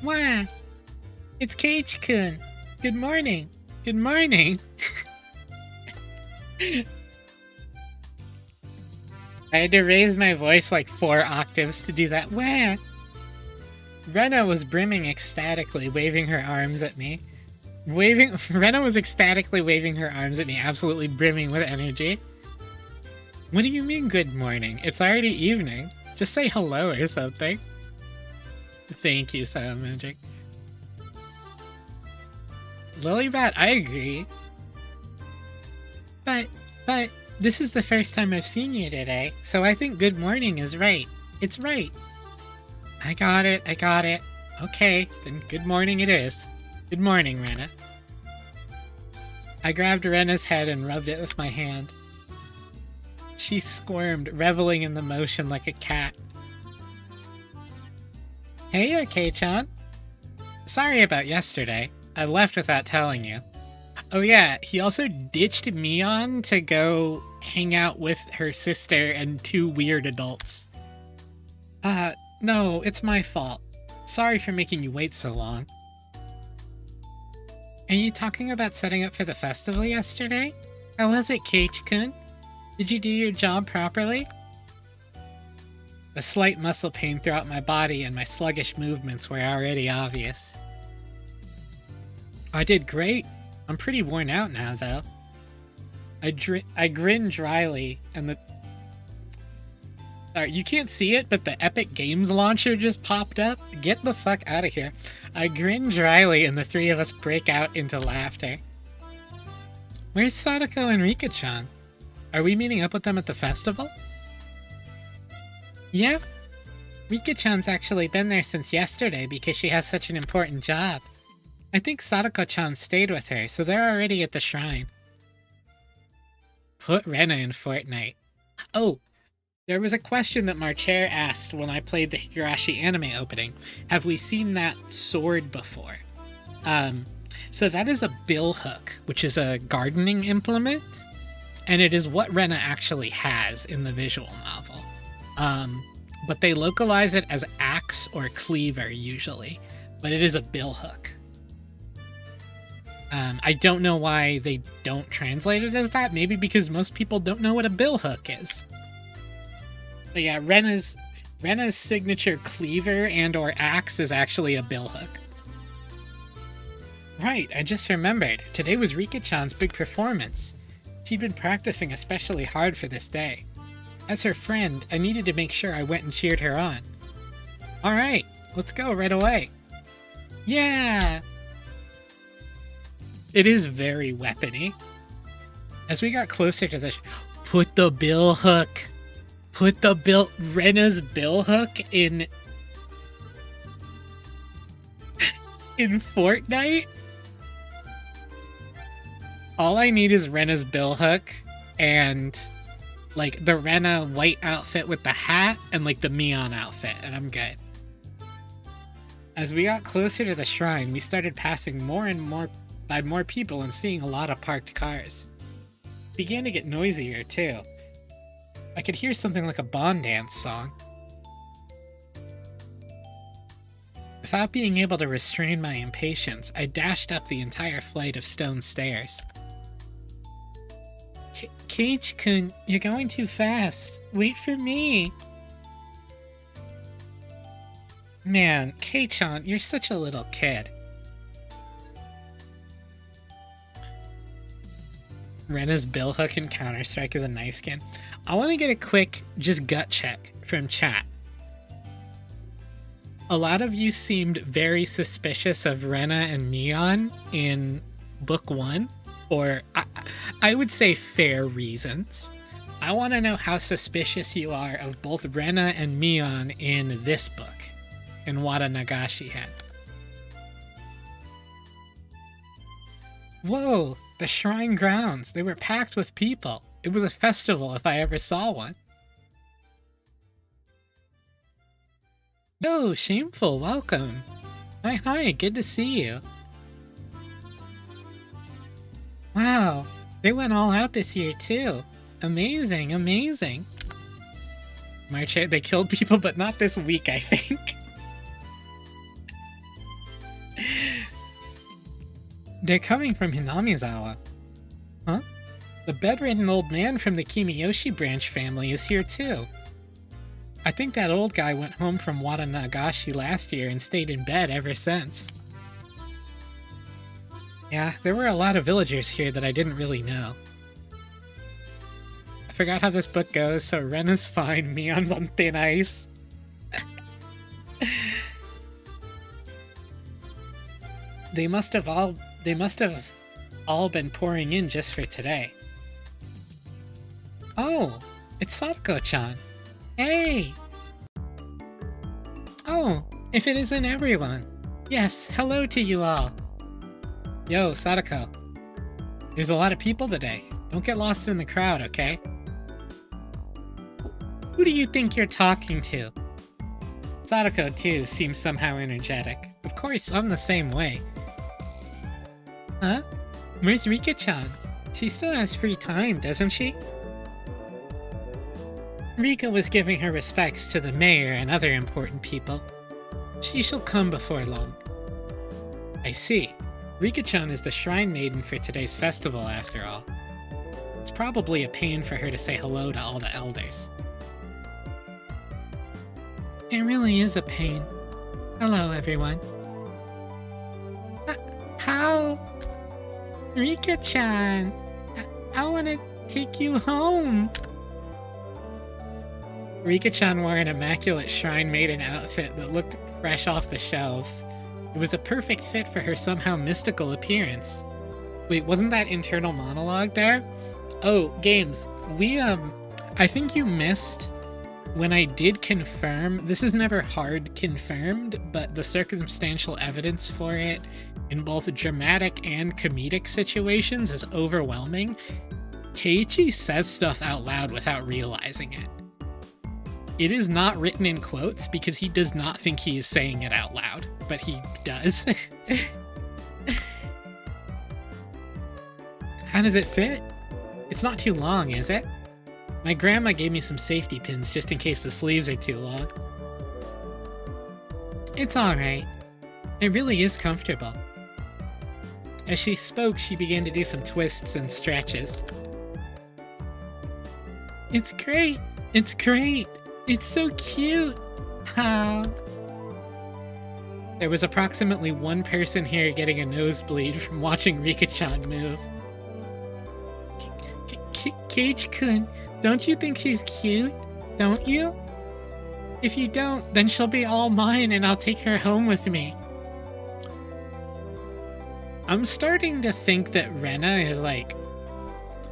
Wow, it's Cage-kun. Good morning. Good morning. I had to raise my voice like 4 octaves to do that. Wow. Rena was brimming ecstatically, waving her arms at me. Rena was ecstatically waving her arms at me, absolutely brimming with energy. What do you mean, good morning? It's already evening. Just say hello or something. Thank you, Silent Magic. Lilybat, I agree. But, this is the first time I've seen you today, so I think good morning is right. It's right. I got it. Okay, then good morning it is. Good morning, Rena. I grabbed Rena's head and rubbed it with my hand. She squirmed, reveling in the motion like a cat. Hey, Kei-chan. Sorry about yesterday. I left without telling you. Oh yeah, he also ditched Mion to go hang out with her sister and 2 weird adults. No, it's my fault. Sorry for making you wait so long. Are you talking about setting up for the festival yesterday? How was it, Cage-kun? Did you do your job properly? The slight muscle pain throughout my body and my sluggish movements were already obvious. I did great. I'm pretty worn out now, though. I grinned dryly, and Sorry, you can't see it, but the Epic Games launcher just popped up. Get the fuck out of here. I grinned dryly, and the 3 of us break out into laughter. Where's Sadako and Rika-chan? Are we meeting up with them at the festival? Yeah. Rika-chan's actually been there since yesterday because she has such an important job. I think Sadako-chan stayed with her, so they're already at the shrine. Put Rena in Fortnite. Oh, there was a question that Marcher asked when I played the Higurashi anime opening. Have we seen that sword before? So that is a bill hook, which is a gardening implement, and it is what Rena actually has in the visual novel. But they localize it as axe or cleaver usually, but it is a bill hook. I don't know why they don't translate it as that. Maybe because most people don't know what a bill hook is. But yeah, Rena's signature cleaver and or axe is actually a bill hook. Right, I just remembered. Today was Rika-chan's big performance. She'd been practicing especially hard for this day. As her friend, I needed to make sure I went and cheered her on. Alright, let's go right away. Yeah! It is very weapony. As we got closer to the... Put the bill hook! Put the Rena's bill hook in Fortnite? All I need is Rena's bill hook and like the Rena white outfit with the hat and like the Mion outfit, and I'm good. As we got closer to the shrine, we started passing more and more by more people and seeing a lot of parked cars. It began to get noisier too. I could hear something like a Bond dance song. Without being able to restrain my impatience, I dashed up the entire flight of stone stairs. Cage-kun, you're going too fast. Wait for me. Man, Kei-chan, you're such a little kid. Rena's bill hook in Counter-Strike is a knife skin. I want to get a quick, just gut check from chat. A lot of you seemed very suspicious of Rena and Mion in Book 1, or I would say fair reasons. I want to know how suspicious you are of both Rena and Mion in this book, in Watanagashi-hen. Whoa, the shrine grounds. They were packed with people. It was a festival if I ever saw one. Yo, Shameful, welcome. Hi, good to see you. Wow, they went all out this year too. Amazing. March, they killed people, but not this week, I think. They're coming from Hinamizawa. Huh? The bedridden old man from the Kimiyoshi branch family is here too. I think that old guy went home from Watanagashi last year and stayed in bed ever since. Yeah, there were a lot of villagers here that I didn't really know. I forgot how this book goes, so Ren is fine, Mion's on thin ice. They must have all been pouring in just for today. Oh, it's Sadako-chan. Hey! Oh, if it isn't everyone. Yes, hello to you all. Yo, Sadako. There's a lot of people today. Don't get lost in the crowd, okay? Who do you think you're talking to? Sadako, too, seems somehow energetic. Of course, I'm the same way. Huh? Where's Rika-chan? She still has free time, doesn't she? Rika was giving her respects to the mayor and other important people. She shall come before long. I see. Rika-chan is the shrine maiden for today's festival, after all. It's probably a pain for her to say hello to all the elders. It really is a pain. Hello, everyone. How? Rika-chan! I want to take you home! Rika-chan wore an immaculate shrine maiden outfit that looked fresh off the shelves. It was a perfect fit for her somehow mystical appearance. Wait, wasn't that internal monologue there? Oh, Games, I think you missed when I did confirm, this is never hard confirmed, but the circumstantial evidence for it in both dramatic and comedic situations is overwhelming. Keiichi says stuff out loud without realizing it. It is not written in quotes because he does not think he is saying it out loud, but he does. How does it fit? It's not too long, is it? My grandma gave me some safety pins just in case the sleeves are too long. It's alright. It really is comfortable. As she spoke, she began to do some twists and stretches. It's great! It's great! It's so cute! How? There was approximately one person here getting a nosebleed from watching Rika-chan move. Keiichi-kun, don't you think she's cute? Don't you? If you don't, then she'll be all mine and I'll take her home with me. I'm starting to think that Rena is like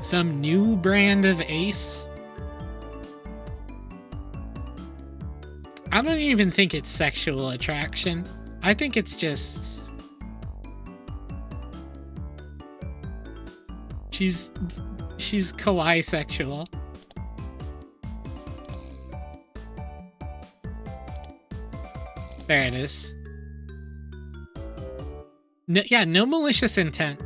some new brand of ace. I don't even think it's sexual attraction. I think it's just... She's kawaii sexual. There it is. No, yeah, no malicious intent.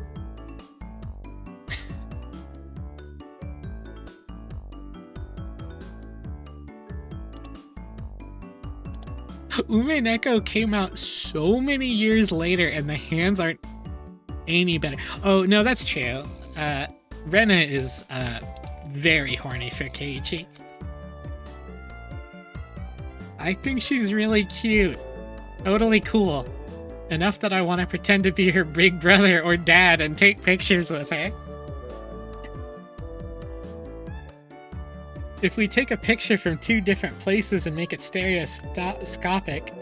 Ume Neko came out so many years later and the hands aren't any better. Oh, no, that's true. Rena is very horny for Keiichi. I think she's really cute. Totally cool. Enough that I want to pretend to be her big brother or dad and take pictures with her. If we take a picture from two different places and make it stereoscopic,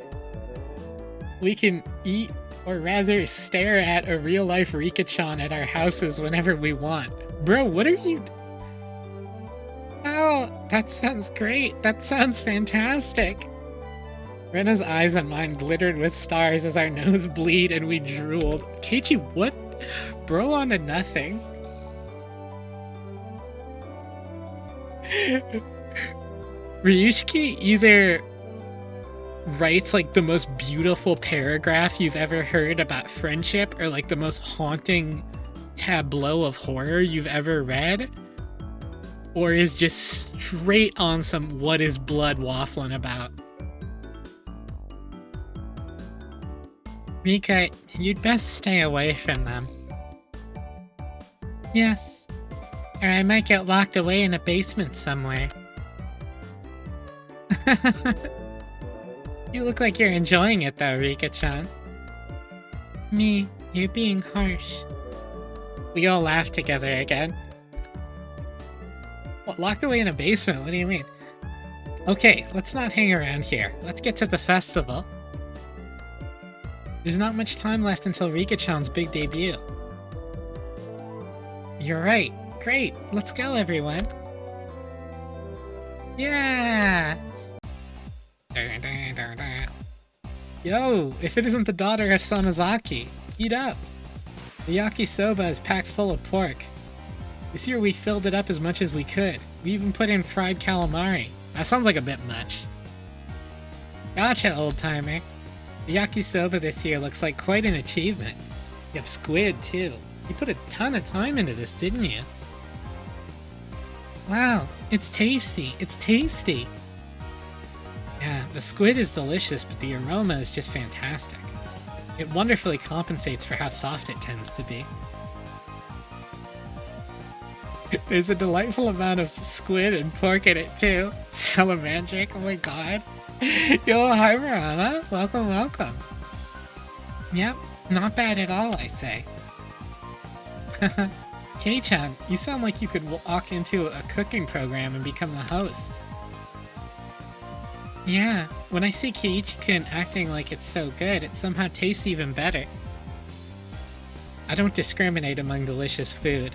we can eat, or rather stare at, a real-life Rika-chan at our houses whenever we want. Bro, what are you... Oh, that sounds great. That sounds fantastic. Rena's eyes and mine glittered with stars as our nose bleed and we drooled. Keiichi, what? Bro on to nothing. Ryushiki either writes like the most beautiful paragraph you've ever heard about friendship or like the most haunting tableau of horror you've ever read, or is just straight on some what is blood waffling about. Rika, you'd best stay away from them. Yes. Or I might get locked away in a basement somewhere. You look like you're enjoying it though, Rika-chan. Me, you're being harsh. We all laugh together again. What, locked away in a basement? What do you mean? Okay, let's not hang around here. Let's get to the festival. There's not much time left until Rika-chan's big debut. You're right. Great. Let's go, everyone. Yeah! Yo, if it isn't the daughter of Sonozaki, eat up. The yakisoba is packed full of pork. This year we filled it up as much as we could. We even put in fried calamari. That sounds like a bit much. Gotcha, old-timer. The yakisoba this year looks like quite an achievement. You have squid, too. You put a ton of time into this, didn't you? Wow, it's tasty. It's tasty. Yeah, the squid is delicious, but the aroma is just fantastic. It wonderfully compensates for how soft it tends to be. There's a delightful amount of squid and pork in it too. Salamandric, oh my god. Yo, hi Marana, welcome, welcome. Yep, not bad at all, I say. Kei-chan, you sound like you could walk into a cooking program and become the host. Yeah, when I see Keiichi-kun acting like it's so good, it somehow tastes even better. I don't discriminate among delicious food.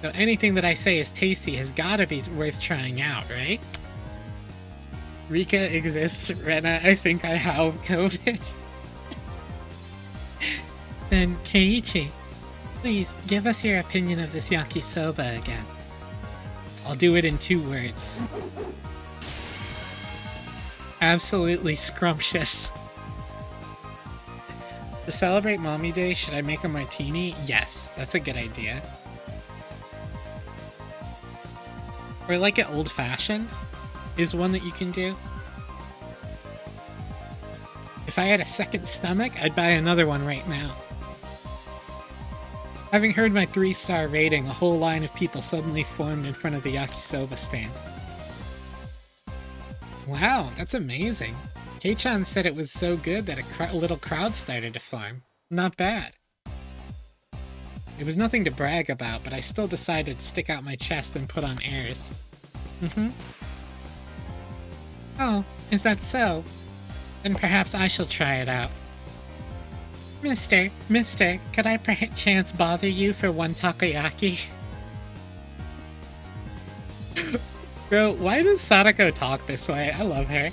So anything that I say is tasty has gotta be worth trying out, right? Rika exists, Rena, I think I have COVID. Then Keiichi, please give us your opinion of this yakisoba again. I'll do it in 2 words. Absolutely scrumptious. To celebrate Mommy Day, should I make a martini? Yes, that's a good idea. Or like an old-fashioned is one that you can do. If I had a second stomach, I'd buy another one right now. Having heard my 3-star rating, a whole line of people suddenly formed in front of the yakisoba stand. Wow, that's amazing. Kei-chan said it was so good that a little crowd started to form. Not bad. It was nothing to brag about, but I still decided to stick out my chest and put on airs. Oh, is that so? Then perhaps I shall try it out. Mister, could I perchance bother you for 1 takoyaki? Bro, why does Sadako talk this way? I love her.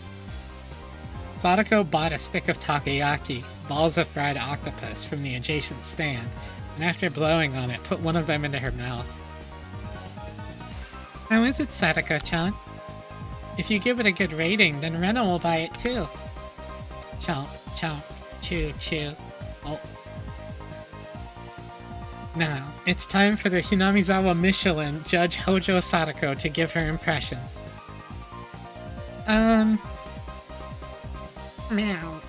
Sadako bought a stick of takoyaki, balls of fried octopus, from the adjacent stand, and after blowing on it, put one of them into her mouth. How is it, Sadako-chan? If you give it a good rating, then Rena will buy it too. Chomp, chomp, chew, chew. Oh. Now, it's time for the Hinamizawa Michelin Judge Hojo Sadako to give her impressions. Meow.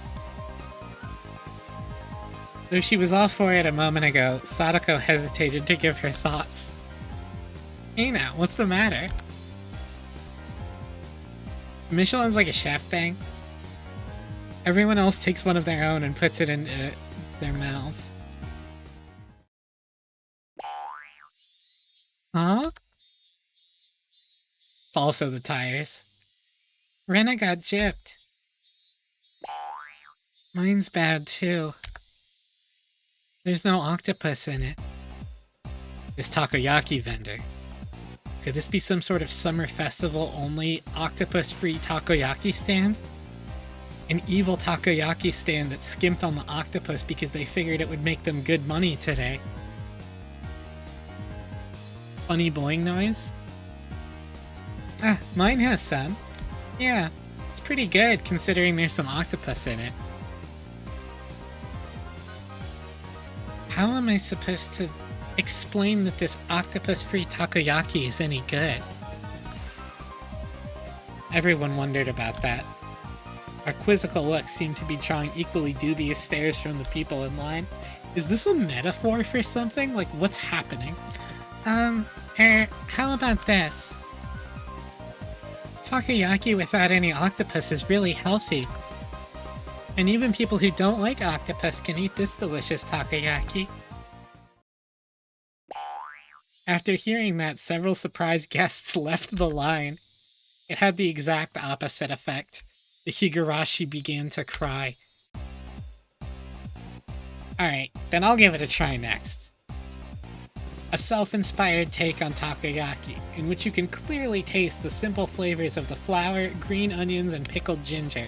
Though she was all for it a moment ago, Sadako hesitated to give her thoughts. Hey now, what's the matter? Michelin's like a chef thing. Everyone else takes one of their own and puts it in their mouths. Huh? Also the tires. Rena got gypped. Mine's bad too. There's no octopus in it. This takoyaki vendor. Could this be some sort of summer festival only octopus-free takoyaki stand? An evil takoyaki stand that skimped on the octopus because they figured it would make them good money today. Funny boing noise? Ah, mine has some. Yeah, it's pretty good considering there's some octopus in it. How am I supposed to explain that this octopus-free takoyaki is any good? Everyone wondered about that. Our quizzical looks seemed to be drawing equally dubious stares from the people in line. Is this a metaphor for something? Like, what's happening? How about this? Takoyaki without any octopus is really healthy. And even people who don't like octopus can eat this delicious takoyaki. After hearing that, several surprised guests left the line. It had the exact opposite effect. The Higurashi began to cry. Alright, then I'll give it a try next. A self-inspired take on takoyaki, in which you can clearly taste the simple flavors of the flour, green onions, and pickled ginger.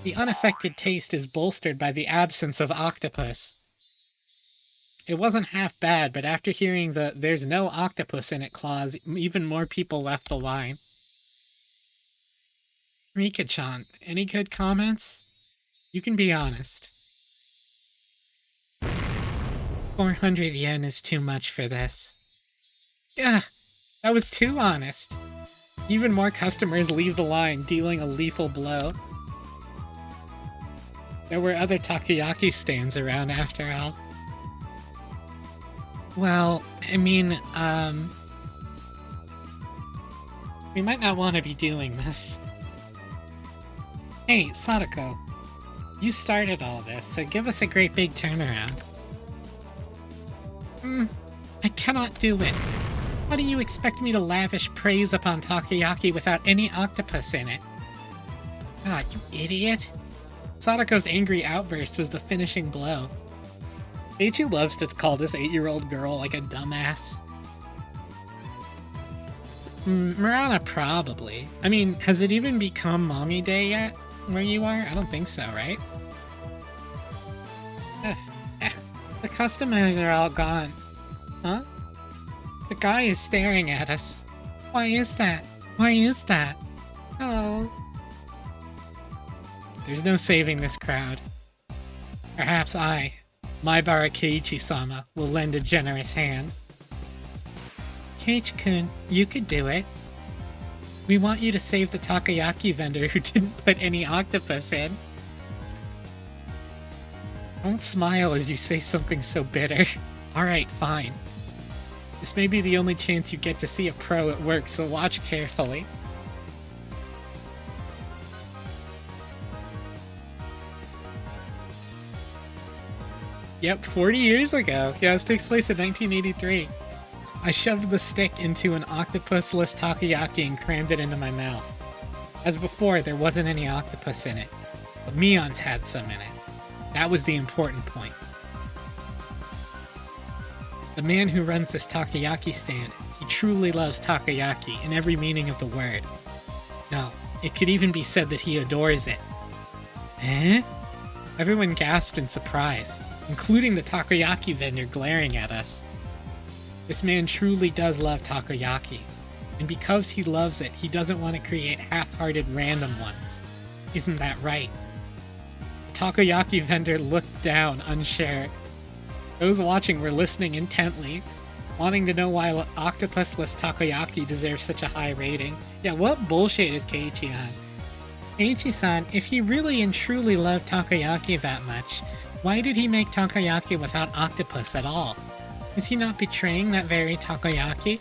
The unaffected taste is bolstered by the absence of octopus. It wasn't half bad, but after hearing the "there's no octopus in it" clause, even more people left the line. Rika-chan, any good comments? You can be honest. 400 yen is too much for this. Yeah, that was too honest. Even more customers leave the line, dealing a lethal blow. There were other takoyaki stands around after all. Well, I mean, we might not want to be doing this. Hey, Sadako, you started all this, so give us a great big turnaround. I cannot do it. How do you expect me to lavish praise upon takoyaki without any octopus in it? God, you idiot. Sadako's angry outburst was the finishing blow. Eiichi loves to call this 8-year-old girl like a dumbass. Murana, probably. I mean, has it even become Mommy Day yet, where you are? I don't think so, right? The customers are all gone. Huh? The guy is staring at us. Why is that? Why is that? Oh. There's no saving this crowd. Perhaps I, Maibara Keiichi-sama, will lend a generous hand. Keiichi-kun, you could do it. We want you to save the takoyaki vendor who didn't put any octopus in. Don't smile as you say something so bitter. Alright, fine. This may be the only chance you get to see a pro at work, so watch carefully. Yep, 40 years ago. Yeah, this takes place in 1983. I shoved the stick into an octopus-less takoyaki and crammed it into my mouth. As before, there wasn't any octopus in it, but Mion's had some in it. That was the important point. The man who runs this takoyaki stand, he truly loves takoyaki in every meaning of the word. No, it could even be said that he adores it. Eh? Everyone gasped in surprise, including the takoyaki vendor glaring at us. This man truly does love takoyaki, and because he loves it, he doesn't want to create half-hearted random ones. Isn't that right? The takoyaki vendor looked down, unsure. Those watching were listening intently, wanting to know why octopus-less takoyaki deserves such a high rating. Yeah, what bullshit is Keiichi on? Keiichi-san, if he really and truly loved takoyaki that much, why did he make takoyaki without octopus at all? Is he not betraying that very takoyaki?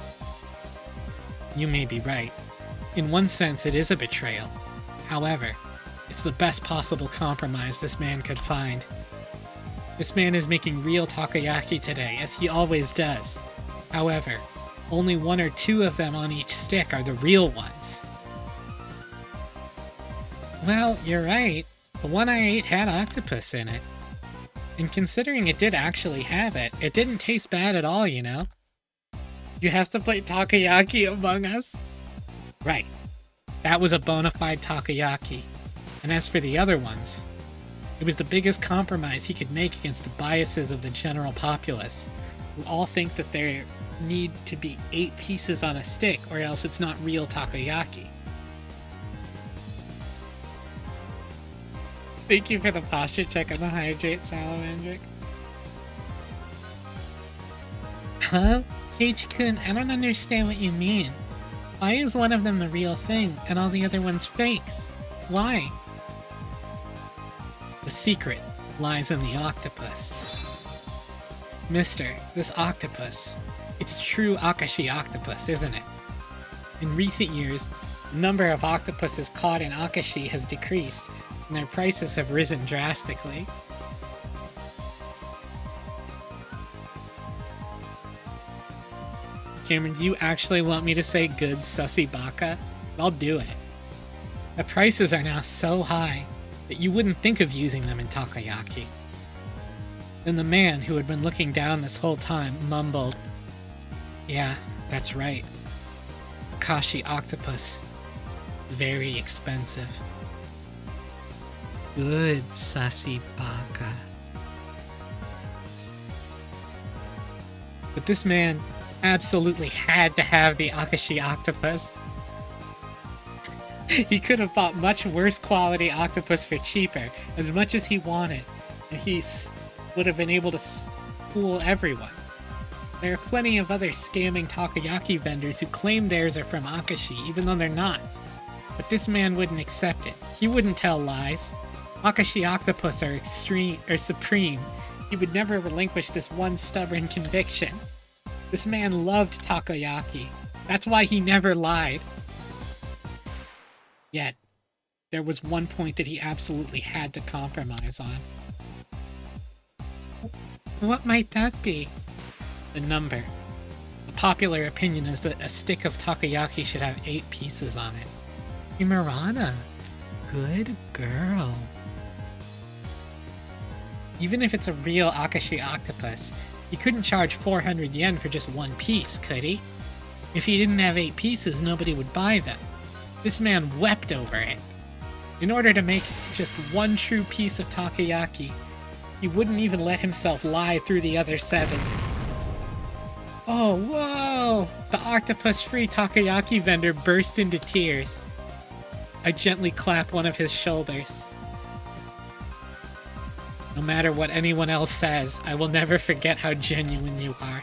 You may be right. In one sense, it is a betrayal. However, it's the best possible compromise this man could find. This man is making real takoyaki today, as he always does. However, only 1 or 2 of them on each stick are the real ones. Well, you're right. The one I ate had octopus in it. And considering it did actually have it, it didn't taste bad at all, you know? You have to play takoyaki Among Us? Right. That was a bona fide takoyaki. And as for the other ones, it was the biggest compromise he could make against the biases of the general populace, who all think that there need to be 8 pieces on a stick or else it's not real takoyaki. Thank you for the posture check on the hydrate, Salamandric. Huh? Keiichi-kun, I don't understand what you mean. Why is one of them the real thing and all the other ones fakes? Why? The secret lies in the octopus. Mister, this octopus, It's true Akashi octopus, isn't it? In recent years, the number of octopuses caught in Akashi has decreased, and their prices have risen drastically. Cameron, do you actually want me to say good sussy baka? I'll do it. The prices are now so high that you wouldn't think of using them in takoyaki. Then the man, who had been looking down this whole time, mumbled, "Yeah, that's right. Akashi octopus. Very expensive. Good sussy baka." But this man absolutely had to have the Akashi octopus. He could have bought much worse quality octopus for cheaper, as much as he wanted, and he would have been able to fool everyone. There are plenty of other scamming takoyaki vendors who claim theirs are from Akashi, even though they're not. But this man wouldn't accept it. He wouldn't tell lies. Akashi octopus are supreme. He would never relinquish this one stubborn conviction. This man loved takoyaki. That's why he never lied. Yet, there was one point that he absolutely had to compromise on. What might that be? The number. The popular opinion is that a stick of takoyaki should have 8 pieces on it. Imurana. Good girl. Even if it's a real Akashi octopus, he couldn't charge 400 yen for just 1 piece, could he? If he didn't have 8 pieces, nobody would buy them. This man wept over it. In order to make just 1 true piece of takoyaki, he wouldn't even let himself lie through the other 7. Oh, whoa! The octopus-free takoyaki vendor burst into tears. I gently clapped one of his shoulders. No matter what anyone else says, I will never forget how genuine you are.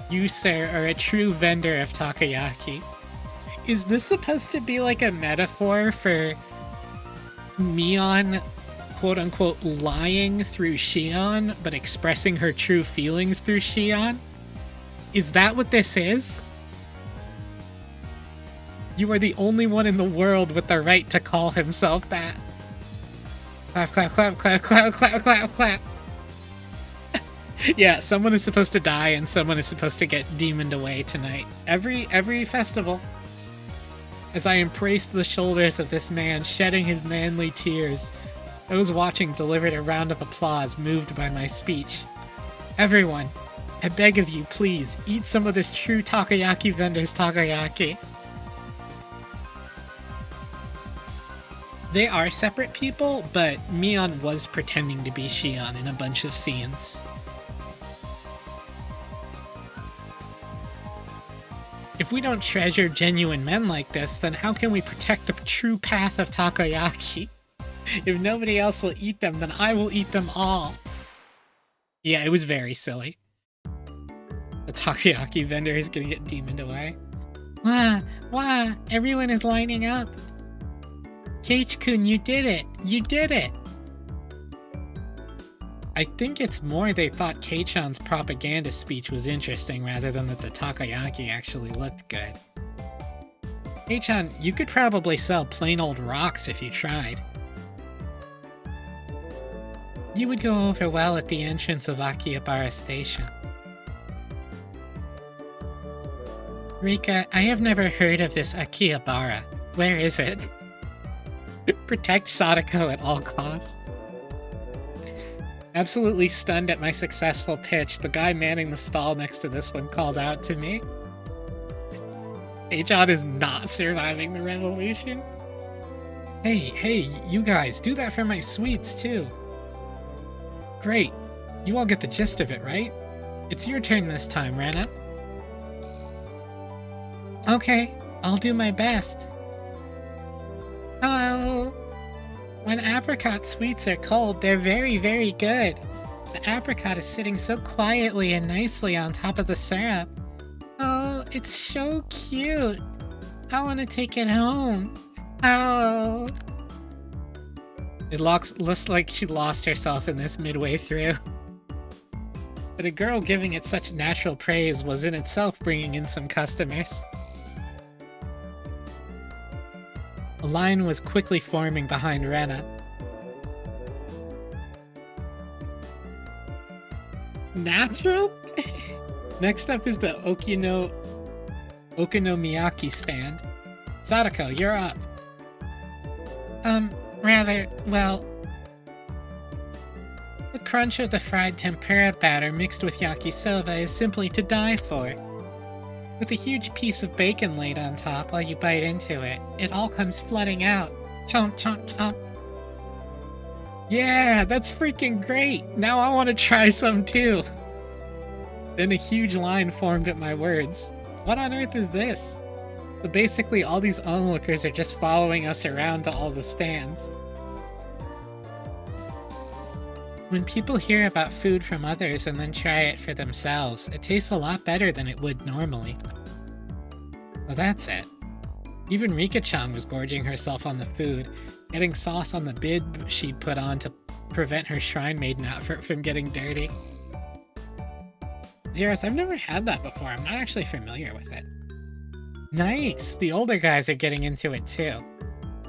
You, sir, are a true vendor of takoyaki. Is this supposed to be like a metaphor for Mion, quote-unquote, lying through Shion, but expressing her true feelings through Shion? Is that what this is? You are the only one in the world with the right to call himself that. Clap, clap, clap, clap, clap, clap, clap, clap. Yeah, someone is supposed to die and someone is supposed to get demoned away tonight. Every festival. As I embraced the shoulders of this man, shedding his manly tears, those watching delivered a round of applause, moved by my speech. Everyone, I beg of you, please, eat some of this true takoyaki vendor's takoyaki. They are separate people, but Mion was pretending to be Shion in a bunch of scenes. If we don't treasure genuine men like this, then how can we protect the true path of takoyaki? If nobody else will eat them, then I will eat them all. Yeah, it was very silly. The takoyaki vendor is gonna get demoned away. Wow, everyone is lining up. Keiichi-kun, you did it! You did it! I think it's more they thought Kei-chan's propaganda speech was interesting rather than that the takoyaki actually looked good. Kei-chan, you could probably sell plain old rocks if you tried. You would go over well at the entrance of Akihabara Station. Rika, I have never heard of this Akihabara. Where is it? Protect Sadako at all costs. Absolutely stunned at my successful pitch, the guy manning the stall next to this one called out to me. Kei-chan is not surviving the revolution. Hey, you guys, do that for my sweets too. Great. You all get the gist of it, right? It's your turn this time, Rana. Okay, I'll do my best. Hello. When apricot sweets are cold, they're very, very good. The apricot is sitting so quietly and nicely on top of the syrup. Oh, it's so cute. I want to take it home. Oh. It looks like she lost herself in this midway through. but a girl giving it such natural praise was in itself bringing in some customers. A line was quickly forming behind Rena. Natural? Next up is the Okonomiyaki stand. Sadako, you're up. Well... The crunch of the fried tempura batter mixed with yakisoba is simply to die for. With a huge piece of bacon laid on top while you bite into it, it all comes flooding out. Chomp, chomp, chomp. Yeah, that's freaking great! Now I want to try some too! Then a huge line formed at my words. What on earth is this? But basically all these onlookers are just following us around to all the stands. When people hear about food from others and then try it for themselves, it tastes a lot better than it would normally. Well, that's it. Even Rika-chan was gorging herself on the food, getting sauce on the bib she'd put on to prevent her shrine maiden outfit from getting dirty. Zeros, I've never had that before. I'm not actually familiar with it. Nice! The older guys are getting into it too.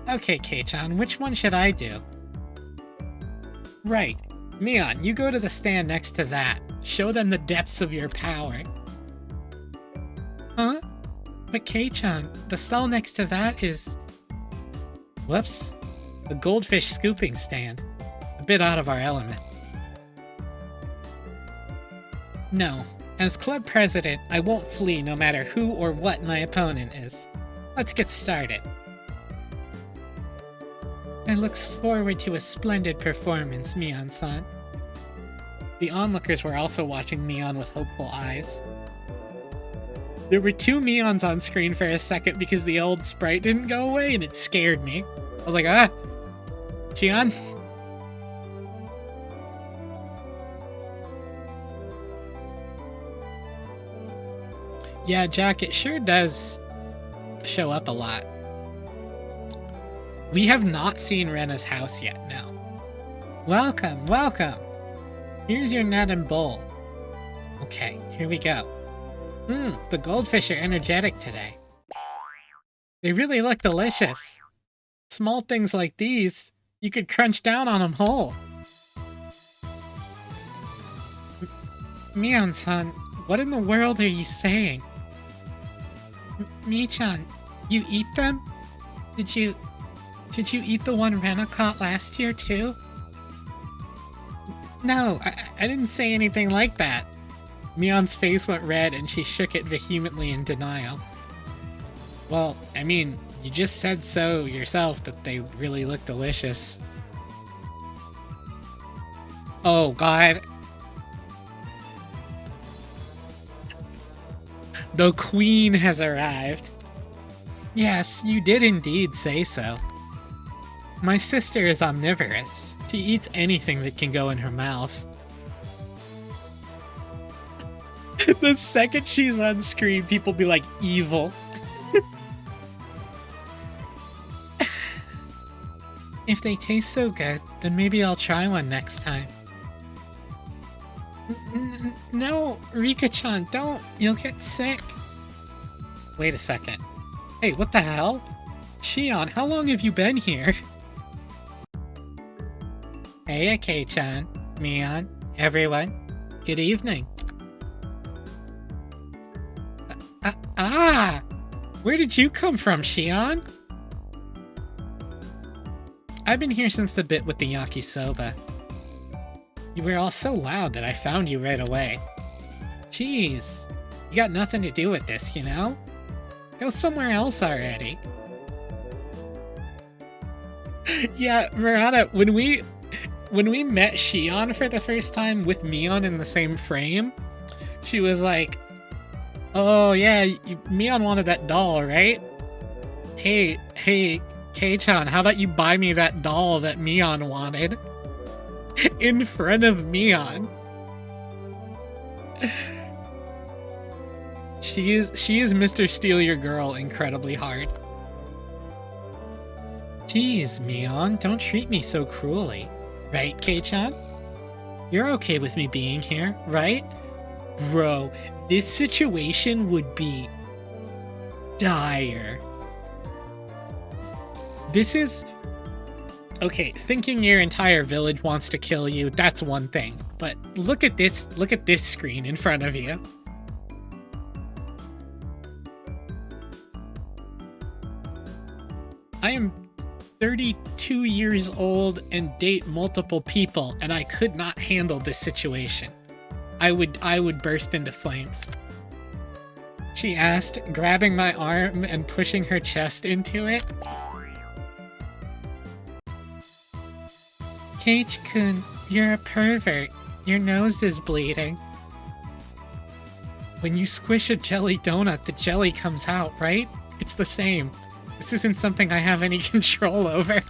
Okay, Kei-chan, which one should I do? Right. Mion, you go to the stand next to that. Show them the depths of your power. Huh? But Kei-chan, the stall next to that is... Whoops. The goldfish scooping stand. A bit out of our element. No. As club president, I won't flee no matter who or what my opponent is. Let's get started. I look forward to a splendid performance, Mion-san. The onlookers were also watching Mion with hopeful eyes. There were two Mions on screen for a second because the old sprite didn't go away and it scared me. I was like, ah! Shion? Yeah, Jack, it sure does show up a lot. We have not seen Rena's house yet, no. Welcome, welcome! Here's your net and bowl. Okay, here we go. The goldfish are energetic today. They really look delicious. Small things like these, you could crunch down on them whole. Mion-san, what in the world are you saying? Mi-chan, you eat them? Did you eat the one Rena caught last year, too? No, I didn't say anything like that. Mion's face went red and she shook it vehemently in denial. Well, I mean, you just said so yourself that they really look delicious. Oh, God. The queen has arrived. Yes, you did indeed say so. My sister is omnivorous. She eats anything that can go in her mouth. The second she's on screen, people be like, evil. If they taste so good, then maybe I'll try one next time. No, Rika-chan, don't. You'll get sick. Wait a second. Hey, what the hell? Shion, how long have you been here? Hey, Kei-chan, Mion, everyone. Good evening. Where did you come from, Shion? I've been here since the bit with the yakisoba. You were all so loud that I found you right away. Jeez, you got nothing to do with this, you know? Go somewhere else already. Yeah, Murata, when we met Shion for the first time with Mion in the same frame, she was like, oh yeah, Mion wanted that doll, right? Hey, Kei-chan, how about you buy me that doll that Mion wanted? In front of Mion. She is Mr. Steal Your Girl incredibly hard. Jeez, Mion, don't treat me so cruelly. Right, Kei-chan? You're okay with me being here, right? Bro, this situation would be dire. This is... Okay, thinking your entire village wants to kill you, that's one thing. But look at this screen in front of you. I am 32 years old and date multiple people, and I could not handle this situation. I would burst into flames. She asked, grabbing my arm and pushing her chest into it. Kage-kun, you're a pervert. Your nose is bleeding. When you squish a jelly donut, the jelly comes out, right? It's the same. This isn't something I have any control over.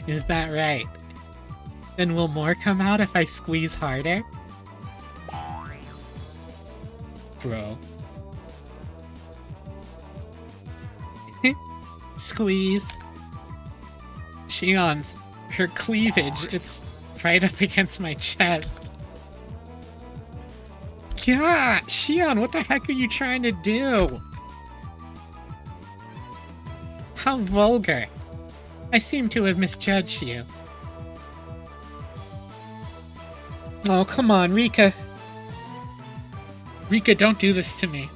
Is that right? Then will more come out if I squeeze harder? Bro. Squeeze. Shion's, her cleavage, it's right up against my chest. God, Shion, what the heck are you trying to do? How vulgar. I seem to have misjudged you. Oh, come on, Rika. Rika, don't do this to me.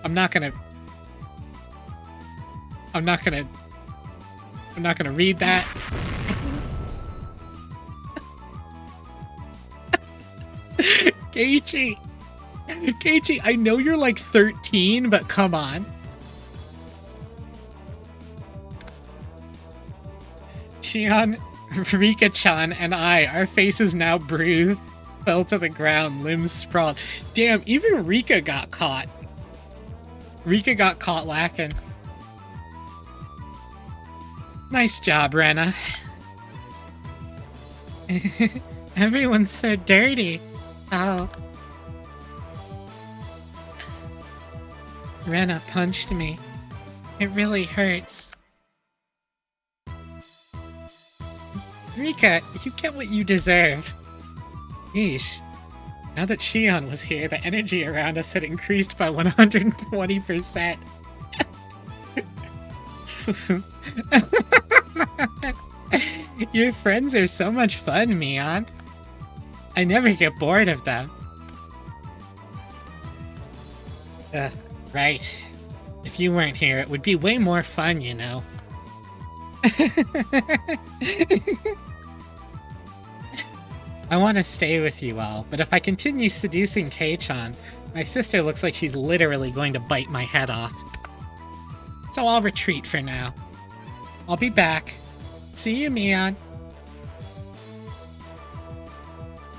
I'm not gonna read that. Keiichi! Keiichi, I know you're like 13, but come on. Shion, Rika-chan, and I, our faces now bruised, fell to the ground, limbs sprawled. Damn, even Rika got caught. Rika got caught lacking. Nice job, Rena. Everyone's so dirty. Oh. Rena punched me. It really hurts. Rika, you get what you deserve. Yeesh. Now that Shion was here, the energy around us had increased by 120%. Your friends are so much fun, Mion. I never get bored of them. Right. If you weren't here, it would be way more fun, you know. I want to stay with you all, but if I continue seducing Kei-chan, my sister looks like she's literally going to bite my head off. So I'll retreat for now. I'll be back. See you, Mion.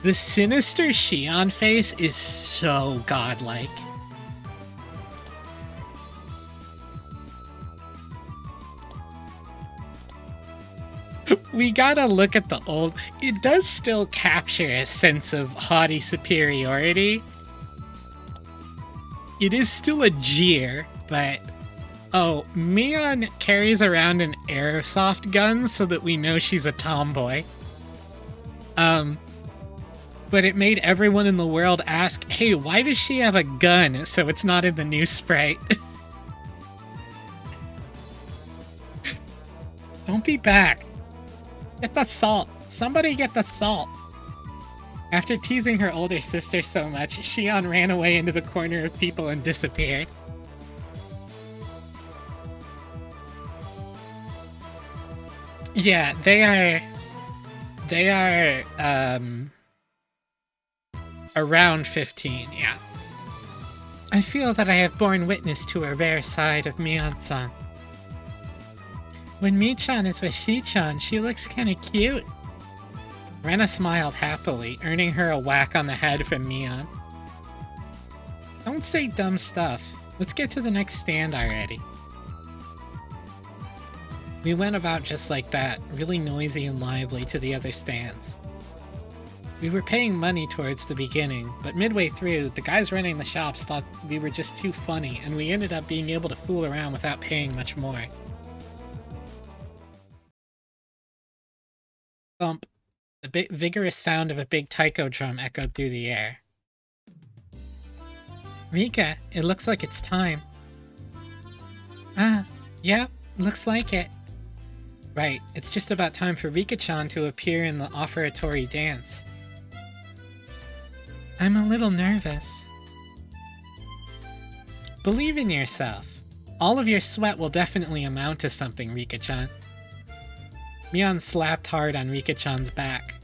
The sinister Shion face is so godlike. We gotta look at the old... It does still capture a sense of haughty superiority. It is still a jeer, but... Oh, Mion carries around an airsoft gun so that we know she's a tomboy. But it made everyone in the world ask, hey, why does she have a gun so it's not in the new sprite? Don't be back. Get the salt. Somebody get the salt. After teasing her older sister so much, Shion ran away into the corner of people and disappeared. Yeah, they are, around 15, yeah. I feel that I have borne witness to a rare side of Mion-san. When Mi-chan is with Shi-chan, she looks kinda cute. Rena smiled happily, earning her a whack on the head from Mion. Don't say dumb stuff. Let's get to the next stand already. We went about just like that, really noisy and lively to the other stands. We were paying money towards the beginning, but midway through, the guys running the shops thought we were just too funny, and we ended up being able to fool around without paying much more. Thump. The vigorous sound of a big taiko drum echoed through the air. Rika, it looks like it's time. Ah, yeah, looks like it. Right, it's just about time for Rika-chan to appear in the offertory dance. I'm a little nervous. Believe in yourself. All of your sweat will definitely amount to something, Rika-chan. Mion slapped hard on Rika-chan's back.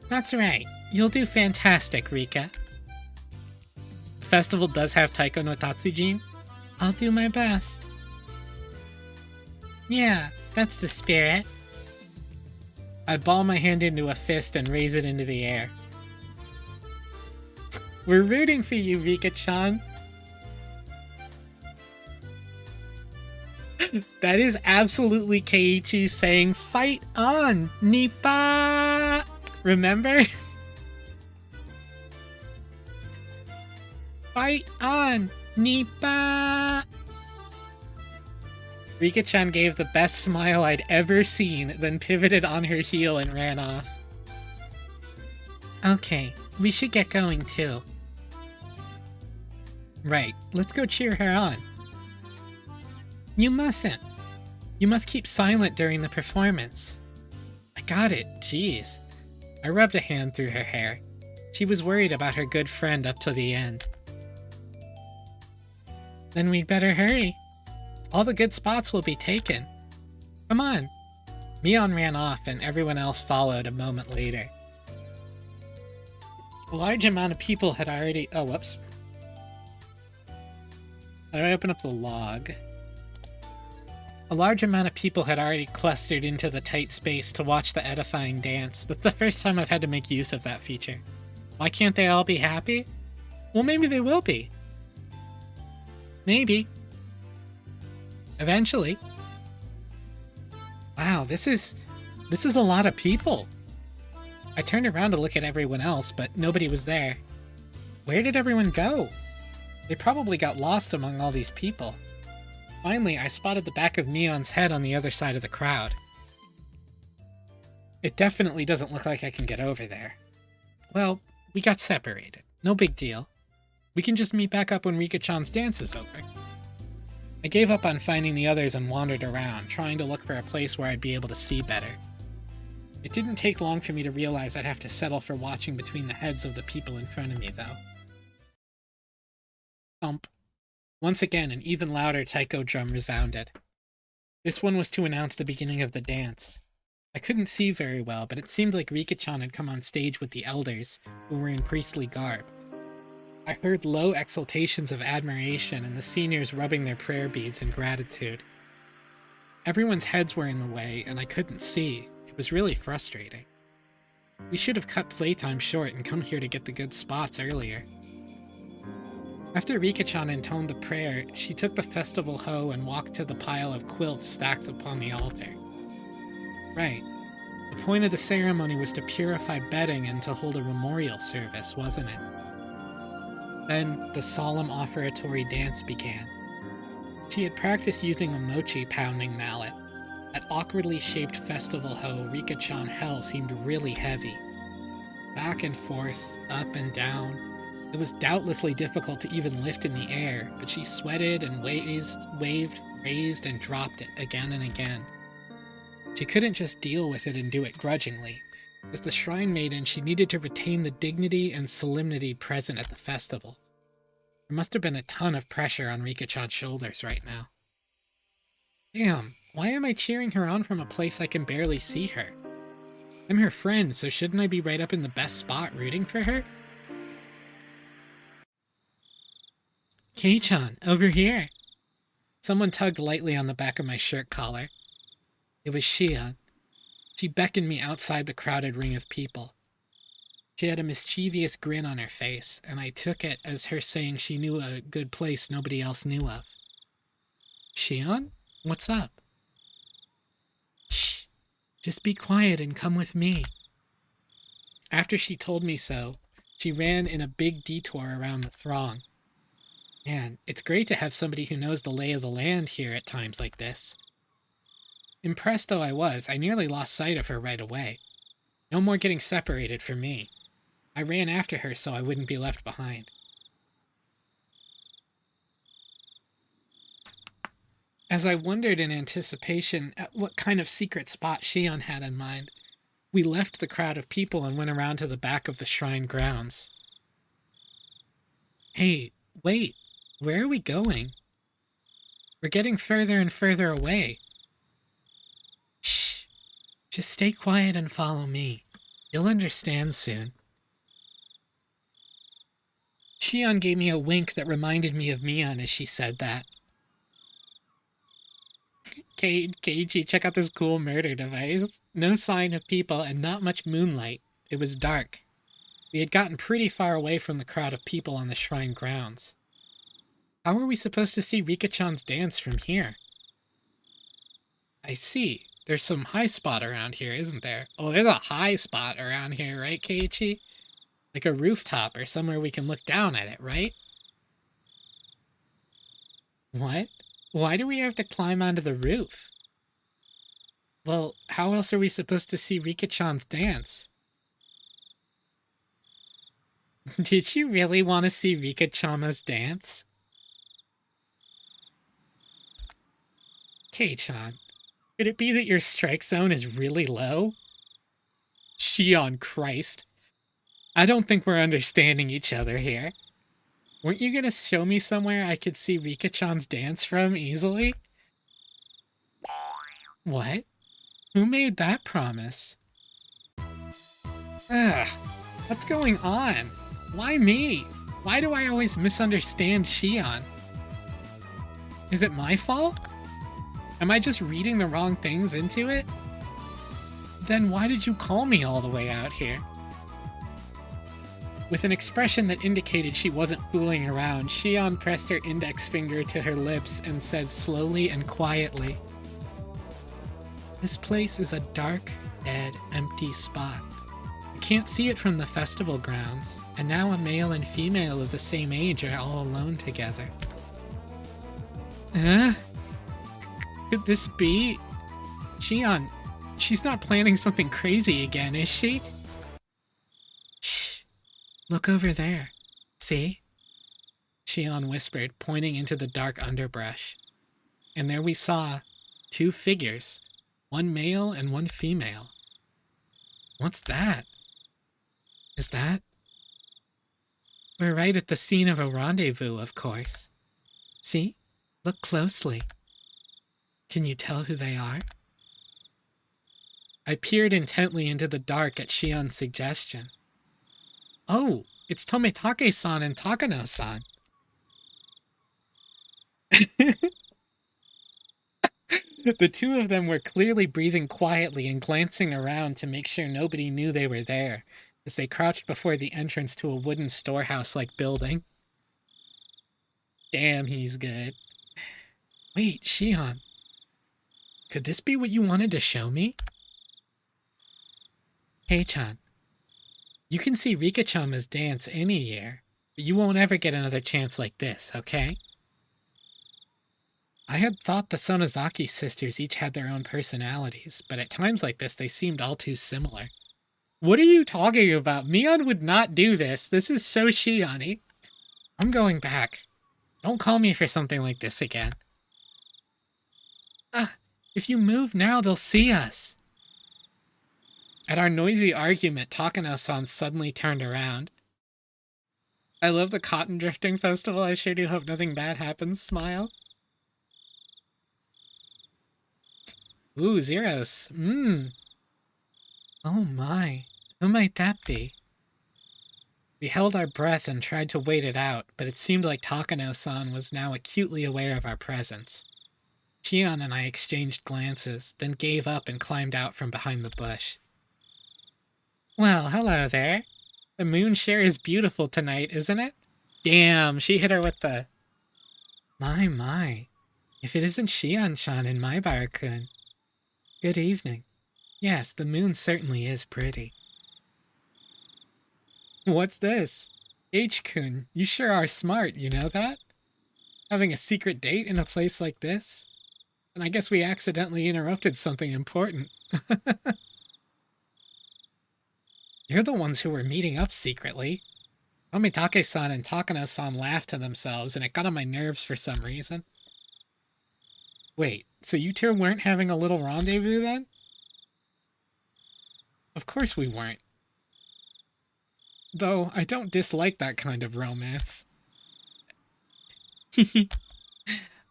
That's right. You'll do fantastic, Rika. The festival does have Taiko no Tatsujin. I'll do my best. Yeah, that's the spirit. I ball my hand into a fist and raise it into the air. We're rooting for you, Rika-chan. That is absolutely Keiichi saying, "Fight on, Nippa!" Remember? Fight on, Nippa! Rika-chan gave the best smile I'd ever seen, then pivoted on her heel and ran off. Okay, we should get going too. Right, let's go cheer her on. You mustn't. You must keep silent during the performance. I got it, jeez. I rubbed a hand through her hair. She was worried about her good friend up to the end. Then we'd better hurry. All the good spots will be taken. Come on. Mion ran off and everyone else followed a moment later. A large amount of people had already... Oh, whoops. How do I open up the log? A large amount of people had already clustered into the tight space to watch the edifying dance. That's the first time I've had to make use of that feature. Why can't they all be happy? Well, maybe they will be. Maybe. Eventually. Wow, this is a lot of people. I turned around to look at everyone else, but nobody was there. Where did everyone go? They probably got lost among all these people. Finally, I spotted the back of Mion's head on the other side of the crowd. It definitely doesn't look like I can get over there. Well, we got separated. No big deal. We can just meet back up when Rika-chan's dance is over. I gave up on finding the others and wandered around, trying to look for a place where I'd be able to see better. It didn't take long for me to realize I'd have to settle for watching between the heads of the people in front of me, though. Thump. Once again, an even louder taiko drum resounded. This one was to announce the beginning of the dance. I couldn't see very well, but it seemed like Rika-chan had come on stage with the elders, who were in priestly garb. I heard low exultations of admiration and the seniors rubbing their prayer beads in gratitude. Everyone's heads were in the way, and I couldn't see. It was really frustrating. We should have cut playtime short and come here to get the good spots earlier. After Rika-chan intoned the prayer, she took the festival hoe and walked to the pile of quilts stacked upon the altar. Right. The point of the ceremony was to purify bedding and to hold a memorial service, wasn't it? Then, the solemn offertory dance began. She had practiced using a mochi pounding mallet. That awkwardly shaped festival hoe Rika-chan held seemed really heavy. Back and forth, up and down. It was doubtlessly difficult to even lift in the air, but she sweated and waved, raised, and dropped it again and again. She couldn't just deal with it and do it grudgingly. As the shrine maiden, she needed to retain the dignity and solemnity present at the festival. There must have been a ton of pressure on Rika-chan's shoulders right now. Damn, why am I cheering her on from a place I can barely see her? I'm her friend, so shouldn't I be right up in the best spot rooting for her? Kei-chan, over here. Someone tugged lightly on the back of my shirt collar. It was Shion. She beckoned me outside the crowded ring of people. She had a mischievous grin on her face, and I took it as her saying she knew a good place nobody else knew of. Shion? What's up? Shh. Just be quiet and come with me. After she told me so, she ran in a big detour around the throng. Man, it's great to have somebody who knows the lay of the land here at times like this. Impressed though I was, I nearly lost sight of her right away. No more getting separated for me. I ran after her so I wouldn't be left behind. As I wondered in anticipation at what kind of secret spot Shion had in mind, we left the crowd of people and went around to the back of the shrine grounds. Hey, wait, where are we going? We're getting further and further away. Shh, just stay quiet and follow me. You'll understand soon. Shion gave me a wink that reminded me of Mion as she said that. Keiichi, check out this cool murder device. No sign of people and not much moonlight. It was dark. We had gotten pretty far away from the crowd of people on the shrine grounds. How are we supposed to see Rika-chan's dance from here? I see. There's some high spot around here, isn't there? Oh, there's a high spot around here, right, Keiichi? Like a rooftop or somewhere we can look down at it, right? What? Why do we have to climb onto the roof? Well, how else are we supposed to see Rika-chan's dance? Did you really want to see Rika-chama's dance? Kei-chan, could it be that your strike zone is really low? Shion Christ. I don't think we're understanding each other here. Weren't you gonna show me somewhere I could see Rika-chan's dance from easily? What? Who made that promise? Ugh, what's going on? Why me? Why do I always misunderstand Shion? Is it my fault? Am I just reading the wrong things into it? Then why did you call me all the way out here? With an expression that indicated she wasn't fooling around, Shion pressed her index finger to her lips and said slowly and quietly, "This place is a dark, dead, empty spot. You can't see it from the festival grounds, and now a male and female of the same age are all alone together." Huh? Could this be? Shion, she's not planning something crazy again, is she? Shh. Look over there. See? Shion whispered, pointing into the dark underbrush. And there we saw 2 figures, one male and one female. What's that? Is that? We're right at the scene of a rendezvous, of course. See? Look closely. Can you tell who they are? I peered intently into the dark at Shion's suggestion. Oh, it's Tomitake-san and Takano-san. The 2 of them were clearly breathing quietly and glancing around to make sure nobody knew they were there, as they crouched before the entrance to a wooden storehouse-like building. Damn, he's good. Wait, Shion. Could this be what you wanted to show me? Hey-chan. You can see Rika-chama's dance any year, but you won't ever get another chance like this, okay? I had thought the Sonozaki sisters each had their own personalities, but at times like this they seemed all too similar. What are you talking about? Mion would not do this. This is so Shion-y. I'm going back. Don't call me for something like this again. If you move now, they'll see us. At our noisy argument, Takano-san suddenly turned around. I love the cotton drifting festival. I sure do hope nothing bad happens. Smile. Ooh, Zeros. Oh my. Who might that be? We held our breath and tried to wait it out, but it seemed like Takano-san was now acutely aware of our presence. Shion and I exchanged glances, then gave up and climbed out from behind the bush. Well, hello there. The moon sure is beautiful tonight, isn't it? Damn, she hit her with the... My. If it isn't Shion-chan and Maibara-kun. Good evening. Yes, the moon certainly is pretty. What's this? H-kun, you sure are smart, you know that? Having a secret date in a place like this? And I guess we accidentally interrupted something important. You're the ones who were meeting up secretly. Omitake-san and Takano-san laughed to themselves, and it got on my nerves for some reason. Wait, so you two weren't having a little rendezvous then? Of course we weren't. Though I don't dislike that kind of romance.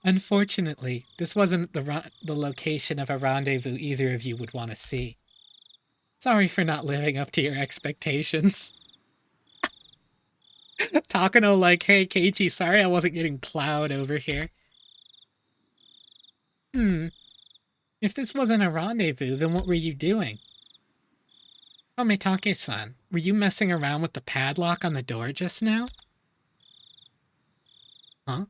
Unfortunately, this wasn't the location of a rendezvous either of you would want to see. Sorry for not living up to your expectations. Takano like, hey Keiichi, sorry I wasn't getting plowed over here. If this wasn't a rendezvous, then what were you doing? Omitake-san, were you messing around with the padlock on the door just now? Huh?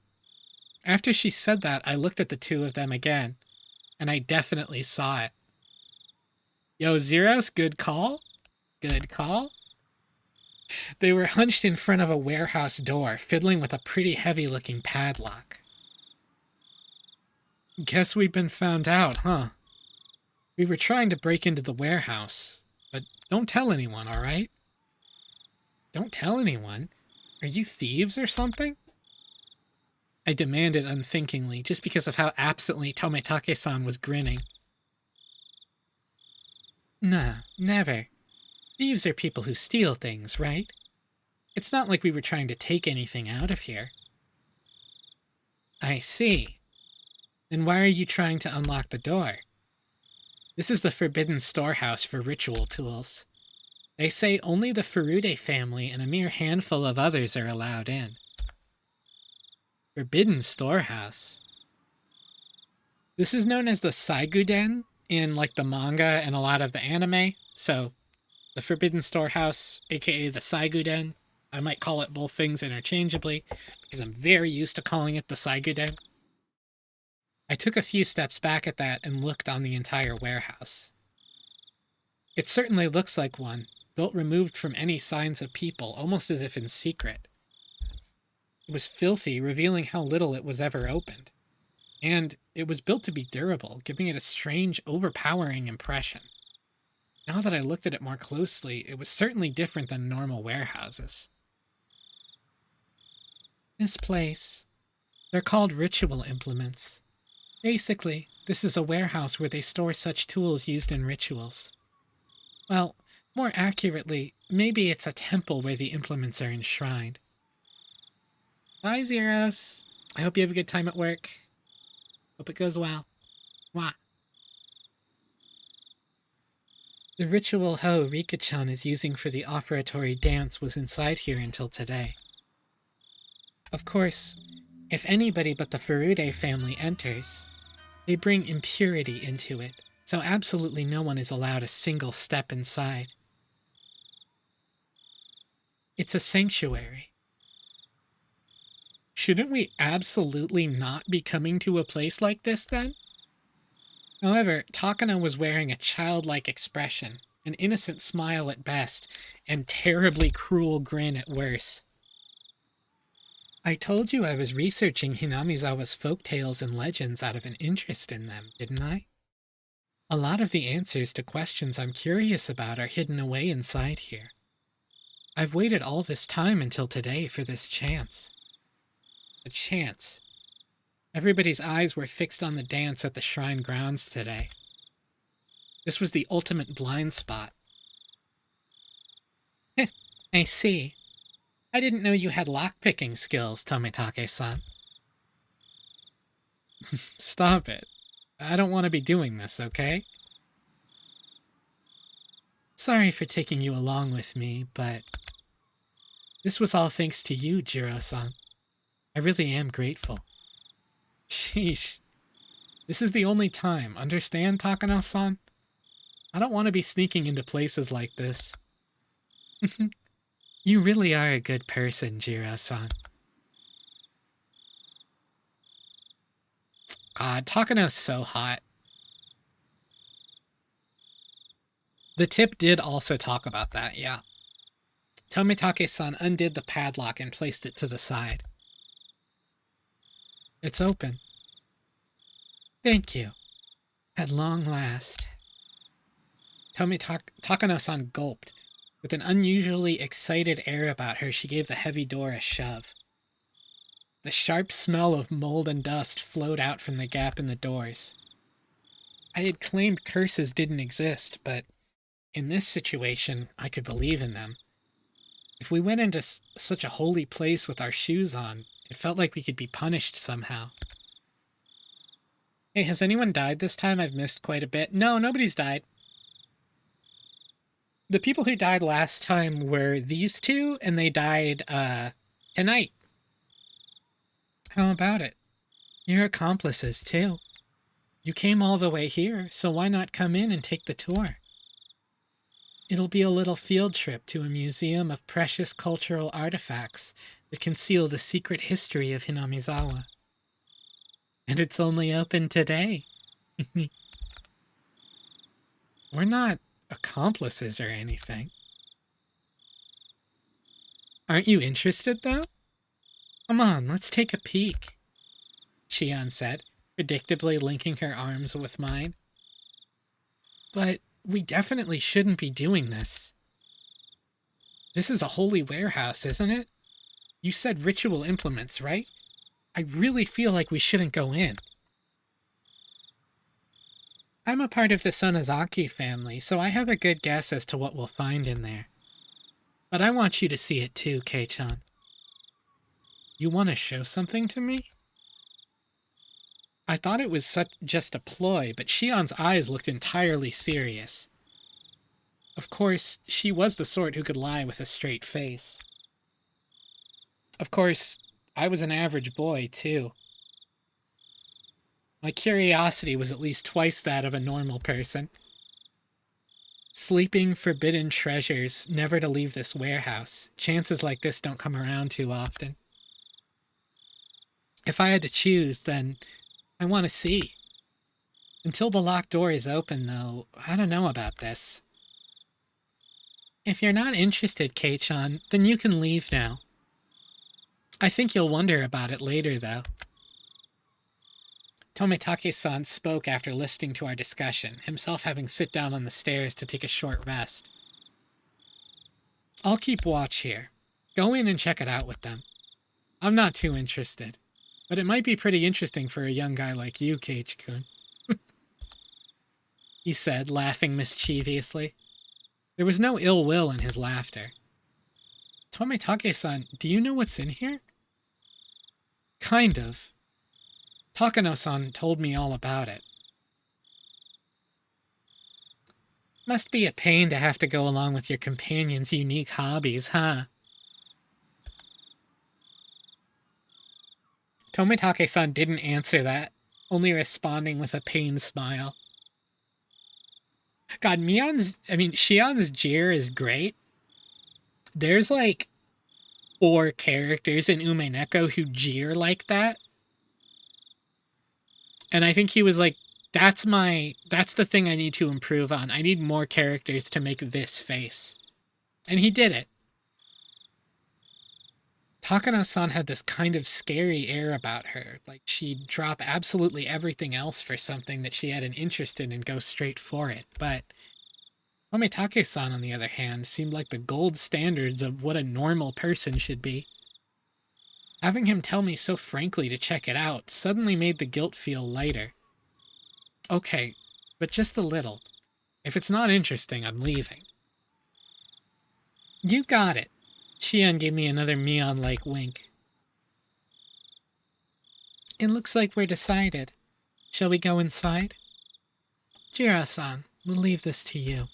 After she said that, I looked at the two of them again, and I definitely saw it. Yo, Zeros, good call? Good call? They were hunched in front of a warehouse door, fiddling with a pretty heavy-looking padlock. Guess we've been found out, huh? We were trying to break into the warehouse, but don't tell anyone, all right? Don't tell anyone? Are you thieves or something? I demanded unthinkingly, just because of how absently Tomitake-san was grinning. Nah, never. Thieves are people who steal things, right? It's not like we were trying to take anything out of here. I see. Then why are you trying to unlock the door? This is the forbidden storehouse for ritual tools. They say only the Furude family and a mere handful of others are allowed in. Forbidden storehouse? This is known as the Saiguden in like the manga and a lot of the anime. So the forbidden storehouse, aka the Saiguden, I might call it both things interchangeably because I'm very used to calling it the Saiguden. I took a few steps back at that and looked on the entire warehouse. It certainly looks like one, built removed from any signs of people, almost as if in secret. It was filthy, revealing how little it was ever opened. And it was built to be durable, giving it a strange, overpowering impression. Now that I looked at it more closely, it was certainly different than normal warehouses. This place, they're called ritual implements. Basically, this is a warehouse where they store such tools used in rituals. Well, more accurately, maybe it's a temple where the implements are enshrined. Bye, Zeros. I hope you have a good time at work. Hope it goes well. Mwah. The ritual hoe Rika-chan is using for the offeratory dance was inside here until today. Of course, if anybody but the Furude family enters, they bring impurity into it, so absolutely no one is allowed a single step inside. It's a sanctuary. Shouldn't we absolutely not be coming to a place like this, then? However, Takano was wearing a childlike expression, an innocent smile at best, and terribly cruel grin at worst. I told you I was researching Hinamizawa's folktales and legends out of an interest in them, didn't I? A lot of the answers to questions I'm curious about are hidden away inside here. I've waited all this time until today for this chance. A chance. Everybody's eyes were fixed on the dance at the shrine grounds today. This was the ultimate blind spot. Heh, I see. I didn't know you had lockpicking skills, Tomitake-san. Stop it. I don't want to be doing this, okay? Sorry for taking you along with me, but this was all thanks to you, Jiro-san. I really am grateful. Sheesh. This is the only time, understand, Takano-san? I don't want to be sneaking into places like this. You really are a good person, Jiro-san. God, Takano's so hot. The tip did also talk about that, yeah. Tomitake-san undid the padlock and placed it to the side. It's open. Thank you. At long last. Takano-san gulped. With an unusually excited air about her, she gave the heavy door a shove. The sharp smell of mold and dust flowed out from the gap in the doors. I had claimed curses didn't exist, but in this situation, I could believe in them. If we went into such a holy place with our shoes on, it felt like we could be punished somehow. Hey, has anyone died this time? I've missed quite a bit. No, nobody's died. The people who died last time were these two, and they died, tonight. How about it? You're accomplices, too. You came all the way here, so why not come in and take the tour? It'll be a little field trip to a museum of precious cultural artifacts that conceal the secret history of Hinamizawa. And it's only open today. We're not accomplices or anything. Aren't you interested, though? Come on, let's take a peek, Shion said, predictably linking her arms with mine. But we definitely shouldn't be doing this. This is a holy warehouse, isn't it? You said ritual implements, right? I really feel like we shouldn't go in. I'm a part of the Sonozaki family, so I have a good guess as to what we'll find in there. But I want you to see it too, Kei-chan. You want to show something to me? I thought it was just a ploy, but Shion's eyes looked entirely serious. Of course, she was the sort who could lie with a straight face. Of course, I was an average boy, too. My curiosity was at least twice that of a normal person. Sleeping forbidden treasures, never to leave this warehouse. Chances like this don't come around too often. If I had to choose, then I want to see. Until the locked door is open, though, I don't know about this. If you're not interested, Kei-chan, then you can leave now. I think you'll wonder about it later, though. Tomitake-san spoke after listening to our discussion, himself having sit down on the stairs to take a short rest. I'll keep watch here. Go in and check it out with them. I'm not too interested, but it might be pretty interesting for a young guy like you, Keiichi-kun. He said, laughing mischievously. There was no ill will in his laughter. Tomitake-san, do you know what's in here? Kind of. Takano-san told me all about it. Must be a pain to have to go along with your companion's unique hobbies, huh? Tomitake-san didn't answer that, only responding with a pained smile. God, Shion's jeer is great. There's like 4 characters in Umeneko who jeer like that. And I think he was like, that's the thing I need to improve on. I need more characters to make this face. And he did it. Takano-san had this kind of scary air about her, like she'd drop absolutely everything else for something that she had an interest in and go straight for it. But Tomitake-san, on the other hand, seemed like the gold standards of what a normal person should be. Having him tell me so frankly to check it out suddenly made the guilt feel lighter. Okay, but just a little. If it's not interesting, I'm leaving. You got it. Shion gave me another Mion-like wink. It looks like we're decided. Shall we go inside? Jiro-san, we'll leave this to you.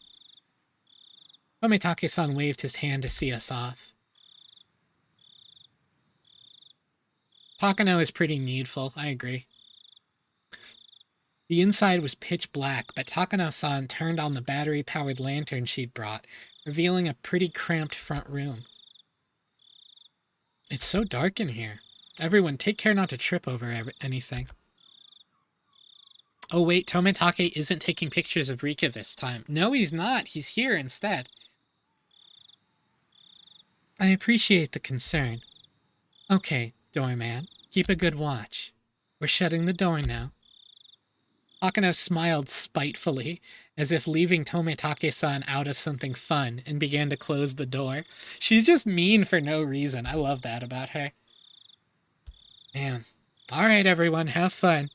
Tomitake-san waved his hand to see us off. Takano is pretty needful, I agree. The inside was pitch black, but Takano-san turned on the battery-powered lantern she'd brought, revealing a pretty cramped front room. It's so dark in here. Everyone, take care not to trip over anything. Oh wait, Tomitake isn't taking pictures of Rika this time. No, he's not. He's here instead. I appreciate the concern. Okay, doorman, keep a good watch. We're shutting the door now. Akano smiled spitefully, as if leaving Tometake-san out of something fun, and began to close the door. She's just mean for no reason. I love that about her. Man. All right, everyone, have fun.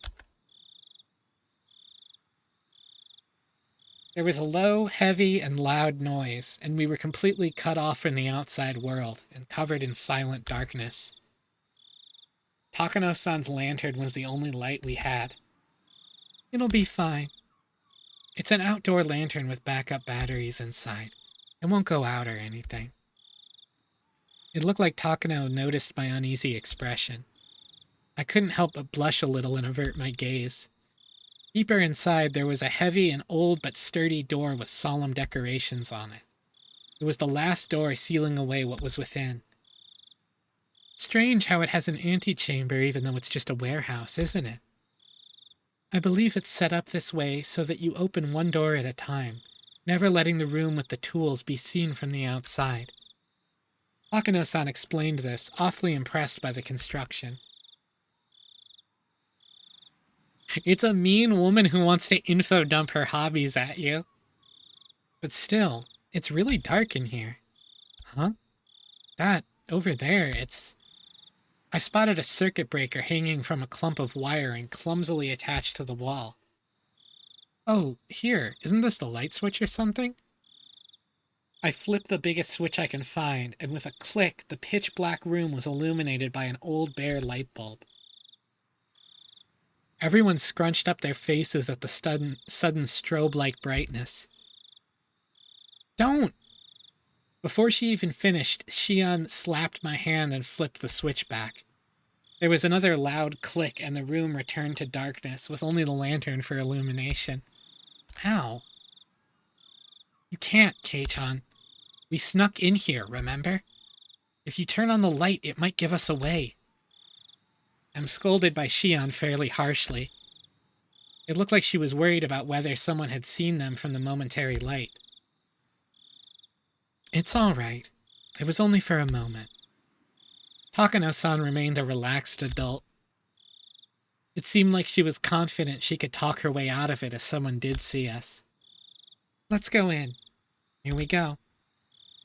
There was a low, heavy, and loud noise, and we were completely cut off from the outside world and covered in silent darkness. Takano-san's lantern was the only light we had. It'll be fine. It's an outdoor lantern with backup batteries inside. It won't go out or anything. It looked like Takano noticed my uneasy expression. I couldn't help but blush a little and avert my gaze. Deeper inside, there was a heavy and old but sturdy door with solemn decorations on it. It was the last door sealing away what was within. Strange how it has an antechamber even though it's just a warehouse, isn't it? I believe it's set up this way so that you open one door at a time, never letting the room with the tools be seen from the outside. Akano-san explained this, awfully impressed by the construction. It's a mean woman who wants to info dump her hobbies at you. But still, it's really dark in here. Huh? That, over there, I spotted a circuit breaker hanging from a clump of wiring clumsily attached to the wall. Oh, here, isn't this the light switch or something? I flipped the biggest switch I can find, and with a click, the pitch-black room was illuminated by an old bare light bulb. Everyone scrunched up their faces at the sudden strobe-like brightness. Don't! Before she even finished, Shion slapped my hand and flipped the switch back. There was another loud click, and the room returned to darkness, with only the lantern for illumination. Ow. You can't, Kei-chan. We snuck in here, remember? If you turn on the light, it might give us away. I'm scolded by Shion fairly harshly. It looked like she was worried about whether someone had seen them from the momentary light. It's all right. It was only for a moment. Takano-san remained a relaxed adult. It seemed like she was confident she could talk her way out of it if someone did see us. Let's go in. Here we go.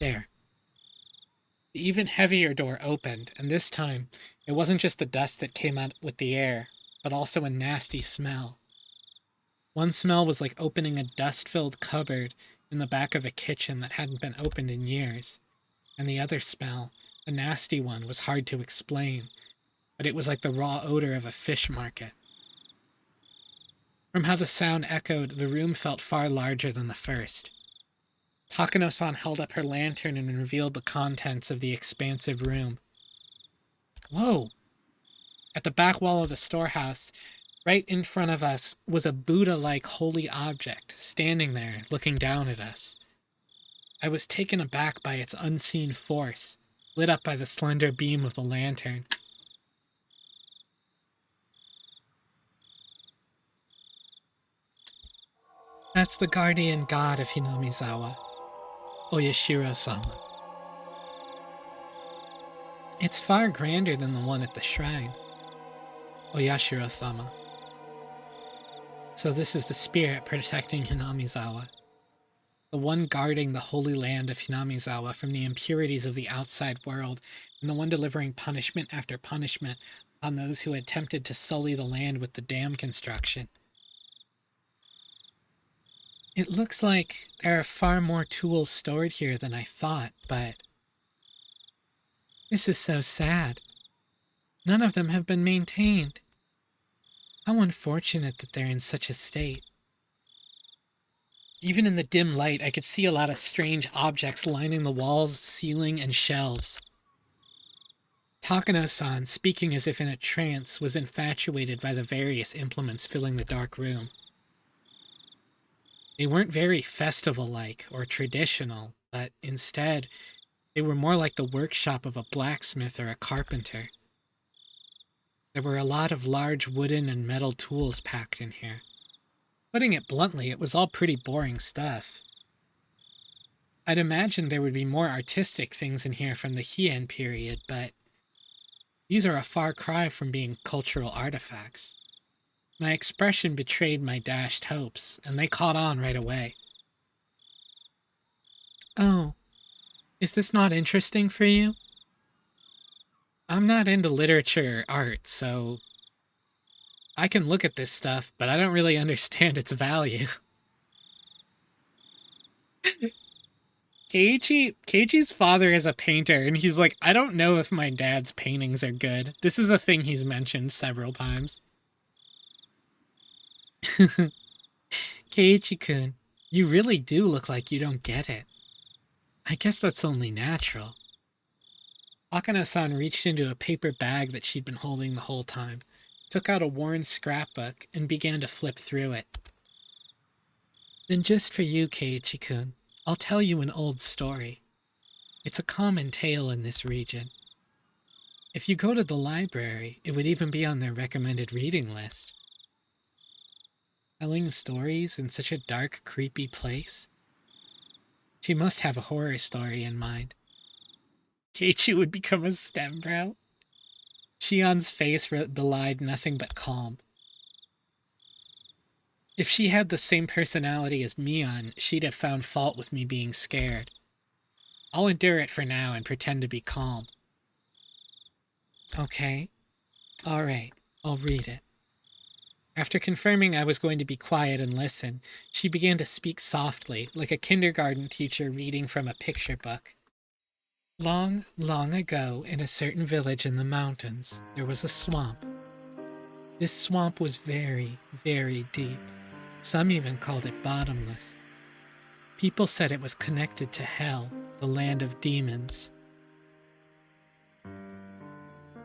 There. The even heavier door opened, and this time, it wasn't just the dust that came out with the air, but also a nasty smell. One smell was like opening a dust-filled cupboard in the back of a kitchen that hadn't been opened in years, and the other smell, a nasty one, was hard to explain, but it was like the raw odor of a fish market. From how the sound echoed, the room felt far larger than the first. Takano-san held up her lantern and revealed the contents of the expansive room. Whoa! At the back wall of the storehouse, right in front of us, was a Buddha-like holy object, standing there, looking down at us. I was taken aback by its unseen force, lit up by the slender beam of the lantern. That's the guardian god of Hinamizawa, Oyashiro-sama. It's far grander than the one at the shrine, Oyashiro-sama. So this is the spirit protecting Hinamizawa, the one guarding the holy land of Hinamizawa from the impurities of the outside world, and the one delivering punishment after punishment on those who attempted to sully the land with the dam construction. It looks like there are far more tools stored here than I thought, but this is so sad. None of them have been maintained. How unfortunate that they're in such a state. Even in the dim light, I could see a lot of strange objects lining the walls, ceiling, and shelves. Takano-san, speaking as if in a trance, was infatuated by the various implements filling the dark room. They weren't very festival-like or traditional, but instead, they were more like the workshop of a blacksmith or a carpenter. There were a lot of large wooden and metal tools packed in here. Putting it bluntly, it was all pretty boring stuff. I'd imagined there would be more artistic things in here from the Heian period, but these are a far cry from being cultural artifacts. My expression betrayed my dashed hopes, and they caught on right away. Oh, is this not interesting for you? I'm not into literature or art, so I can look at this stuff, but I don't really understand its value. Keiichi's father is a painter, and he's like, I don't know if my dad's paintings are good. This is a thing he's mentioned several times. Keiichi-kun, you really do look like you don't get it. I guess that's only natural. Akano-san reached into a paper bag that she'd been holding the whole time, took out a worn scrapbook, and began to flip through it. Then just for you, Keiichi-kun, I'll tell you an old story. It's a common tale in this region. If you go to the library, it would even be on their recommended reading list. Telling stories in such a dark, creepy place? She must have a horror story in mind. Keiichi would become a stepbro. Shion's face belied nothing but calm. If she had the same personality as Mion, she'd have found fault with me being scared. I'll endure it for now and pretend to be calm. Okay. All right. I'll read it. After confirming I was going to be quiet and listen, she began to speak softly, like a kindergarten teacher reading from a picture book. Long, long ago, in a certain village in the mountains, there was a swamp. This swamp was very, very deep. Some even called it bottomless. People said it was connected to Hell, the land of demons.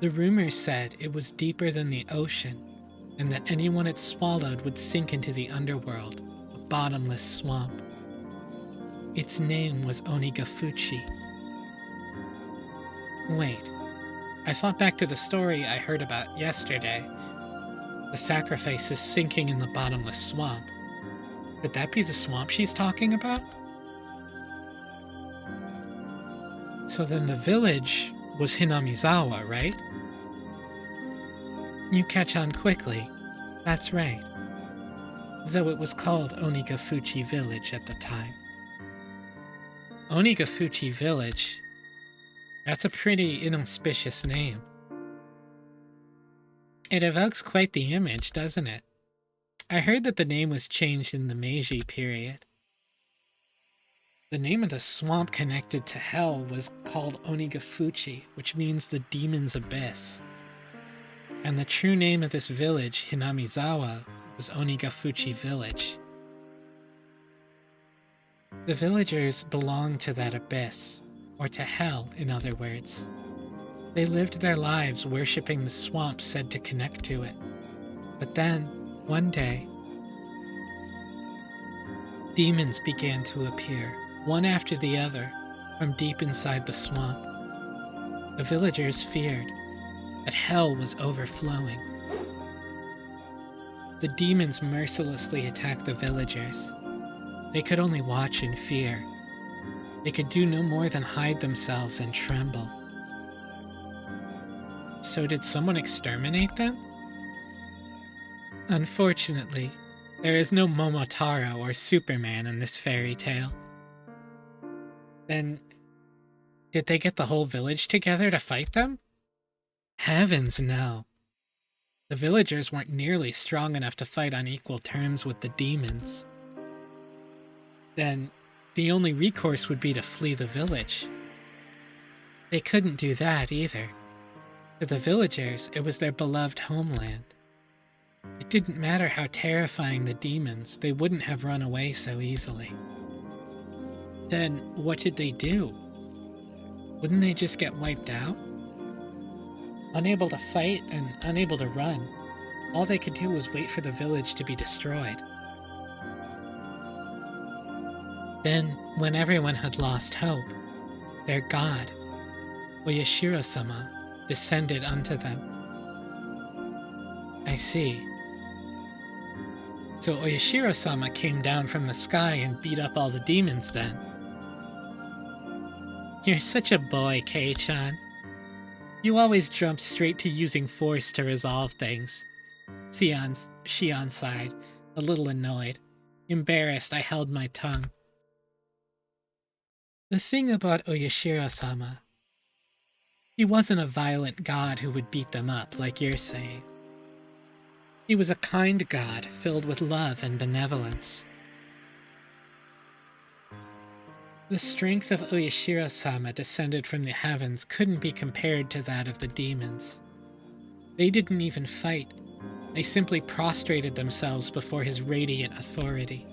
The rumors said it was deeper than the ocean, and that anyone it swallowed would sink into the underworld, a bottomless swamp. Its name was Onigafuchi. Wait, I thought back to the story I heard about yesterday. The sacrifice is sinking in the bottomless swamp. Could that be the swamp she's talking about? So then the village was Hinamizawa, right? You catch on quickly. That's right. Though it was called Onigafuchi Village at the time. Onigafuchi Village? That's a pretty inauspicious name. It evokes quite the image, doesn't it? I heard that the name was changed in the Meiji period. The name of the swamp connected to Hell was called Onigafuchi, which means the Demon's Abyss. And the true name of this village, Hinamizawa, was Onigafuchi Village. The villagers belonged to that abyss, or to Hell, in other words. They lived their lives worshipping the swamp said to connect to it. But then, one day, demons began to appear, one after the other, from deep inside the swamp. The villagers feared that Hell was overflowing. The demons mercilessly attacked the villagers. They could only watch in fear. They could do no more than hide themselves and tremble. So did someone exterminate them? Unfortunately, there is no Momotaro or Superman in this fairy tale. Then, did they get the whole village together to fight them? Heavens, no. The villagers weren't nearly strong enough to fight on equal terms with the demons. Then, the only recourse would be to flee the village. They couldn't do that either. For the villagers, it was their beloved homeland. It didn't matter how terrifying the demons, they wouldn't have run away so easily. Then, what did they do? Wouldn't they just get wiped out? Unable to fight and unable to run, all they could do was wait for the village to be destroyed. Then, when everyone had lost hope, their god, Oyashiro-sama, descended unto them. I see. So Oyashiro-sama came down from the sky and beat up all the demons then. You're such a boy, Kei-chan. You always jump straight to using force to resolve things. Shion sighed, a little annoyed. Embarrassed, I held my tongue. The thing about Oyashiro-sama, he wasn't a violent god who would beat them up, like you're saying. He was a kind god, filled with love and benevolence. The strength of Oyashiro-sama descended from the heavens couldn't be compared to that of the demons. They didn't even fight. They simply prostrated themselves before his radiant authority.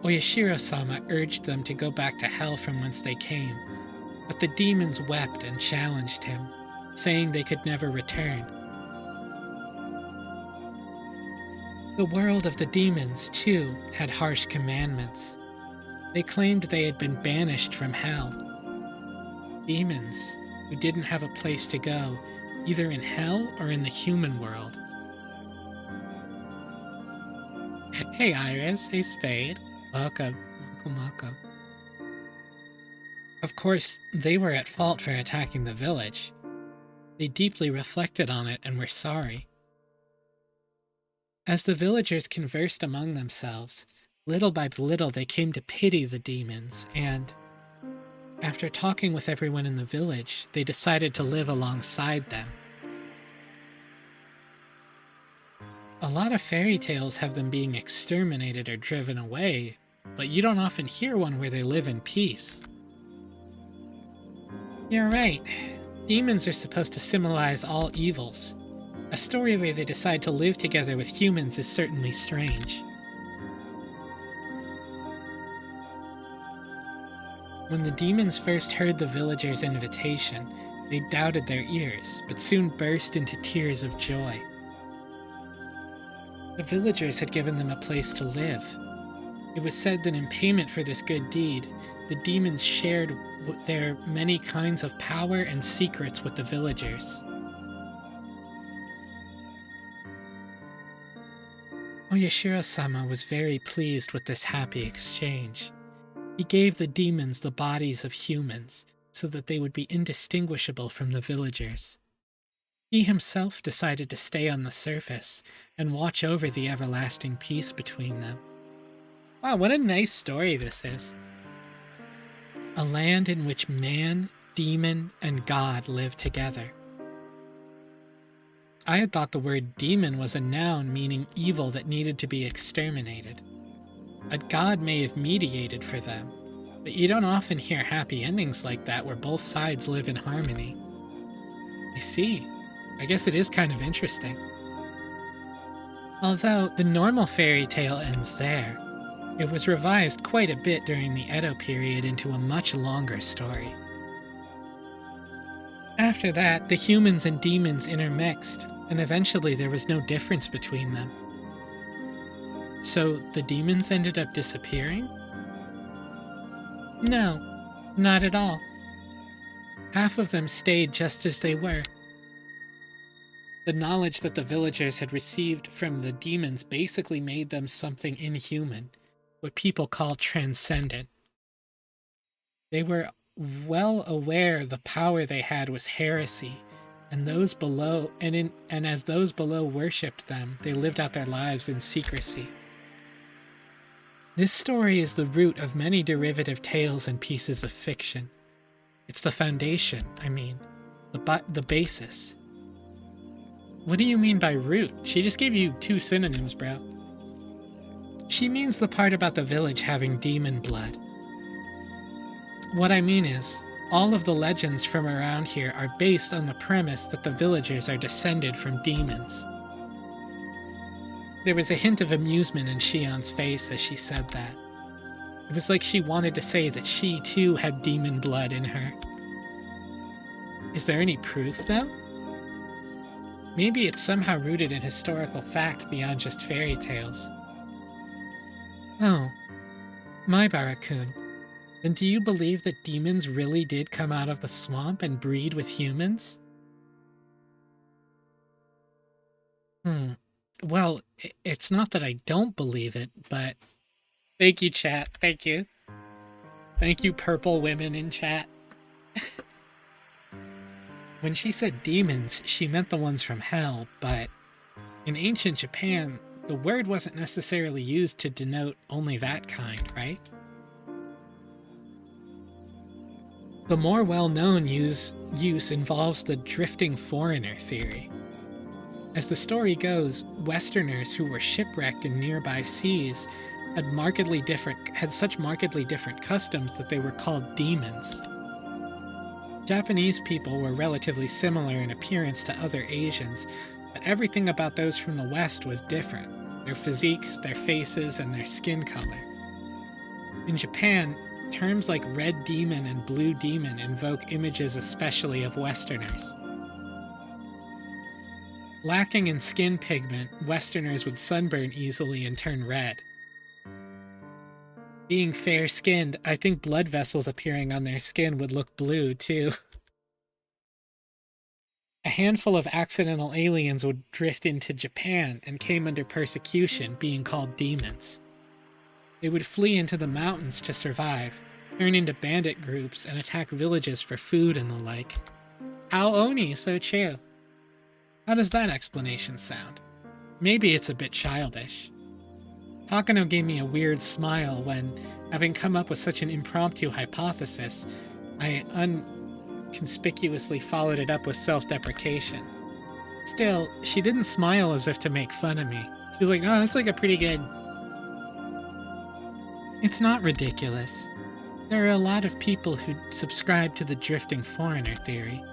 Oyashiro-sama urged them to go back to hell from whence they came, but the demons wept and challenged him, saying they could never return. The world of the demons, too, had harsh commandments. They claimed they had been banished from hell. Demons who didn't have a place to go, either in hell or in the human world. Hey Iris, hey Spade. Welcome. Welcome. Of course, they were at fault for attacking the village. They deeply reflected on it and were sorry. As the villagers conversed among themselves, little by little they came to pity the demons, and after talking with everyone in the village, they decided to live alongside them. A lot of fairy tales have them being exterminated or driven away, but you don't often hear one where they live in peace. You're right. Demons are supposed to symbolize all evils. A story where they decide to live together with humans is certainly strange. When the demons first heard the villagers' invitation, they doubted their ears, but soon burst into tears of joy. The villagers had given them a place to live. It was said that in payment for this good deed, the demons shared their many kinds of power and secrets with the villagers. Oyashiro-sama was very pleased with this happy exchange. He gave the demons the bodies of humans, so that they would be indistinguishable from the villagers. He himself decided to stay on the surface and watch over the everlasting peace between them. Wow, what a nice story this is. A land in which man, demon, and god live together. I had thought the word demon was a noun meaning evil that needed to be exterminated. A god may have mediated for them, but you don't often hear happy endings like that where both sides live in harmony. I see. I guess it is kind of interesting. Although the normal fairy tale ends there, it was revised quite a bit during the Edo period into a much longer story. After that, the humans and demons intermixed, and eventually there was no difference between them. So the demons ended up disappearing? No, not at all. Half of them stayed just as they were. The knowledge that the villagers had received from the demons basically made them something inhuman, what people call transcendent. They were well aware the power they had was heresy, and those below and as those below worshipped them, they lived out their lives in secrecy. This story is the root of many derivative tales and pieces of fiction. It's the foundation, the basis. What do you mean by root? She just gave you 2 synonyms, bro. She means the part about the village having demon blood. What I mean is, all of the legends from around here are based on the premise that the villagers are descended from demons. There was a hint of amusement in Shion's face as she said that. It was like she wanted to say that she too had demon blood in her. Is there any proof, though? Maybe it's somehow rooted in historical fact beyond just fairy tales. Oh, my Barakun. Then do you believe that demons really did come out of the swamp and breed with humans? Well, it's not that I don't believe it, but... Thank you, chat. Thank you. Thank you, purple women in chat. When she said demons, she meant the ones from hell, but In ancient Japan, the word wasn't necessarily used to denote only that kind, right? The more well-known use involves the drifting foreigner theory. As the story goes, Westerners who were shipwrecked in nearby seas had such markedly different customs that they were called demons. Japanese people were relatively similar in appearance to other Asians, but everything about those from the West was different: their physiques, their faces, and their skin color. In Japan, terms like red demon and blue demon invoke images especially of Westerners. Lacking in skin pigment, Westerners would sunburn easily and turn red. Being fair-skinned, I think blood vessels appearing on their skin would look blue, too. A handful of accidental aliens would drift into Japan and came under persecution, being called demons. They would flee into the mountains to survive, turn into bandit groups, and attack villages for food and the like. Ao Oni, so true. How does that explanation sound? Maybe it's a bit childish. Takano gave me a weird smile when, having come up with such an impromptu hypothesis, I unconspicuously followed it up with self-deprecation. Still, she didn't smile as if to make fun of me. She was like, "Oh, that's like a pretty good..." It's not ridiculous. There are a lot of people who subscribe to the drifting foreigner theory.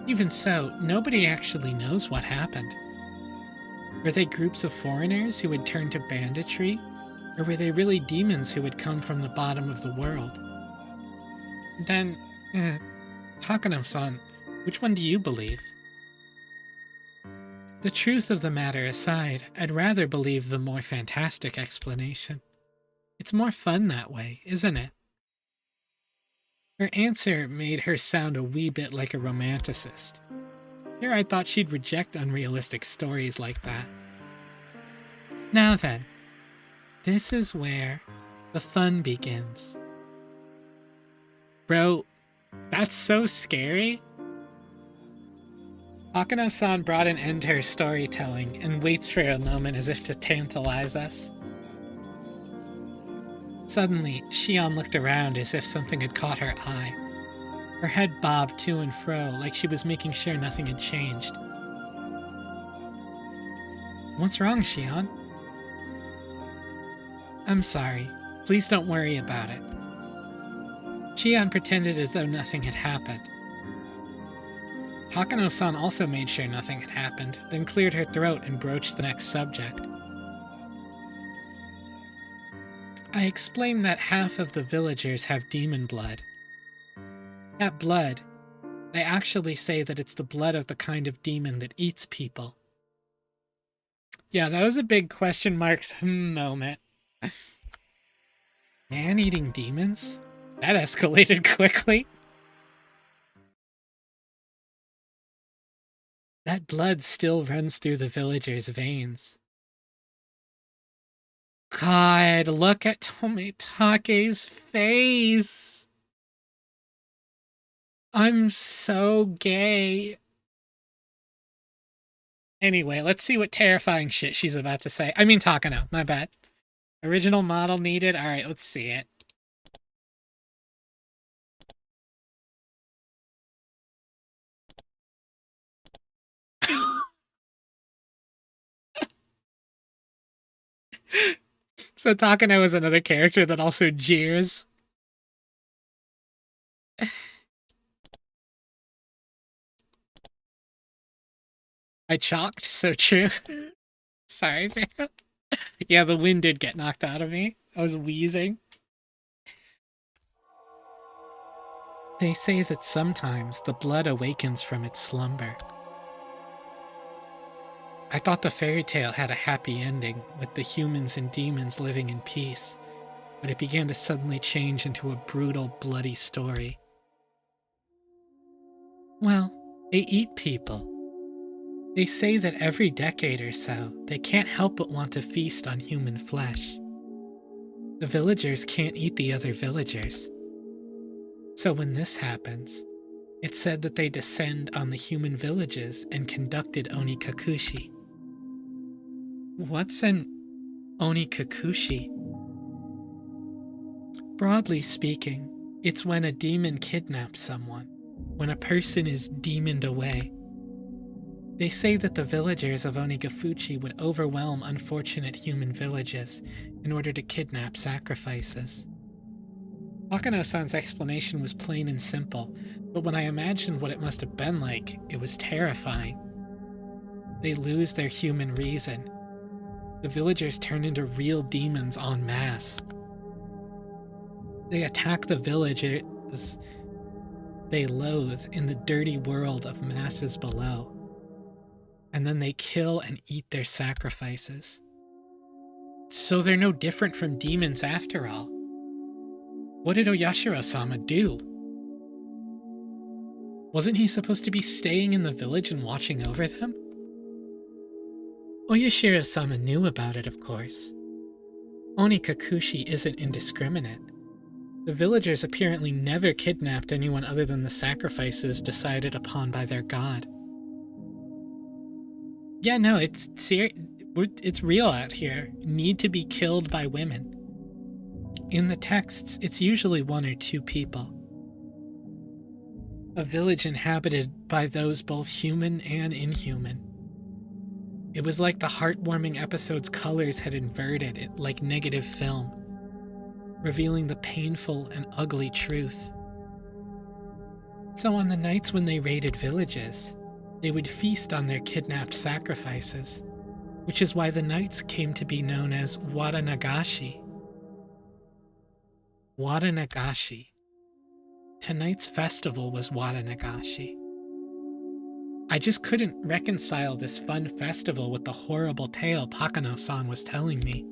Even so, nobody actually knows what happened. Were they groups of foreigners who had turned to banditry? Or were they really demons who had come from the bottom of the world? Then, Takano-san, which one do you believe? The truth of the matter aside, I'd rather believe the more fantastic explanation. It's more fun that way, isn't it? Her answer made her sound a wee bit like a romanticist. Here I thought she'd reject unrealistic stories like that. Now then, this is where the fun begins. Bro, that's so scary. Akano-san brought an end to her storytelling and waits for a moment as if to tantalize us. Suddenly, Shion looked around as if something had caught her eye. Her head bobbed to and fro like she was making sure nothing had changed. What's wrong, Shion? I'm sorry. Please don't worry about it. Shion pretended as though nothing had happened. Takano-san also made sure nothing had happened, then cleared her throat and broached the next subject. I explained that half of the villagers have demon blood. That blood, they actually say that it's the blood of the kind of demon that eats people. Yeah, that was a big question marks moment. Man-eating demons? That escalated quickly. That blood still runs through the villagers' veins. God, look at Tomitake's face. I'm so gay. Anyway, let's see what terrifying shit she's about to say. I mean Takano, my bad. Original model needed. Alright, let's see it. So Takano is another character that also jeers. I chalked, so true. Sorry, man. Yeah, the wind did get knocked out of me. I was wheezing. They say that sometimes the blood awakens from its slumber. I thought the fairy tale had a happy ending, with the humans and demons living in peace, but it began to suddenly change into a brutal, bloody story. Well, they eat people. They say that every decade or so, they can't help but want to feast on human flesh. The villagers can't eat the other villagers. So when this happens, it's said that they descend on the human villages and conducted onikakushi. What's an onikakushi? Broadly speaking, it's when a demon kidnaps someone, when a person is demoned away. They say that the villagers of Onigafuchi would overwhelm unfortunate human villages in order to kidnap sacrifices. Takano-san's explanation was plain and simple, but when I imagined what it must have been like, it was terrifying. They lose their human reason. The villagers turn into real demons en masse. They attack the villagers they loathe in the dirty world of masses below. And then they kill and eat their sacrifices. So they're no different from demons after all. What did Oyashiro-sama do? Wasn't he supposed to be staying in the village and watching over them? Oyashiro-sama knew about it, of course. Onikakushi isn't indiscriminate. The villagers apparently never kidnapped anyone other than the sacrifices decided upon by their god. Yeah, no, it's real out here. Need to be killed by women. In the texts, it's usually one or two people. A village inhabited by those both human and inhuman. It was like the heartwarming episode's colors had inverted it like negative film, revealing the painful and ugly truth. So on the nights when they raided villages, they would feast on their kidnapped sacrifices, which is why the nights came to be known as Watanagashi. Watanagashi. Tonight's festival was Watanagashi. I just couldn't reconcile this fun festival with the horrible tale Takano-san was telling me.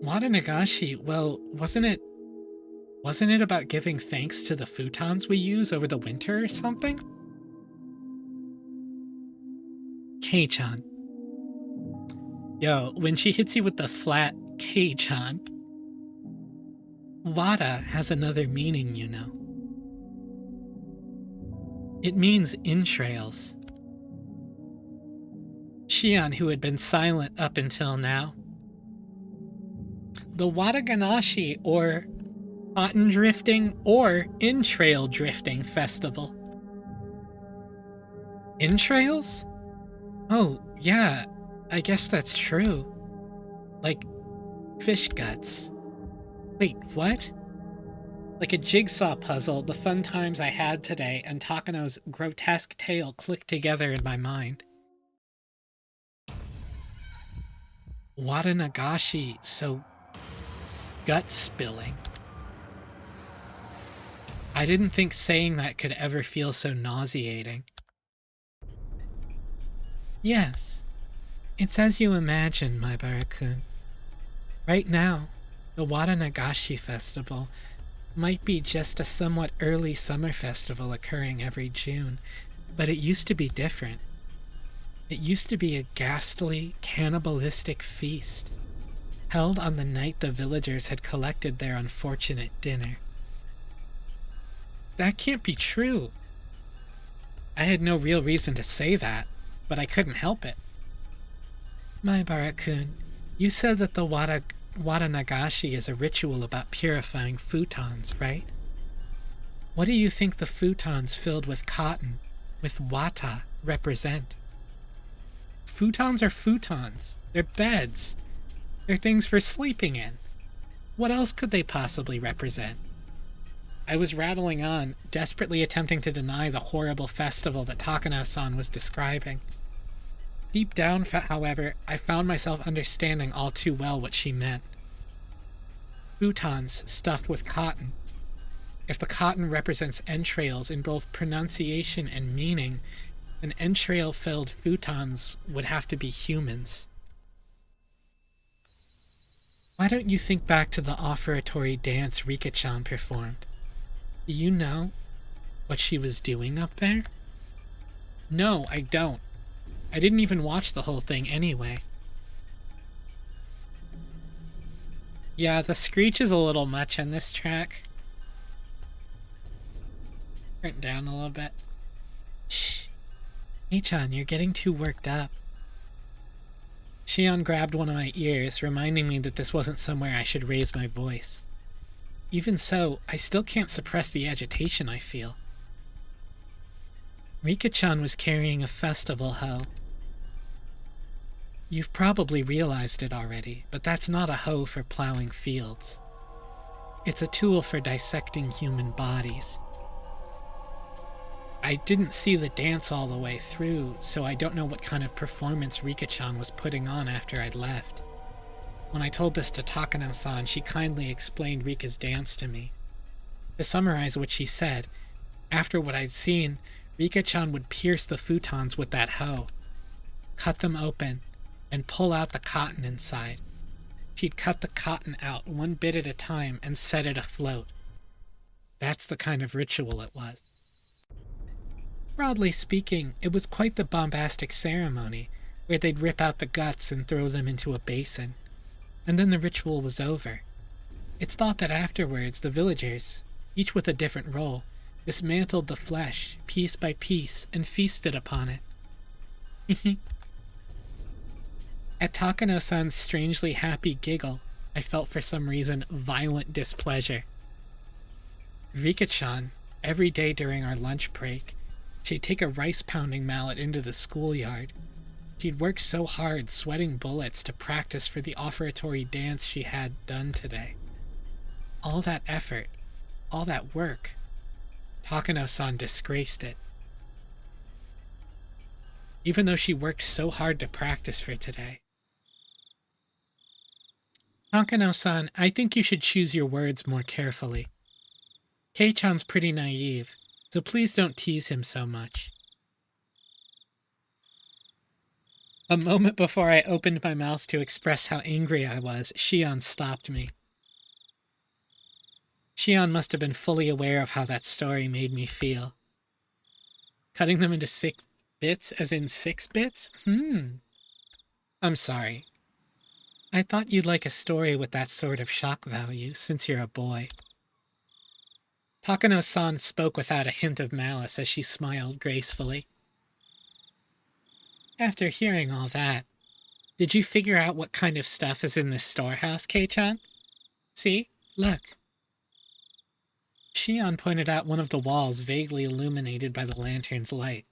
Watanagashi, well, wasn't it about giving thanks to the futons we use over the winter or something? Kei-chan. Yo, when she hits you with the flat Kei-chan, Wata has another meaning, you know. It means entrails. Shion, who had been silent up until now. The Watanagashi, or cotton drifting, or entrail drifting festival. Entrails? Oh, yeah, I guess that's true. Like fish guts. Wait, what? Like a jigsaw puzzle, the fun times I had today and Takano's grotesque tale clicked together in my mind. Watanagashi, so gut spilling. I didn't think saying that could ever feel so nauseating. Yes, it's as you imagine, my Barakun. Right now, the Watanagashi Festival might be just a somewhat early summer festival occurring every June, but it used to be different. It used to be a ghastly, cannibalistic feast, held on the night the villagers had collected their unfortunate dinner. That can't be true. I had no real reason to say that, but I couldn't help it. My Barakun, you said that the Watanagashi is a ritual about purifying futons, right? What do you think the futons filled with cotton, with wata, represent? Futons are futons. They're beds. They're things for sleeping in. What else could they possibly represent? I was rattling on, desperately attempting to deny the horrible festival that Takano-san was describing. Deep down, however, I found myself understanding all too well what she meant. Futons stuffed with cotton. If the cotton represents entrails in both pronunciation and meaning, then entrail-filled futons would have to be humans. Why don't you think back to the offertory dance Rika-chan performed? Do you know what she was doing up there? No, I don't. I didn't even watch the whole thing anyway. Yeah, the screech is a little much on this track. Turn it down a little bit. Shh. Hey-chan, you're getting too worked up. Shion grabbed one of my ears, reminding me that this wasn't somewhere I should raise my voice. Even so, I still can't suppress the agitation I feel. Rika-chan was carrying a festival hoe. You've probably realized it already, but that's not a hoe for plowing fields. It's a tool for dissecting human bodies. I didn't see the dance all the way through, so I don't know what kind of performance Rika-chan was putting on after I'd left. When I told this to Takano-san, she kindly explained Rika's dance to me. To summarize what she said, after what I'd seen, Rika-chan would pierce the futons with that hoe, cut them open, and pull out the cotton inside. She'd cut the cotton out one bit at a time and set it afloat. That's the kind of ritual it was. Broadly speaking, it was quite the bombastic ceremony, where they'd rip out the guts and throw them into a basin. And then the ritual was over. It's thought that afterwards the villagers, each with a different role, dismantled the flesh, piece by piece, and feasted upon it. At Takano-san's strangely happy giggle, I felt for some reason violent displeasure. Rika-chan, every day during our lunch break, she'd take a rice-pounding mallet into the schoolyard. She'd work so hard, sweating bullets, to practice for the offertory dance she had done today. All that effort, all that work, Takano-san disgraced it. Even though she worked so hard to practice for today. Takano-san, I think you should choose your words more carefully. Kei-chan's pretty naive, so please don't tease him so much. A moment before I opened my mouth to express how angry I was, Shion stopped me. Shion must have been fully aware of how that story made me feel. Cutting them into 6 bits, as in 6 bits? I'm sorry. I thought you'd like a story with that sort of shock value, since you're a boy. Takano-san spoke without a hint of malice as she smiled gracefully. After hearing all that, did you figure out what kind of stuff is in this storehouse, Kei-chan? See? Look. Shion pointed out one of the walls vaguely illuminated by the lantern's light.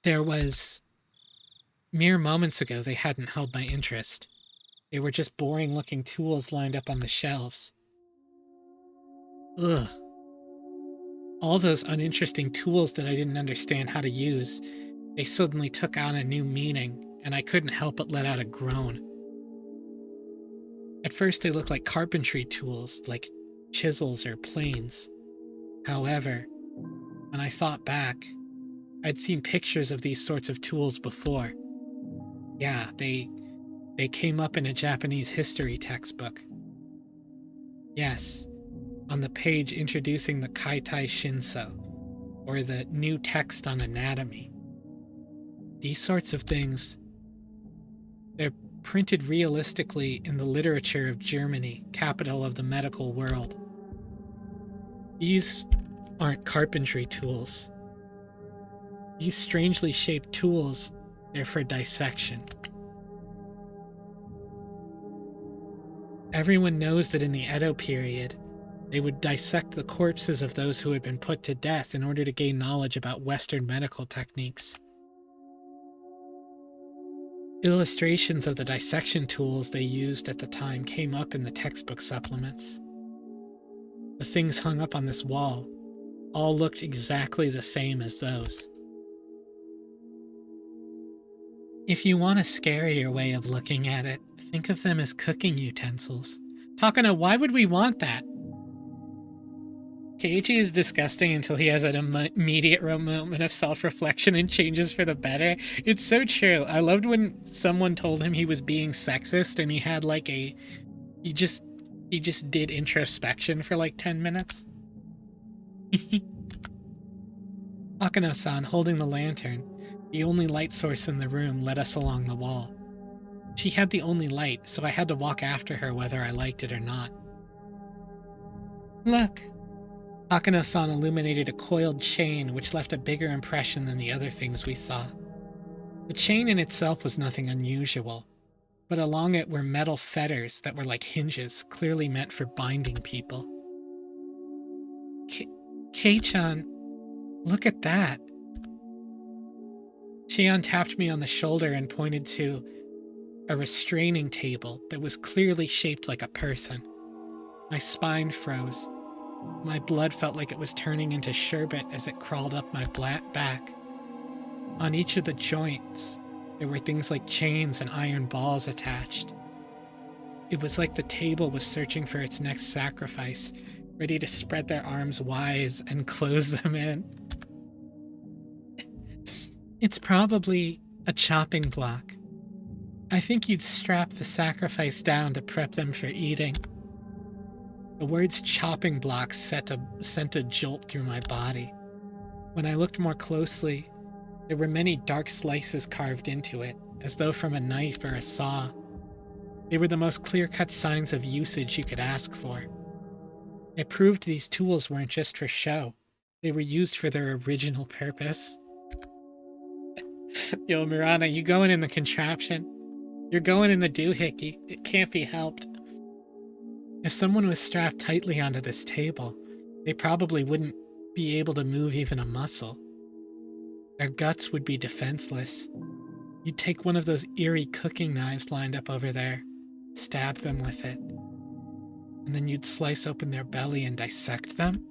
There was... Mere moments ago, they hadn't held my interest. They were just boring-looking tools lined up on the shelves. Ugh. All those uninteresting tools that I didn't understand how to use, they suddenly took on a new meaning, and I couldn't help but let out a groan. At first, they looked like carpentry tools, like chisels or planes. However, when I thought back, I'd seen pictures of these sorts of tools before. Yeah, they came up in a Japanese history textbook. Yes, on the page introducing the Kaitai Shinso, or the new text on anatomy. These sorts of things, they're printed realistically in the literature of Germany, capital of the medical world. These aren't carpentry tools. These strangely shaped tools, they're for dissection. Everyone knows that in the Edo period, they would dissect the corpses of those who had been put to death in order to gain knowledge about Western medical techniques. Illustrations of the dissection tools they used at the time came up in the textbook supplements. The things hung up on this wall all looked exactly the same as those. If you want a scarier way of looking at it, think of them as cooking utensils. Takano, why would we want that? Keiichi is disgusting until he has an immediate moment of self-reflection and changes for the better. It's so true. I loved when someone told him he was being sexist and he had like he just did introspection for like 10 minutes. Akano-san, holding the lantern, the only light source in the room, led us along the wall. She had the only light, so I had to walk after her whether I liked it or not. Look. Akano-san illuminated a coiled chain which left a bigger impression than the other things we saw. The chain in itself was nothing unusual, but along it were metal fetters that were like hinges, clearly meant for binding people. Kei-chan, look at that. Shion tapped me on the shoulder and pointed to a restraining table that was clearly shaped like a person. My spine froze. My blood felt like it was turning into sherbet as it crawled up my back. On each of the joints, there were things like chains and iron balls attached. It was like the table was searching for its next sacrifice, ready to spread their arms wide and close them in. It's probably a chopping block. I think you'd strap the sacrifice down to prep them for eating. The words chopping block sent a jolt through my body. When I looked more closely, there were many dark slices carved into it, as though from a knife or a saw. They were the most clear-cut signs of usage you could ask for. It proved these tools weren't just for show. They were used for their original purpose. Yo, Mirana, you going in the contraption? You're going in the doohickey. It can't be helped. If someone was strapped tightly onto this table, they probably wouldn't be able to move even a muscle. Their guts would be defenseless. You'd take one of those eerie cooking knives lined up over there, stab them with it, and then you'd slice open their belly and dissect them?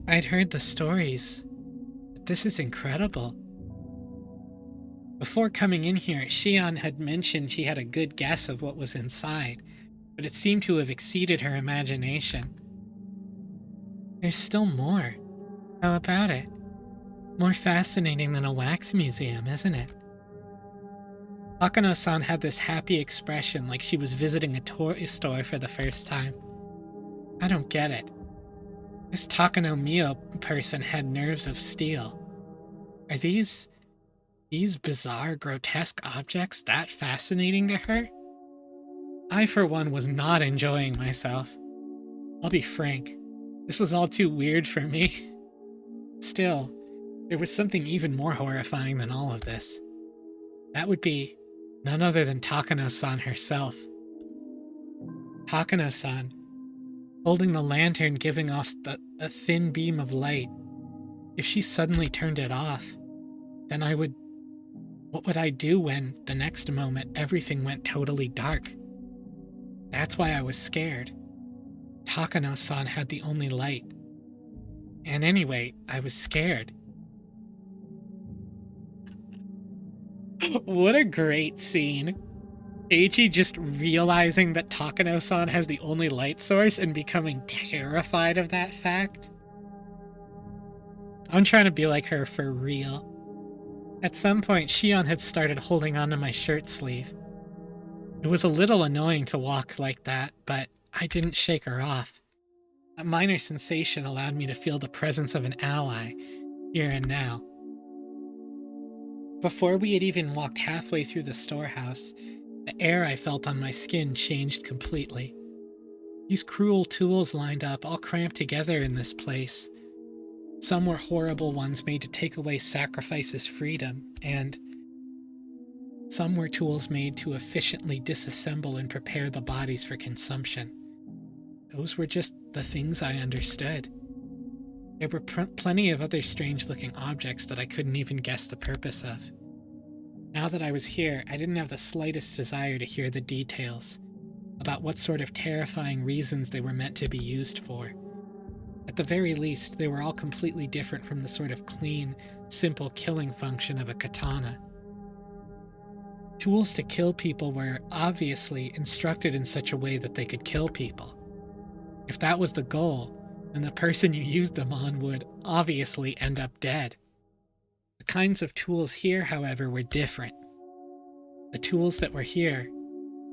I'd heard the stories, but this is incredible. Before coming in here, Shion had mentioned she had a good guess of what was inside, but it seemed to have exceeded her imagination. There's still more. How about it? More fascinating than a wax museum, isn't it? Takano-san had this happy expression like she was visiting a toy store for the first time. I don't get it. This Takano Mio person had nerves of steel. Are these bizarre, grotesque objects that fascinating to her? I, for one, was not enjoying myself. I'll be frank, this was all too weird for me. Still, there was something even more horrifying than all of this. That would be none other than Takano-san herself. Takano-san, holding the lantern giving off a thin beam of light. If she suddenly turned it off, then what would I do when, the next moment, everything went totally dark? That's why I was scared. Takano-san had the only light. And anyway, I was scared. What a great scene. Eiichi just realizing that Takano-san has the only light source and becoming terrified of that fact. I'm trying to be like her for real. At some point, Shion had started holding onto my shirt sleeve. It was a little annoying to walk like that, but I didn't shake her off. A minor sensation allowed me to feel the presence of an ally, here and now. Before we had even walked halfway through the storehouse, the air I felt on my skin changed completely. These cruel tools lined up, all cramped together in this place. Some were horrible ones made to take away sacrifices' freedom, and some were tools made to efficiently disassemble and prepare the bodies for consumption. Those were just the things I understood. There were plenty of other strange-looking objects that I couldn't even guess the purpose of. Now that I was here, I didn't have the slightest desire to hear the details about what sort of terrifying reasons they were meant to be used for. At the very least, they were all completely different from the sort of clean, simple killing function of a katana. Tools to kill people were obviously instructed in such a way that they could kill people. If that was the goal, then the person you used them on would obviously end up dead. The kinds of tools here, however, were different. The tools that were here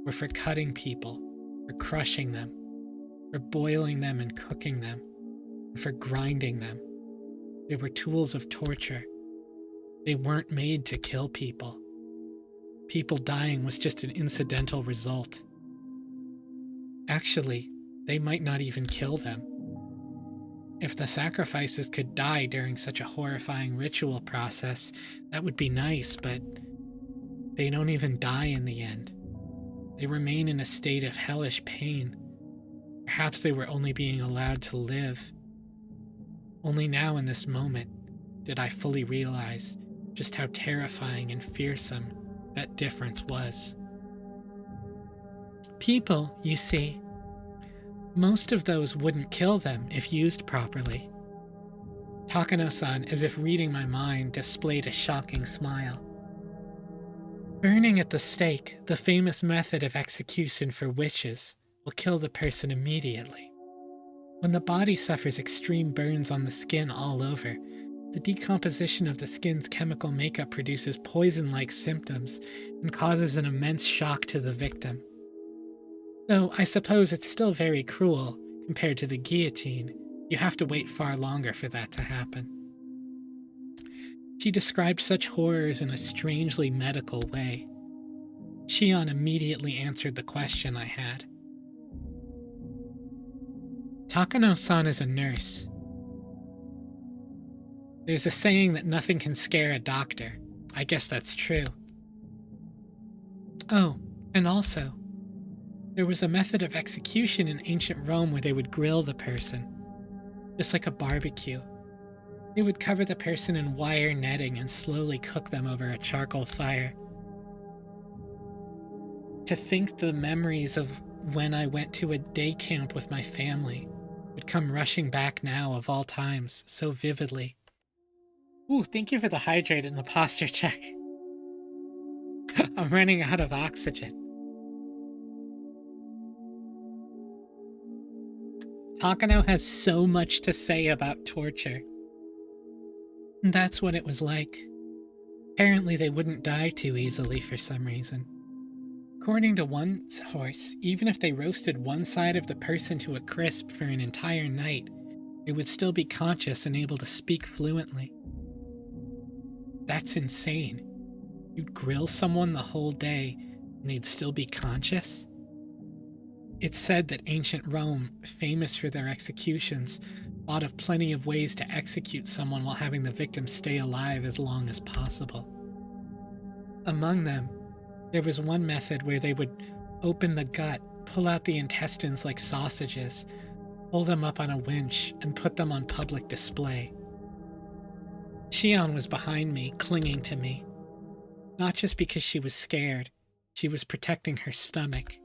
were for cutting people, for crushing them, for boiling them and cooking them, and for grinding them. They were tools of torture. They weren't made to kill people. People dying was just an incidental result. Actually, they might not even kill them. If the sacrifices could die during such a horrifying ritual process, that would be nice, but they don't even die in the end. They remain in a state of hellish pain. Perhaps they were only being allowed to live. Only now in this moment did I fully realize just how terrifying and fearsome that difference was. People, you see, most of those wouldn't kill them if used properly. Takano-san, as if reading my mind, displayed a shocking smile. Burning at the stake, the famous method of execution for witches, will kill the person immediately. When the body suffers extreme burns on the skin all over, the decomposition of the skin's chemical makeup produces poison-like symptoms and causes an immense shock to the victim. Though I suppose it's still very cruel compared to the guillotine. You have to wait far longer for that to happen. She described such horrors in a strangely medical way. Shion immediately answered the question I had. Takano-san is a nurse. There's a saying that nothing can scare a doctor. I guess that's true. Oh, and also, there was a method of execution in ancient Rome where they would grill the person, just like a barbecue. They would cover the person in wire netting and slowly cook them over a charcoal fire. To think the memories of when I went to a day camp with my family would come rushing back now of all times so vividly. Ooh, thank you for the hydrate and the posture check. I'm running out of oxygen. Takano has so much to say about torture. And that's what it was like. Apparently they wouldn't die too easily for some reason. According to one source, even if they roasted one side of the person to a crisp for an entire night, they would still be conscious and able to speak fluently. That's insane. You'd grill someone the whole day and they'd still be conscious? It's said that ancient Rome, famous for their executions, thought of plenty of ways to execute someone while having the victim stay alive as long as possible. Among them, there was one method where they would open the gut, pull out the intestines like sausages, pull them up on a winch, and put them on public display. Shion was behind me, clinging to me. Not just because she was scared, she was protecting her stomach.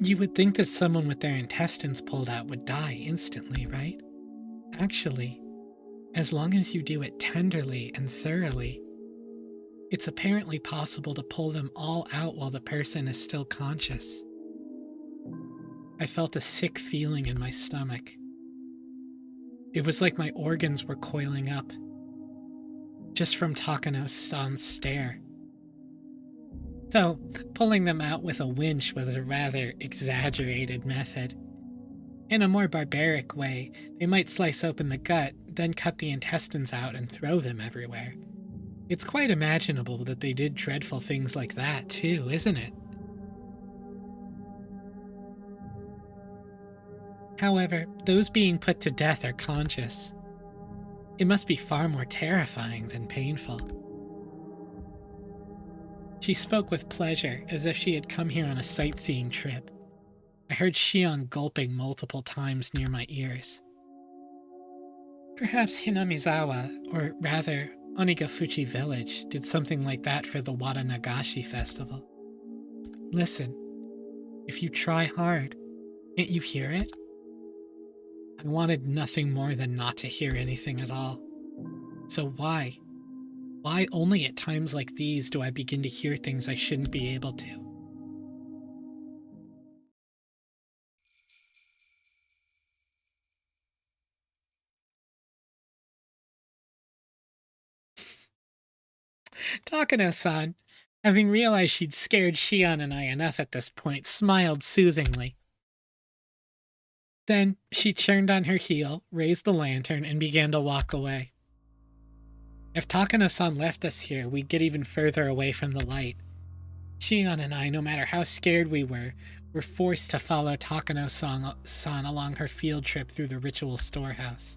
You would think that someone with their intestines pulled out would die instantly, right? Actually, as long as you do it tenderly and thoroughly, it's apparently possible to pull them all out while the person is still conscious. I felt a sick feeling in my stomach. It was like my organs were coiling up, just from Takano-san's stare. Though, pulling them out with a winch was a rather exaggerated method. In a more barbaric way, they might slice open the gut, then cut the intestines out and throw them everywhere. It's quite imaginable that they did dreadful things like that too, isn't it? However, those being put to death are conscious. It must be far more terrifying than painful. She spoke with pleasure, as if she had come here on a sightseeing trip. I heard Shion gulping multiple times near my ears. Perhaps Hinamizawa, or rather, Onigafuchi Village, did something like that for the Watanagashi festival. Listen, if you try hard, can't you hear it? I wanted nothing more than not to hear anything at all. So why? Why only at times like these do I begin to hear things I shouldn't be able to? Takano-san, having realized she'd scared Shion and I enough at this point, smiled soothingly. Then she turned on her heel, raised the lantern, and began to walk away. If Takano-san left us here, we'd get even further away from the light. Shion and I, no matter how scared we were forced to follow Takano-san along her field trip through the ritual storehouse.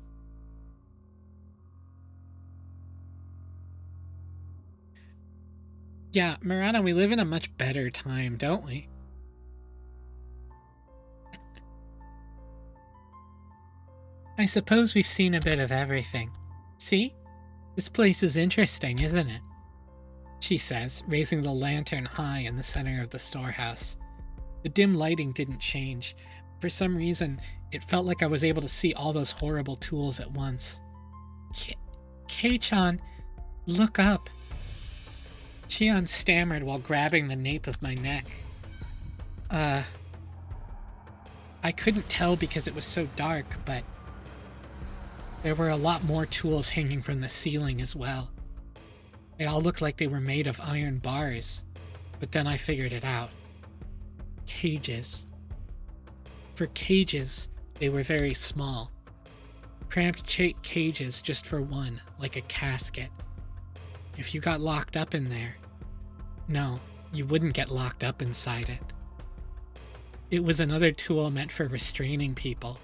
Yeah, Murata, we live in a much better time, don't we? I suppose we've seen a bit of everything. See? This place is interesting, isn't it? She says, raising the lantern high in the center of the storehouse. The dim lighting didn't change. For some reason, it felt like I was able to see all those horrible tools at once. Kei-chan, look up. Shion stammered while grabbing the nape of my neck. I couldn't tell because it was so dark, but there were a lot more tools hanging from the ceiling as well. They all looked like they were made of iron bars, but then I figured it out. Cages. For cages, they were very small. Cramped cages just for one, like a casket. If you got locked up in there, no, you wouldn't get locked up inside it. It was another tool meant for restraining people,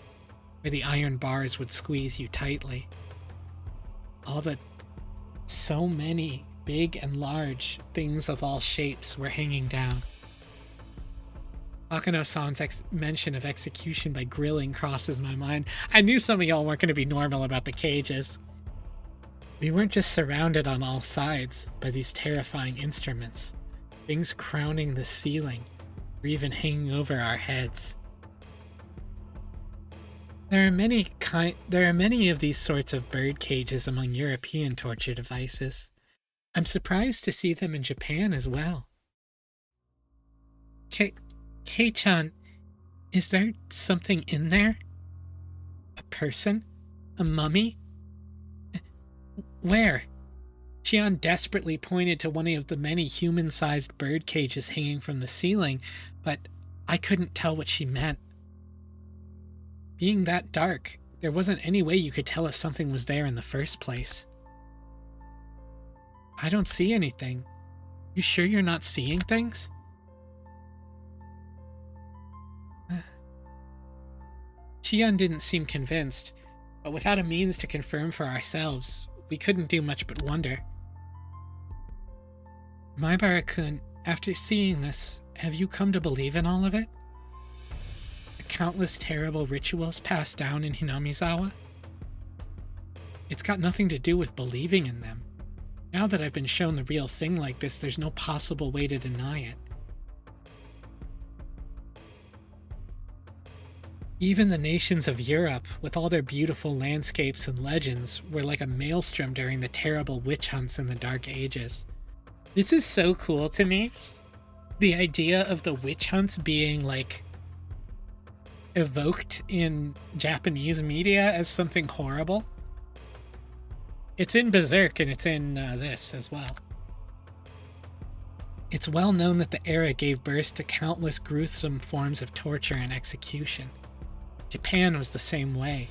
where the iron bars would squeeze you tightly. So many big and large things of all shapes were hanging down. Takano-san's mention of execution by grilling crosses my mind. I knew some of y'all weren't going to be normal about the cages. We weren't just surrounded on all sides by these terrifying instruments, things crowning the ceiling, or even hanging over our heads. There are many of these sorts of bird cages among European torture devices. I'm surprised to see them in Japan as well. Kei-chan, is there something in there? A person? A mummy? Where? Shion desperately pointed to one of the many human-sized bird cages hanging from the ceiling, but I couldn't tell what she meant. Being that dark, there wasn't any way you could tell if something was there in the first place. I don't see anything. You sure you're not seeing things? Shion didn't seem convinced, but without a means to confirm for ourselves, we couldn't do much but wonder. Maibara-kun, after seeing this, have you come to believe in all of it? The countless terrible rituals passed down in Hinamizawa? It's got nothing to do with believing in them. Now that I've been shown the real thing like this, there's no possible way to deny it. Even the nations of Europe, with all their beautiful landscapes and legends, were like a maelstrom during the terrible witch hunts in the Dark Ages. This is so cool to me. The idea of the witch hunts being, like, evoked in Japanese media as something horrible. It's in Berserk, and it's in this as well. It's well known that the era gave birth to countless gruesome forms of torture and execution. Japan was the same way.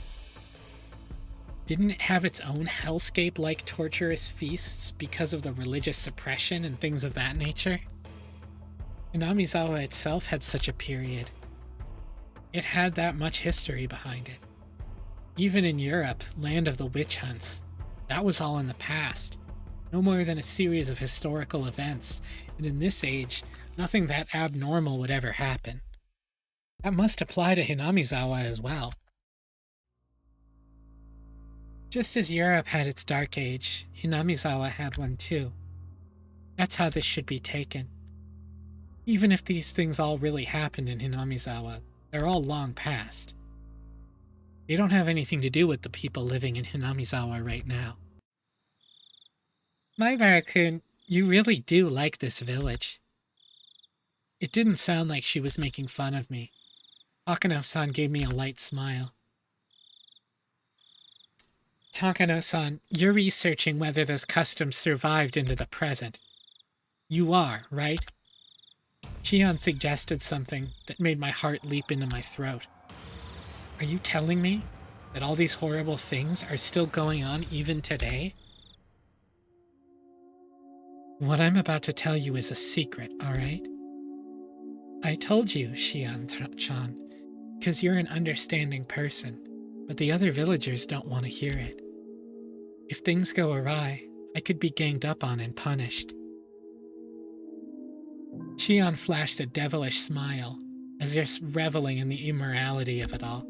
Didn't it have its own hellscape-like torturous feasts because of the religious suppression and things of that nature? Hinamizawa itself had such a period. It had that much history behind it. Even in Europe, land of the witch hunts, that was all in the past. No more than a series of historical events, and in this age, nothing that abnormal would ever happen. That must apply to Hinamizawa as well. Just as Europe had its dark age, Hinamizawa had one too. That's how this should be taken. Even if these things all really happened in Hinamizawa, they're all long past. They don't have anything to do with the people living in Hinamizawa right now. Maibara-kun, you really do like this village. It didn't sound like she was making fun of me. Takano-san gave me a light smile. Takano-san, you're researching whether those customs survived into the present. You are, right? Shion suggested something that made my heart leap into my throat. Are you telling me that all these horrible things are still going on even today? What I'm about to tell you is a secret, alright? I told you, Shion-chan, because you're an understanding person, but the other villagers don't want to hear it. If things go awry, I could be ganged up on and punished. Shion flashed a devilish smile, as if reveling in the immorality of it all.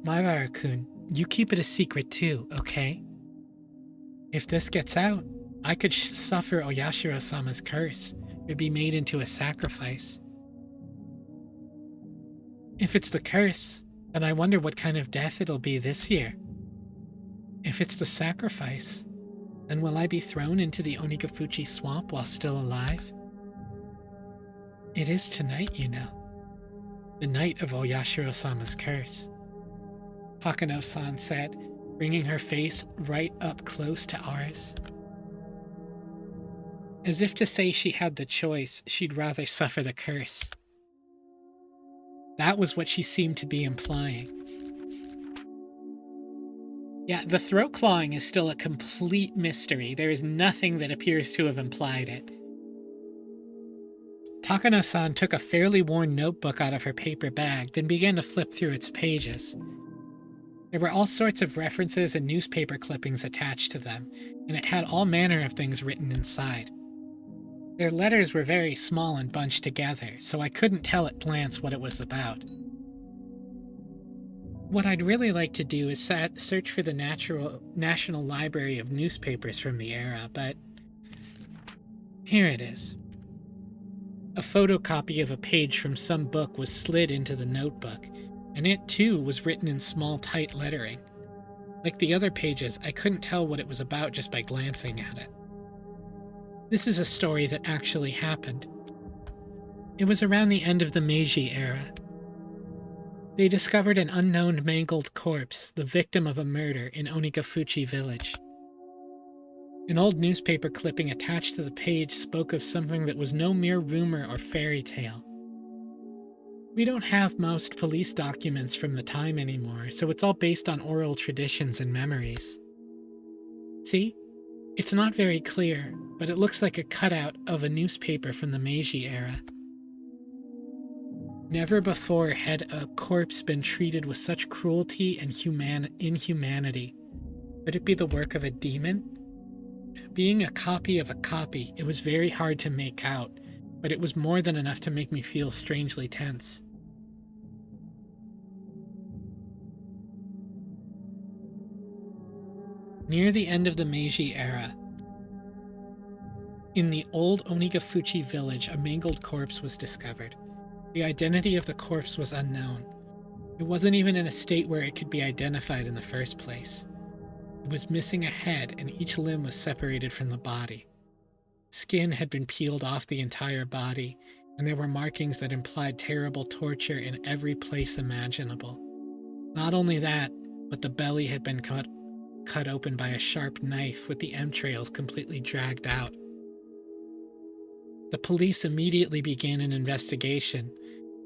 Maibara-kun, you keep it a secret too, okay? If this gets out, I could suffer Oyashiro-sama's curse. It would be made into a sacrifice. If it's the curse, then I wonder what kind of death it'll be this year. If it's the sacrifice, then will I be thrown into the Onigafuchi swamp while still alive? It is tonight, you know. The night of Oyashiro-sama's curse. Hakano-san said, bringing her face right up close to ours. As if to say she had the choice, she'd rather suffer the curse. That was what she seemed to be implying. Yeah, the throat clawing is still a complete mystery. There is nothing that appears to have implied it. Takano-san took a fairly worn notebook out of her paper bag, then began to flip through its pages. There were all sorts of references and newspaper clippings attached to them, and it had all manner of things written inside. Their letters were very small and bunched together, so I couldn't tell at glance what it was about. What I'd really like to do is search for the National Library of newspapers from the era, but here it is. A photocopy of a page from some book was slid into the notebook, and it too was written in small, tight lettering. Like the other pages, I couldn't tell what it was about just by glancing at it. This is a story that actually happened. It was around the end of the Meiji era. They discovered an unknown mangled corpse, the victim of a murder in Onigafuchi village. An old newspaper clipping attached to the page spoke of something that was no mere rumor or fairy tale. We don't have most police documents from the time anymore, so it's all based on oral traditions and memories. See? It's not very clear, but it looks like a cutout of a newspaper from the Meiji era. Never before had a corpse been treated with such cruelty and inhumanity. Could it be the work of a demon? Being a copy of a copy, it was very hard to make out, but it was more than enough to make me feel strangely tense. Near the end of the Meiji era, in the old Onigafuchi village, a mangled corpse was discovered. The identity of the corpse was unknown. It wasn't even in a state where it could be identified in the first place. It was missing a head, and each limb was separated from the body. Skin had been peeled off the entire body, and there were markings that implied terrible torture in every place imaginable. Not only that, but the belly had been cut open by a sharp knife with the entrails completely dragged out. The police immediately began an investigation,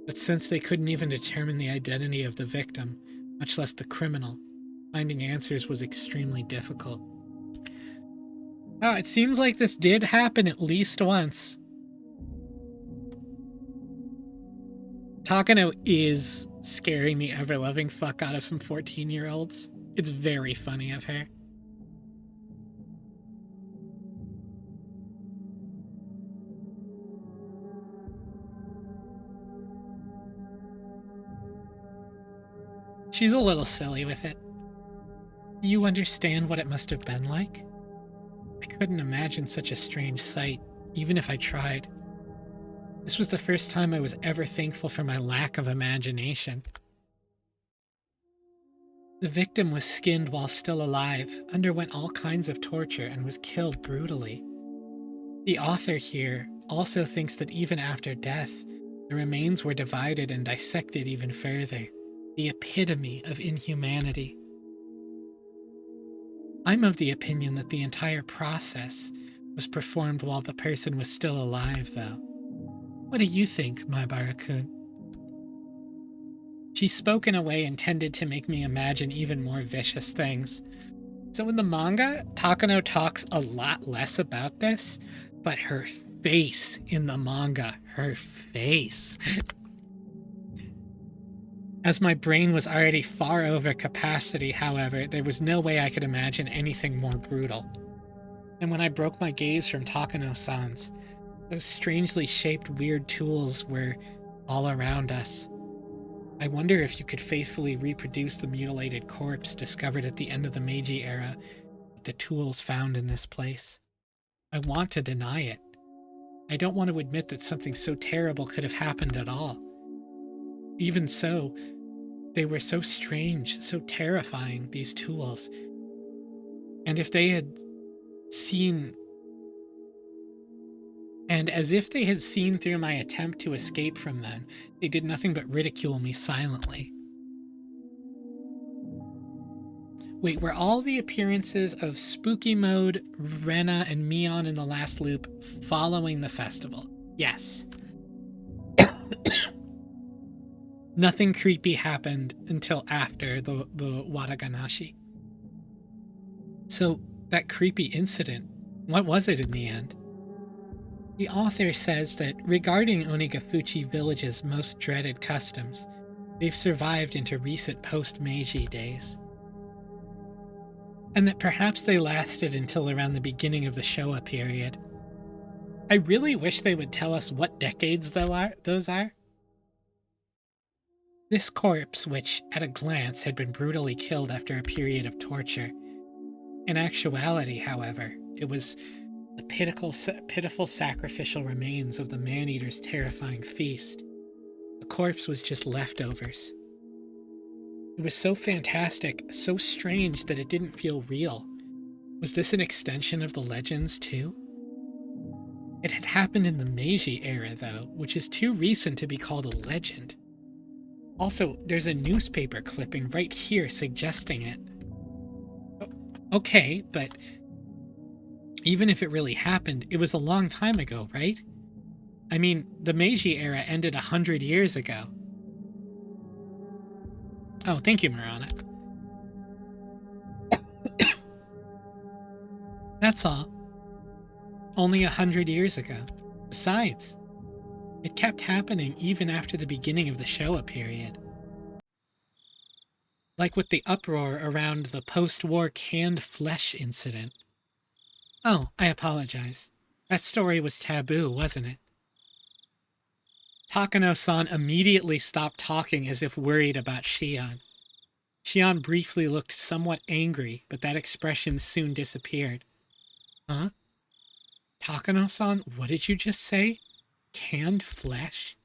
but since they couldn't even determine the identity of the victim, much less the criminal, finding answers was extremely difficult. Oh, it seems like this did happen at least once. Takano is scaring the ever-loving fuck out of some 14-year-olds. It's very funny of her. She's a little silly with it. Do you understand what it must have been like? I couldn't imagine such a strange sight, even if I tried. This was the first time I was ever thankful for my lack of imagination. The victim was skinned while still alive, underwent all kinds of torture, and was killed brutally. The author here also thinks that even after death, the remains were divided and dissected even further. The epitome of inhumanity. I'm of the opinion that the entire process was performed while the person was still alive, though. What do you think, Maibara-kun? She spoke in a way intended to make me imagine even more vicious things. So in the manga, Takano talks a lot less about this, but her face in the manga, her face. As my brain was already far over capacity, however, there was no way I could imagine anything more brutal. And when I broke my gaze from Takano-san's, those strangely shaped weird tools were all around us. I wonder if you could faithfully reproduce the mutilated corpse discovered at the end of the Meiji era with the tools found in this place. I want to deny it. I don't want to admit that something so terrible could have happened at all. Even so, they were so strange, so terrifying, these tools. And if they had seen... And as if they had seen through my attempt to escape from them, they did nothing but ridicule me silently. Wait, were all the appearances of Spooky Mode, Rena, and Mion in the last loop following the festival? Yes. Nothing creepy happened until after the Watanagashi. So, that creepy incident, what was it in the end? The author says that regarding Onigafuchi Village's most dreaded customs, they've survived into recent post-Meiji days. And that perhaps they lasted until around the beginning of the Showa period. I really wish they would tell us what decades those are. This corpse, which at a glance had been brutally killed after a period of torture. In actuality, however, it was the pitiful sacrificial remains of the man-eater's terrifying feast. The corpse was just leftovers. It was so fantastic, so strange that it didn't feel real. Was this an extension of the legends, too? It had happened in the Meiji era, though, which is too recent to be called a legend. Also, there's a newspaper clipping right here suggesting it. Okay, but even if it really happened, it was a long time ago, right? I mean, the Meiji era ended 100 years ago. Oh, thank you, Marana. That's all. Only 100 years ago. Besides, it kept happening even after the beginning of the Showa period. Like with the uproar around the post-war canned flesh incident. Oh, I apologize. That story was taboo, wasn't it? Takano-san immediately stopped talking as if worried about Shion. Shion briefly looked somewhat angry, but that expression soon disappeared. Huh? Takano-san, what did you just say? Canned flesh?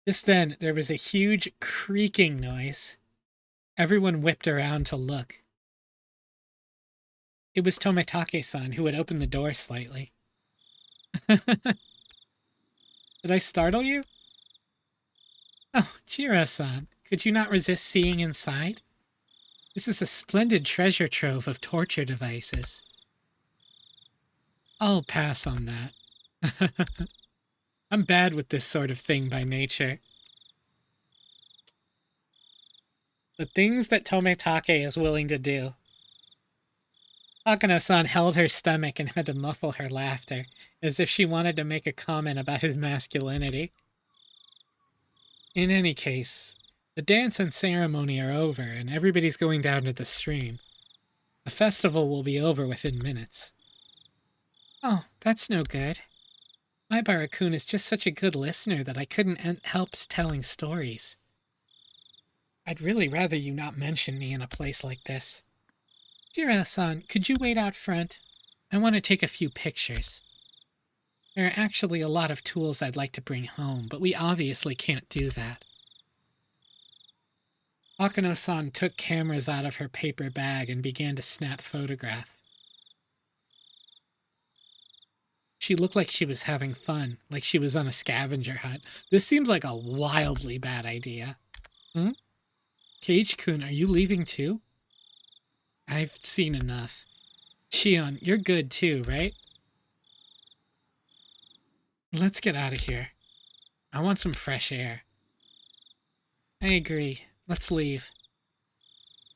Just then, there was a huge creaking noise. Everyone whipped around to look. It was Tometake-san, who had opened the door slightly. Did I startle you? Oh, Jiro-san, could you not resist seeing inside? This is a splendid treasure trove of torture devices. I'll pass on that. I'm bad with this sort of thing by nature. The things that Tometake is willing to do. Takano-san held her stomach and had to muffle her laughter, as if she wanted to make a comment about his masculinity. In any case, the dance and ceremony are over, and everybody's going down to the stream. The festival will be over within minutes. Oh, that's no good. My Barakun is just such a good listener that I couldn't help telling stories. I'd really rather you not mention me in a place like this. Jiro-san, could you wait out front? I want to take a few pictures. There are actually a lot of tools I'd like to bring home, but we obviously can't do that. Akano-san took cameras out of her paper bag and began to snap photographs. She looked like she was having fun, like she was on a scavenger hunt. This seems like a wildly bad idea. Cage-kun, are you leaving too? I've seen enough. Shion, you're good too, right? Let's get out of here. I want some fresh air. I agree. Let's leave.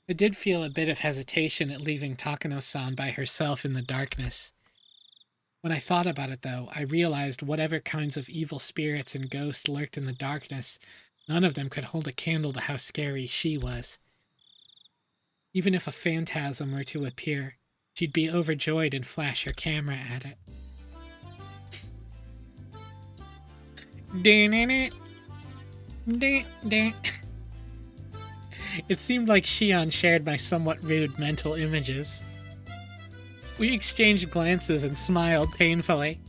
I did feel a bit of hesitation at leaving Takano-san by herself in the darkness. When I thought about it, though, I realized whatever kinds of evil spirits and ghosts lurked in the darkness, none of them could hold a candle to how scary she was. Even if a phantasm were to appear, she'd be overjoyed and flash her camera at it. It seemed like Shion shared my somewhat rude mental images. We exchanged glances and smiled painfully.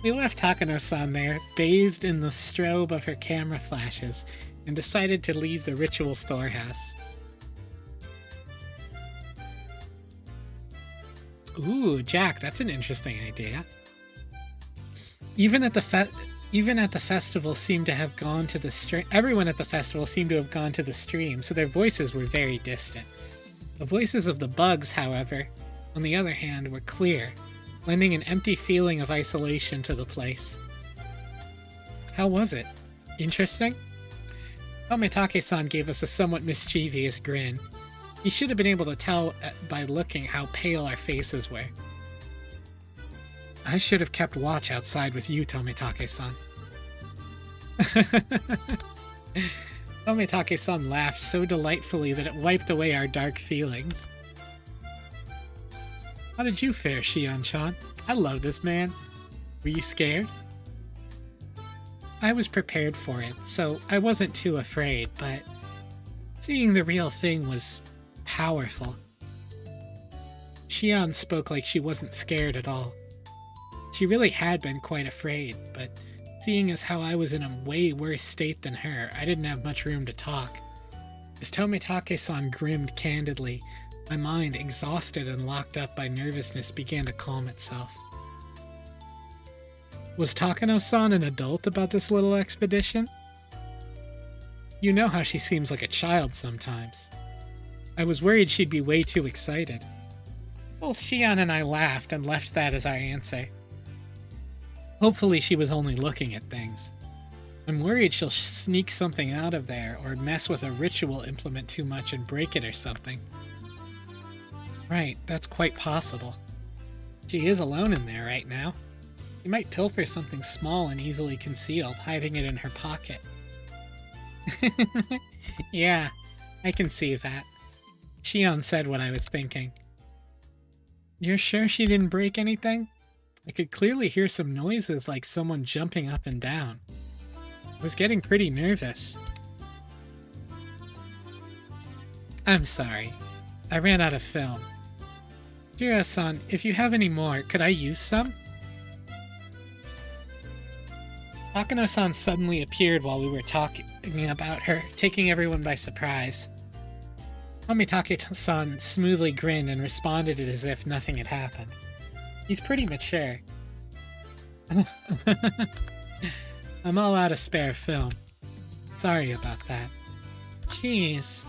We left Takano-san there, bathed in the strobe of her camera flashes, and decided to leave the ritual storehouse. Ooh, Jack, that's an interesting idea. Everyone at the festival seemed to have gone to the stream, so their voices were very distant. The voices of the bugs, however, on the other hand, were clear, lending an empty feeling of isolation to the place. How was it? Interesting? Tomitake-san gave us a somewhat mischievous grin. He should have been able to tell by looking how pale our faces were. I should have kept watch outside with you, Tomitake-san. Tomitake-san laughed so delightfully that it wiped away our dark feelings. How did you fare, Shion-chan? I love this man. Were you scared? I was prepared for it, so I wasn't too afraid, but seeing the real thing was powerful. Shion spoke like she wasn't scared at all. She really had been quite afraid, but seeing as how I was in a way worse state than her, I didn't have much room to talk. As Tomitake-san grinned candidly, my mind, exhausted and locked up by nervousness, began to calm itself. Was Takano-san an adult about this little expedition? You know how she seems like a child sometimes. I was worried she'd be way too excited. Both Shion and I laughed and left that as our answer. Hopefully she was only looking at things. I'm worried she'll sneak something out of there or mess with a ritual implement too much and break it or something. Right, that's quite possible. She is alone in there right now. She might pilfer something small and easily concealed, hiding it in her pocket. Yeah, I can see that. Shion said what I was thinking. You're sure she didn't break anything? I could clearly hear some noises like someone jumping up and down. I was getting pretty nervous. I'm sorry. I ran out of film. Jira-san, if you have any more, could I use some? Takano-san suddenly appeared while we were talking about her, taking everyone by surprise. Tomitake-san smoothly grinned and responded as if nothing had happened. He's pretty mature. I'm all out of spare film. Sorry about that. Jeez.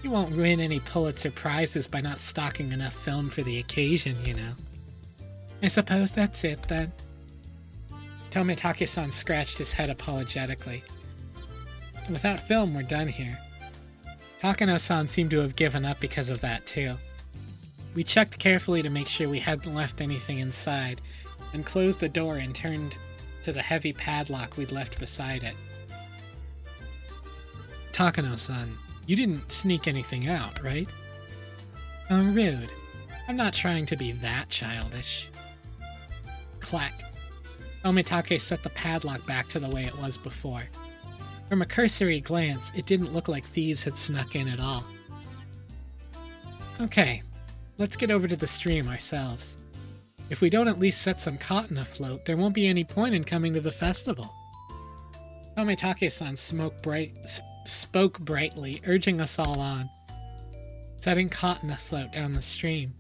You won't win any Pulitzer Prizes by not stocking enough film for the occasion, you know. I suppose that's it, then. Tomitake-san scratched his head apologetically. Without film, we're done here. Takano-san seemed to have given up because of that, too. We checked carefully to make sure we hadn't left anything inside, and closed the door and turned to the heavy padlock we'd left beside it. Takano-san, you didn't sneak anything out, right? Oh, rude. I'm not trying to be that childish. Clack. Omitake set the padlock back to the way it was before. From a cursory glance, it didn't look like thieves had snuck in at all. Okay, let's get over to the stream ourselves. If we don't at least set some cotton afloat, there won't be any point in coming to the festival. Omitake-san spoke brightly, urging us all on. Setting cotton afloat down the stream.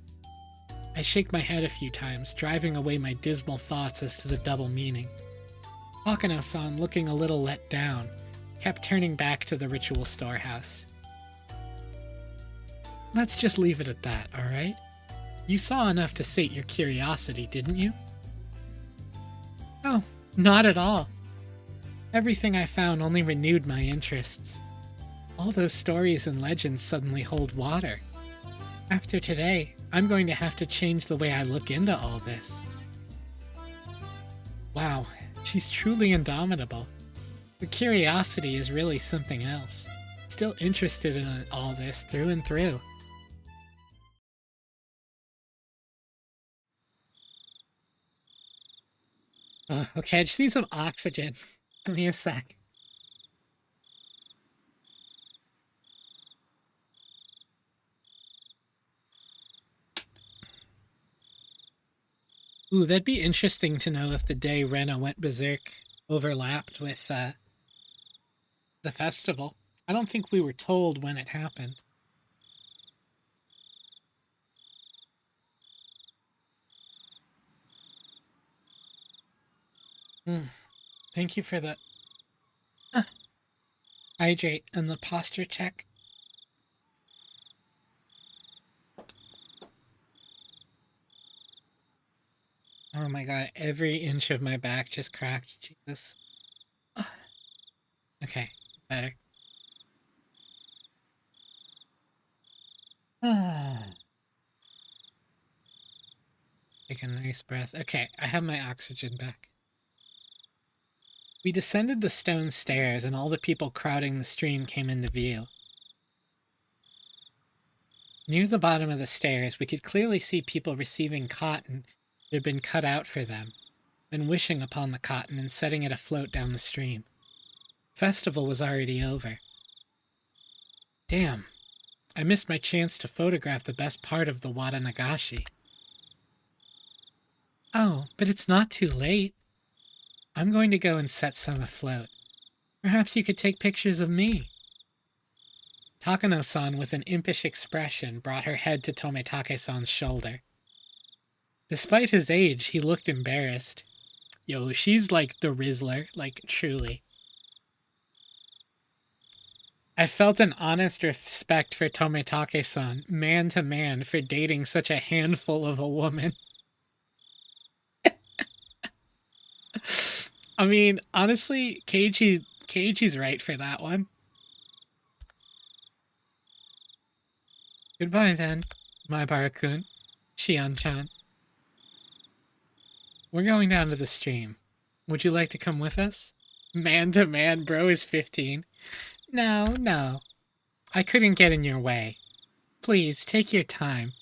I shake my head a few times, driving away my dismal thoughts as to the double meaning. Takano-san, looking a little let down, kept turning back to the ritual storehouse. Let's just leave it at that, alright? You saw enough to sate your curiosity, didn't you? Oh, not at all. Everything I found only renewed my interests. All those stories and legends suddenly hold water. After today, I'm going to have to change the way I look into all this. Wow, she's truly indomitable. Her curiosity is really something else. Still interested in all this through and through. Okay, I just need some oxygen. Give me a sec. Ooh, that'd be interesting to know if the day Rena went berserk overlapped with the festival. I don't think we were told when it happened. Mm, thank you for the hydrate and the posture check. Oh my god, every inch of my back just cracked. Jesus. Okay, better. Take a nice breath. Okay, I have my oxygen back. We descended the stone stairs, and all the people crowding the stream came into view. Near the bottom of the stairs, we could clearly see people receiving cotton that had been cut out for them, then wishing upon the cotton and setting it afloat down the stream. Festival was already over. Damn, I missed my chance to photograph the best part of the Watanagashi. Oh, but it's not too late. I'm going to go and set some afloat. Perhaps you could take pictures of me. Takano-san, with an impish expression, brought her head to Tomitake-san's shoulder. Despite his age, he looked embarrassed. Yo, she's like the Rizzler, like truly. I felt an honest respect for Tomitake-san, man to man, for dating such a handful of a woman. I mean, honestly, Keiichi's right for that one. Goodbye then, my Barakun, Shion-chan. We're going down to the stream. Would you like to come with us? Man to man, bro is 15. No, no. I couldn't get in your way. Please, take your time.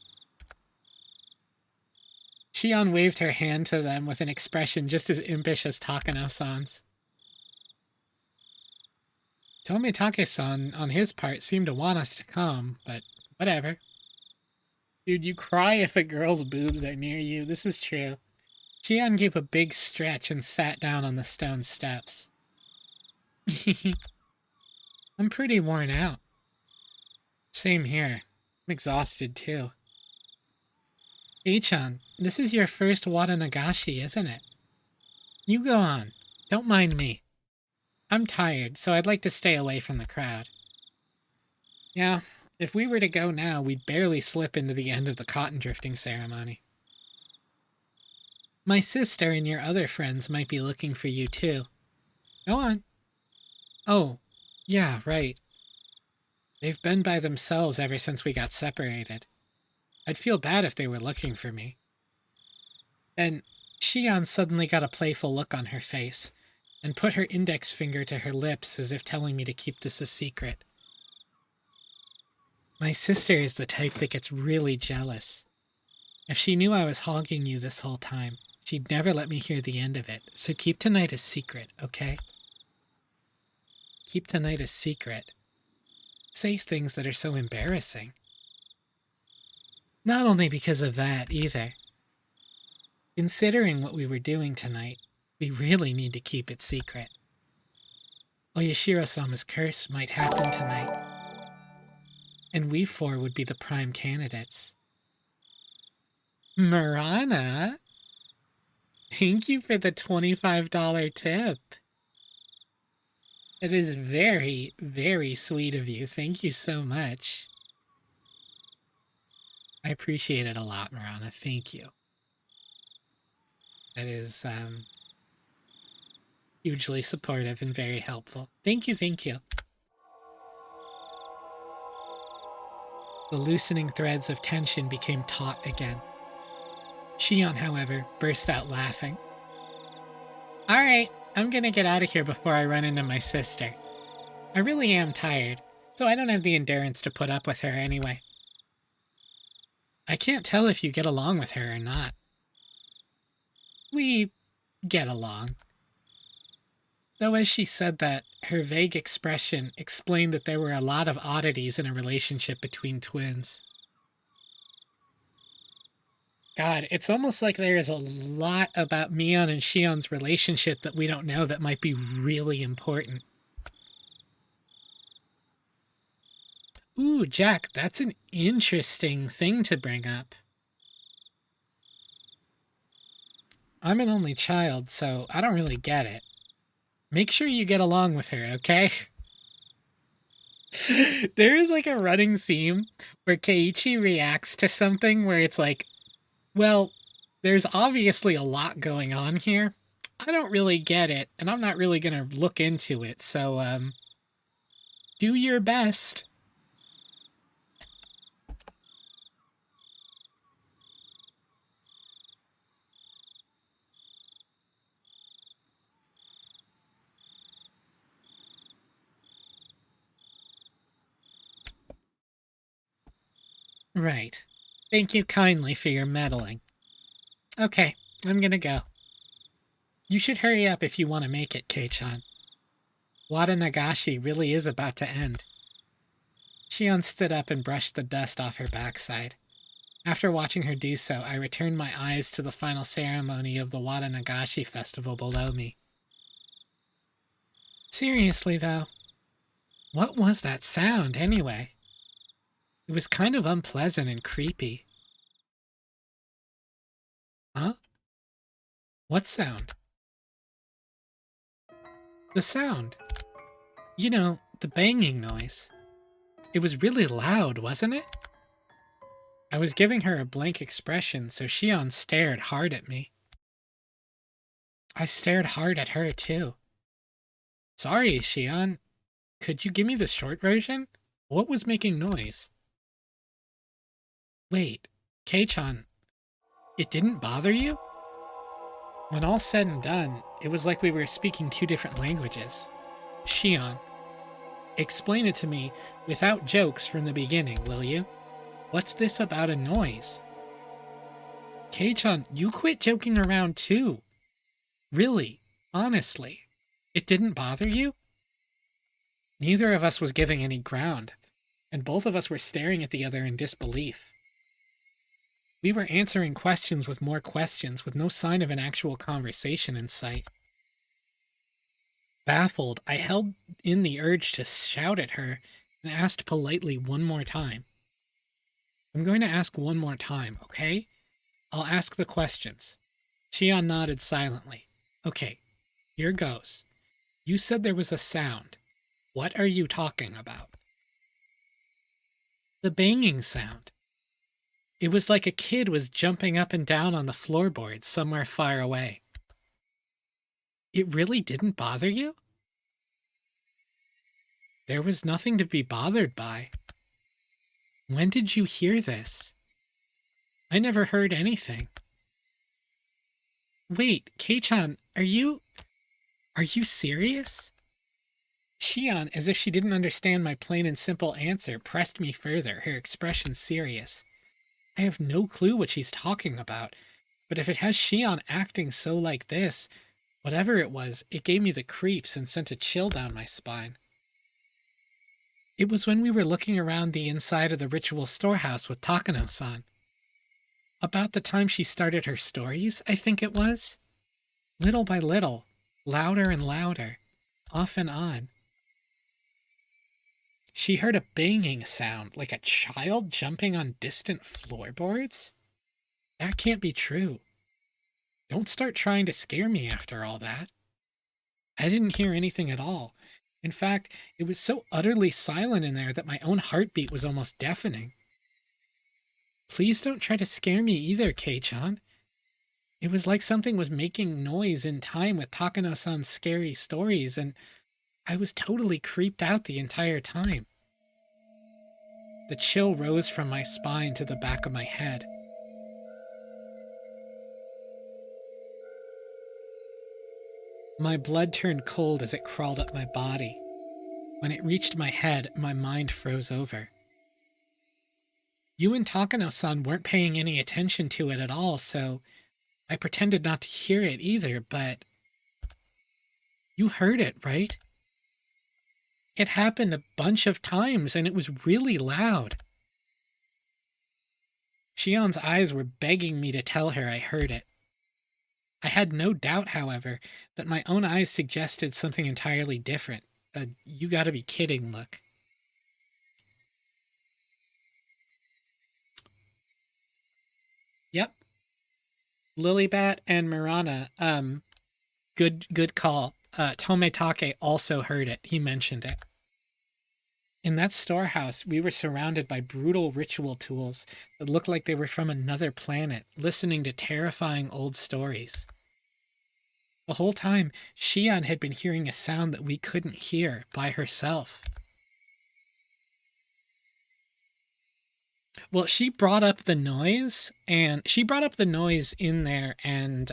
Shion waved her hand to them with an expression just as impish as Takano-san's. Tomitake-san, on his part, seemed to want us to come, but whatever. Dude, you cry if a girl's boobs are near you. This is true. Shion gave a big stretch and sat down on the stone steps. I'm pretty worn out. Same here. I'm exhausted too. Ei-chan, this is your first Watanagashi, isn't it? You go on. Don't mind me. I'm tired, so I'd like to stay away from the crowd. Yeah, if we were to go now, we'd barely slip into the end of the cotton drifting ceremony. My sister and your other friends might be looking for you too. Go on. Oh, yeah, right. They've been by themselves ever since we got separated. I'd feel bad if they were looking for me. Then Shion suddenly got a playful look on her face and put her index finger to her lips as if telling me to keep this a secret. My sister is the type that gets really jealous. If she knew I was hogging you this whole time, she'd never let me hear the end of it, so keep tonight a secret, okay? Keep tonight a secret. Say things that are so embarrassing. Not only because of that, either. Considering what we were doing tonight, we really need to keep it secret. Oyashiro-sama's curse might happen tonight, and we four would be the prime candidates. Marana? Thank you for the $25 tip. It is very, very sweet of you. Thank you so much. I appreciate it a lot, Marana. Thank you. That is hugely supportive and very helpful. Thank you, thank you. The loosening threads of tension became taut again. Shion, however, burst out laughing. All right, I'm gonna get out of here before I run into my sister. I really am tired, so I don't have the endurance to put up with her anyway. I can't tell if you get along with her or not. We get along. Though as she said that, her vague expression explained that there were a lot of oddities in a relationship between twins. God, it's almost like there is a lot about Mion and Shion's relationship that we don't know that might be really important. Ooh, Jack, that's an interesting thing to bring up. I'm an only child, so I don't really get it. Make sure you get along with her, okay? There is like a running theme where Keiichi reacts to something where it's like, well, there's obviously a lot going on here. I don't really get it, and I'm not really gonna look into it, so, do your best. Right. Thank you kindly for your meddling. Okay, I'm gonna go. You should hurry up if you want to make it, Kei-chan. Watanagashi really is about to end. Shion stood up and brushed the dust off her backside. After watching her do so, I returned my eyes to the final ceremony of the Watanagashi festival below me. Seriously, though, what was that sound, anyway? It was kind of unpleasant and creepy. Huh? What sound? The sound. You know, the banging noise. It was really loud, wasn't it? I was giving her a blank expression, so Shion stared hard at me. I stared hard at her, too. Sorry, Shion. Could you give me the short version? What was making noise? Wait, Kei-chan, it didn't bother you? When all said and done, it was like we were speaking two different languages. Shion, explain it to me without jokes from the beginning, will you? What's this about a noise? Kei-chan, you quit joking around too. Really, honestly, it didn't bother you? Neither of us was giving any ground, and both of us were staring at the other in disbelief. We were answering questions with more questions, with no sign of an actual conversation in sight. Baffled, I held in the urge to shout at her and asked politely one more time. I'm going to ask one more time, okay? I'll ask the questions. Shion nodded silently. Okay, here goes. You said there was a sound. What are you talking about? The banging sound. It was like a kid was jumping up and down on the floorboards somewhere far away. It really didn't bother you? There was nothing to be bothered by. When did you hear this? I never heard anything. Wait, Kei-chan, are you serious? Shion, as if she didn't understand my plain and simple answer, pressed me further, her expression serious. I have no clue what she's talking about, but if it has Shion acting so like this, whatever it was, it gave me the creeps and sent a chill down my spine. It was when we were looking around the inside of the ritual storehouse with Takano-san. About the time she started her stories, I think it was. Little by little, louder and louder, off and on. She heard a banging sound, like a child jumping on distant floorboards? That can't be true. Don't start trying to scare me after all that. I didn't hear anything at all. In fact, it was so utterly silent in there that my own heartbeat was almost deafening. Please don't try to scare me either, Kei-chan. It was like something was making noise in time with Takano-san's scary stories, and I was totally creeped out the entire time. The chill rose from my spine to the back of my head. My blood turned cold as it crawled up my body. When it reached my head, my mind froze over. You and Takano-san weren't paying any attention to it at all, so I pretended not to hear it either, but you heard it, right? It happened a bunch of times, and it was really loud. Shion's eyes were begging me to tell her I heard it. I had no doubt, however, that my own eyes suggested something entirely different. A you gotta be kidding look. Yep. Lilybat and Mirana, good call. Tometake also heard it. He mentioned it. In that storehouse, we were surrounded by brutal ritual tools that looked like they were from another planet, listening to terrifying old stories. The whole time, Shion had been hearing a sound that we couldn't hear by herself. Well, she brought up the noise in there, and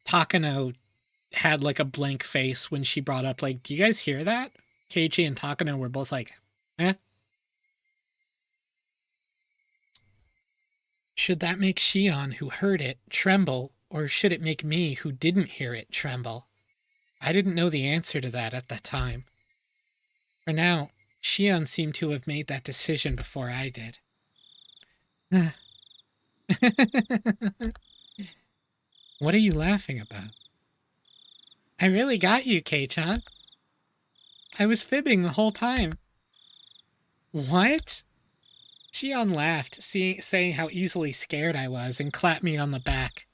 Takano had like a blank face when she brought up, like, do you guys hear that? Keiichi and Takano were both like, eh? Should that make Shion, who heard it, tremble, or should it make me, who didn't hear it, tremble? I didn't know the answer to that at the time. For now, Shion seemed to have made that decision before I did. What are you laughing about? I really got you, Kei-chan. I was fibbing the whole time. What? Shion laughed, saying how easily scared I was, and clapped me on the back.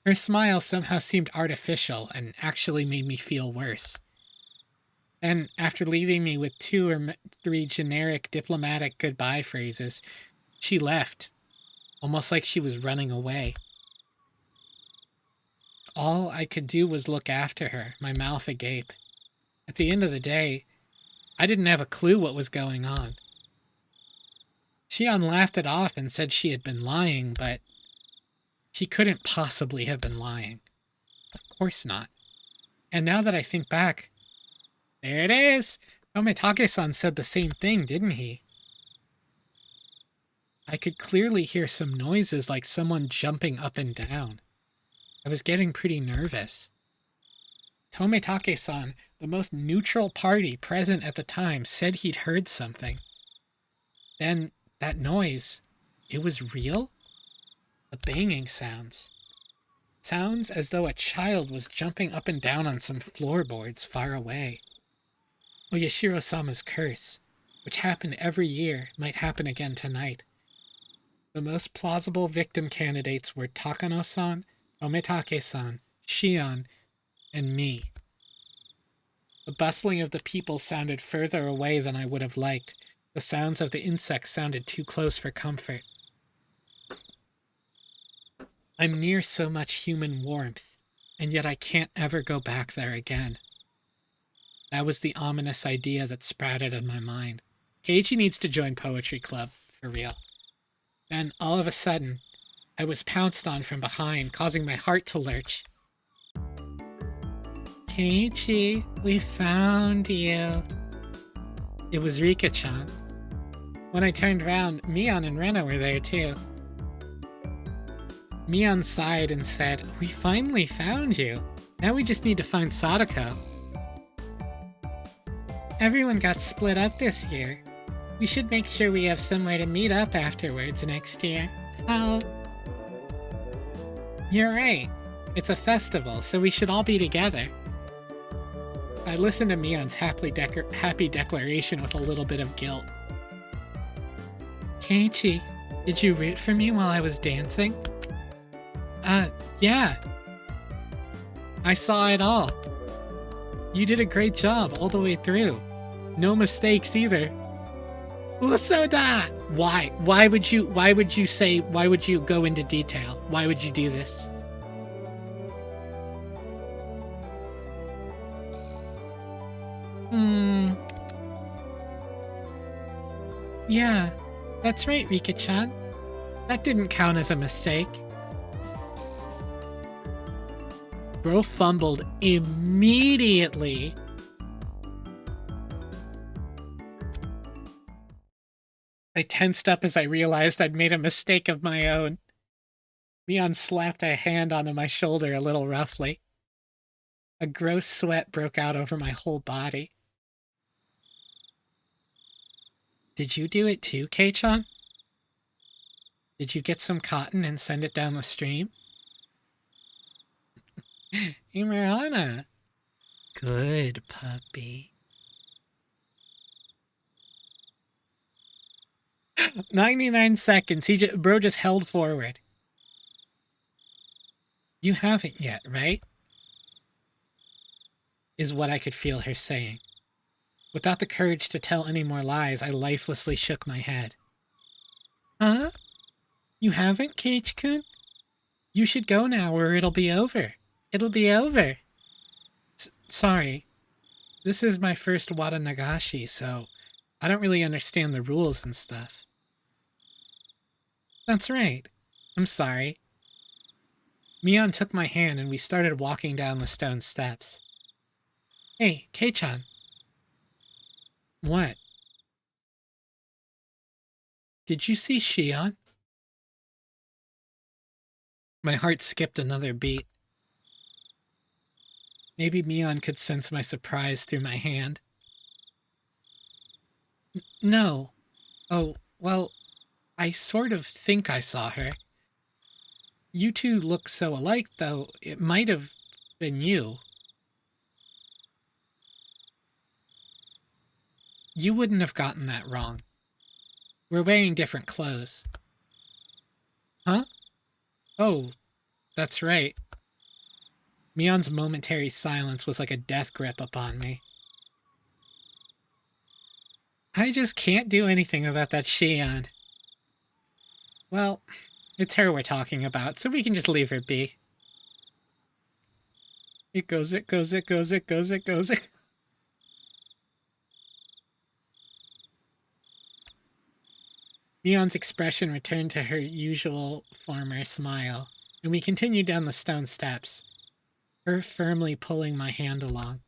Her smile somehow seemed artificial and actually made me feel worse. Then, after leaving me with 2 or 3 generic diplomatic goodbye phrases, she left, almost like she was running away. All I could do was look after her, my mouth agape. At the end of the day, I didn't have a clue what was going on. Shion laughed it off and said she had been lying, but she couldn't possibly have been lying. Of course not. And now that I think back, there it is! Tometake-san said the same thing, didn't he? I could clearly hear some noises like someone jumping up and down. I was getting pretty nervous. Tometake-san, the most neutral party present at the time, said he'd heard something. Then, that noise, it was real? The banging sounds. Sounds as though a child was jumping up and down on some floorboards far away. Oyashiro-sama's curse, which happened every year, might happen again tonight. The most plausible victim candidates were Takano-san, Tometake-san, Shion, and me. The bustling of the people sounded further away than I would have liked. The sounds of the insects sounded too close for comfort. I'm near so much human warmth, and yet I can't ever go back there again. That was the ominous idea that sprouted in my mind. Keiichi needs to join Poetry Club, for real. Then, all of a sudden, I was pounced on from behind, causing my heart to lurch. Keiichi, we found you. It was Rika-chan. When I turned around, Mion and Rena were there too. Mion sighed and said, "We finally found you. Now we just need to find Sadako." Everyone got split up this year. We should make sure we have somewhere to meet up afterwards next year. Oh. You're right. It's a festival, so we should all be together. I listened to Mion's happy declaration with a little bit of guilt. Keiichi, did you root for me while I was dancing? Yeah. I saw it all. You did a great job all the way through. No mistakes either. Usoda! Why? Why would you go into detail? Why would you do this? Yeah, that's right, Rika-chan. That didn't count as a mistake. Bro fumbled immediately. I tensed up as I realized I'd made a mistake of my own. Mion slapped a hand onto my shoulder a little roughly. A gross sweat broke out over my whole body. Did you do it too, Kei-chan? Did you get some cotton and send it down the stream? Imrana. Good puppy. 99 seconds. Bro just held forward. You haven't yet, right? Is what I could feel her saying. Without the courage to tell any more lies, I lifelessly shook my head. Huh? You haven't, Keiichi-kun? You should go now or it'll be over. It'll be over. Sorry. This is my first Watanagashi, so I don't really understand the rules and stuff. That's right. I'm sorry. Mion took my hand and we started walking down the stone steps. Hey, Kei-chan. What? Did you see Shion? My heart skipped another beat. Maybe Mion could sense my surprise through my hand. No. Oh, well, I sort of think I saw her. You two look so alike, though, it might have been you. You wouldn't have gotten that wrong. We're wearing different clothes. Huh? Oh, that's right. Mion's momentary silence was like a death grip upon me. I just can't do anything about that Shion. Well, it's her we're talking about, so we can just leave her be. It goes. Mion's expression returned to her usual former smile, and we continued down the stone steps, her firmly pulling my hand along.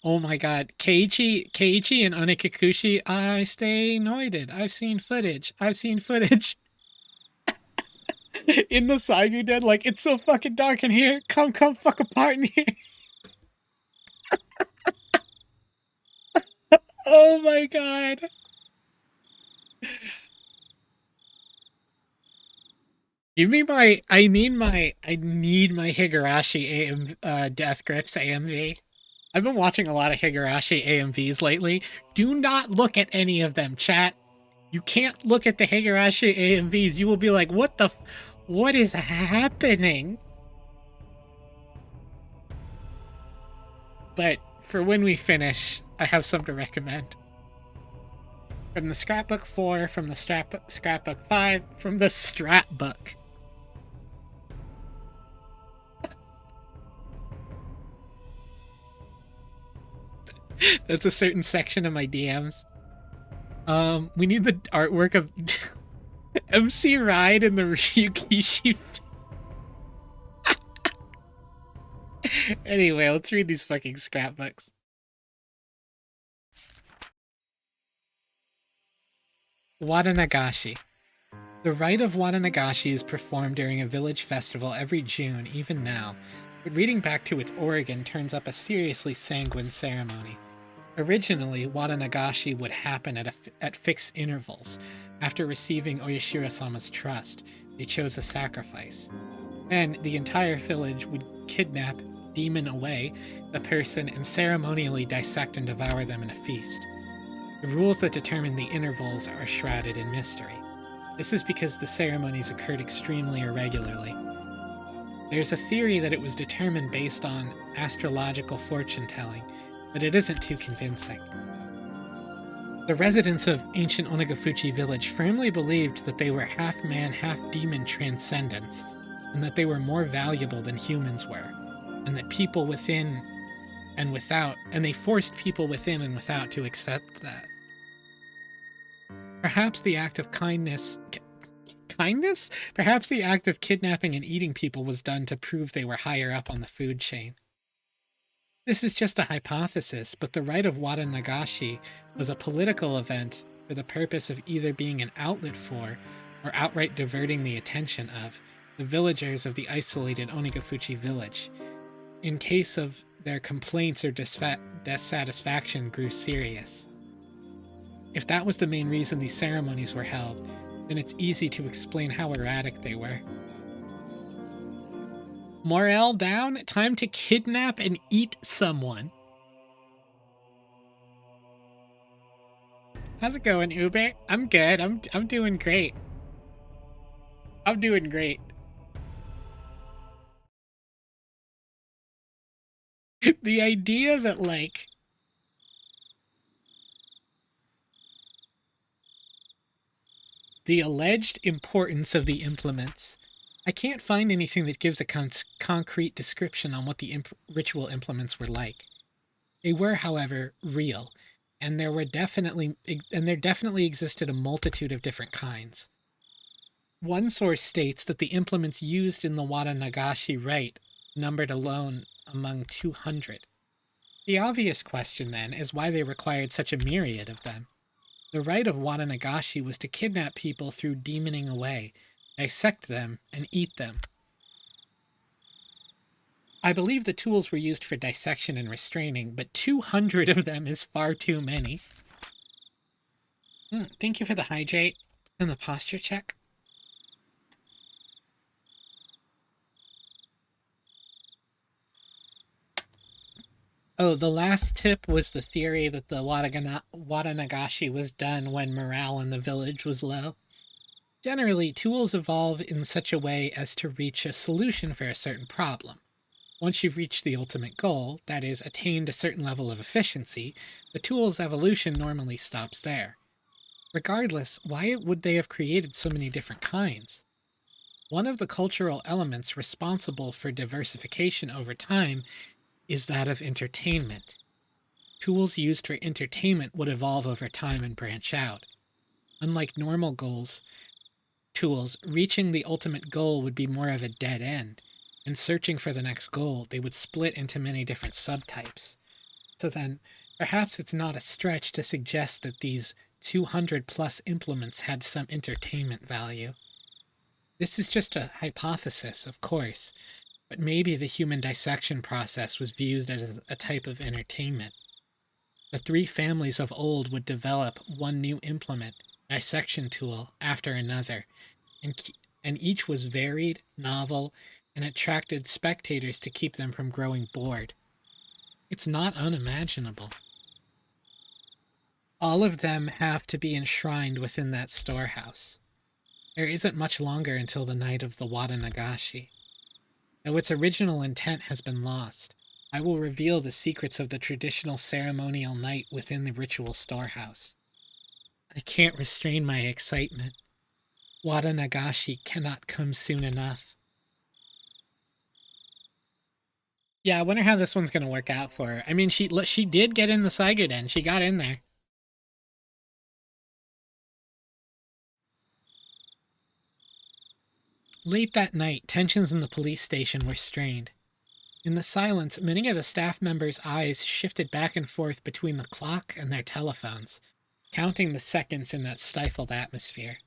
Oh my god, Keiichi and Onikakushi, I stay noited. I've seen footage. In the Saigu Den, like, it's so fucking dark in here. Come fuck apart in here. Oh my god. Give me my I need my Higurashi Death Grips AMV. I've been watching a lot of Higurashi AMVs lately. Do not look at any of them, chat. You can't look at the Higurashi AMVs. You will be like, what is happening? But for when we finish, I have some to recommend. From the Scrapbook 4, from the Scrapbook 5, from the Strapbook. That's a certain section of my DMs. We need the artwork of MC Ride in the Ryukishi. Anyway, let's read these fucking scrapbooks. Watanagashi. The rite of Watanagashi is performed during a village festival every June, even now, but reading back to its origin turns up a seriously sanguine ceremony. Originally, Watanagashi would happen at fixed intervals. After receiving Oyashiro-sama's trust, they chose a sacrifice. Then, the entire village would kidnap, demon away, the person and ceremonially dissect and devour them in a feast. The rules that determine the intervals are shrouded in mystery. This is because the ceremonies occurred extremely irregularly. There's a theory that it was determined based on astrological fortune-telling, but it isn't too convincing. The residents of ancient Onagafuchi village firmly believed that they were half-man, half-demon transcendents, and that they were more valuable than humans were, and that people within and without, and they forced people within and without to accept that. Perhaps the act of kindness? Perhaps the act of kidnapping and eating people was done to prove they were higher up on the food chain. This is just a hypothesis, but the rite of Watanagashi was a political event for the purpose of either being an outlet for, or outright diverting the attention of, the villagers of the isolated Onigafuchi village, in case of their complaints or dissatisfaction grew serious. If that was the main reason these ceremonies were held, then it's easy to explain how erratic they were. Morale down? Time to kidnap and eat someone. How's it going, Uber? I'm good. I'm doing great. I'm doing great. The idea that, like, the alleged importance of the implements. I can't find anything that gives a concrete description on what the ritual implements were like. They were, however, real, and there definitely existed a multitude of different kinds. One source states that the implements used in the Watanagashi rite numbered alone among 200. The obvious question, then, is why they required such a myriad of them. The rite of Watanagashi was to kidnap people through demoning away, dissect them, and eat them. I believe the tools were used for dissection and restraining, but 200 of them is far too many. Thank you for the hydrate and the posture check. Oh, the last tip was the theory that the Watanagashi was done when morale in the village was low. Generally, tools evolve in such a way as to reach a solution for a certain problem. Once you've reached the ultimate goal, that is, attained a certain level of efficiency, the tool's evolution normally stops there. Regardless, why would they have created so many different kinds? One of the cultural elements responsible for diversification over time is that of entertainment. Tools used for entertainment would evolve over time and branch out. Unlike normal tools, reaching the ultimate goal would be more of a dead end. And searching for the next goal, they would split into many different subtypes. So then, perhaps it's not a stretch to suggest that these 200 plus implements had some entertainment value. This is just a hypothesis, of course, but maybe the human dissection process was viewed as a type of entertainment. The three families of old would develop one new implement, dissection tool, after another, and each was varied, novel, and attracted spectators to keep them from growing bored. It's not unimaginable. All of them have to be enshrined within that storehouse. There isn't much longer until the night of the Watanagashi. Though its original intent has been lost, I will reveal the secrets of the traditional ceremonial night within the ritual storehouse. I can't restrain my excitement. Watanagashi cannot come soon enough. Yeah, I wonder how this one's going to work out for her. I mean, she did get in the Saiguden. She got in there. Late that night, tensions in the police station were strained. In the silence, many of the staff members' eyes shifted back and forth between the clock and their telephones, counting the seconds in that stifled atmosphere.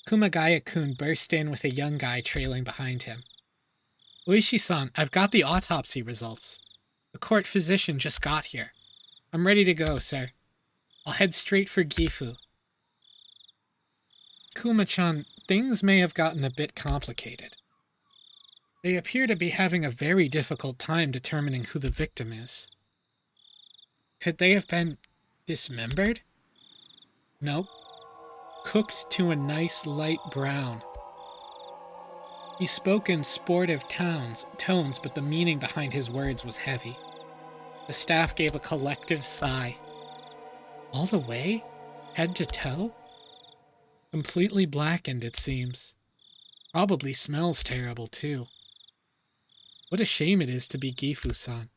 Kumagaya-kun burst in with a young guy trailing behind him. Oishi-san, I've got the autopsy results. The court physician just got here. I'm ready to go, sir. I'll head straight for Gifu. Kuma-chan, things may have gotten a bit complicated. They appear to be having a very difficult time determining who the victim is. Could they have been dismembered? Nope. Cooked to a nice light brown. He spoke in sportive tones, but the meaning behind his words was heavy. The staff gave a collective sigh. All the way? Head to toe? Completely blackened, it seems. Probably smells terrible, too. What a shame it is to be Gifu-san.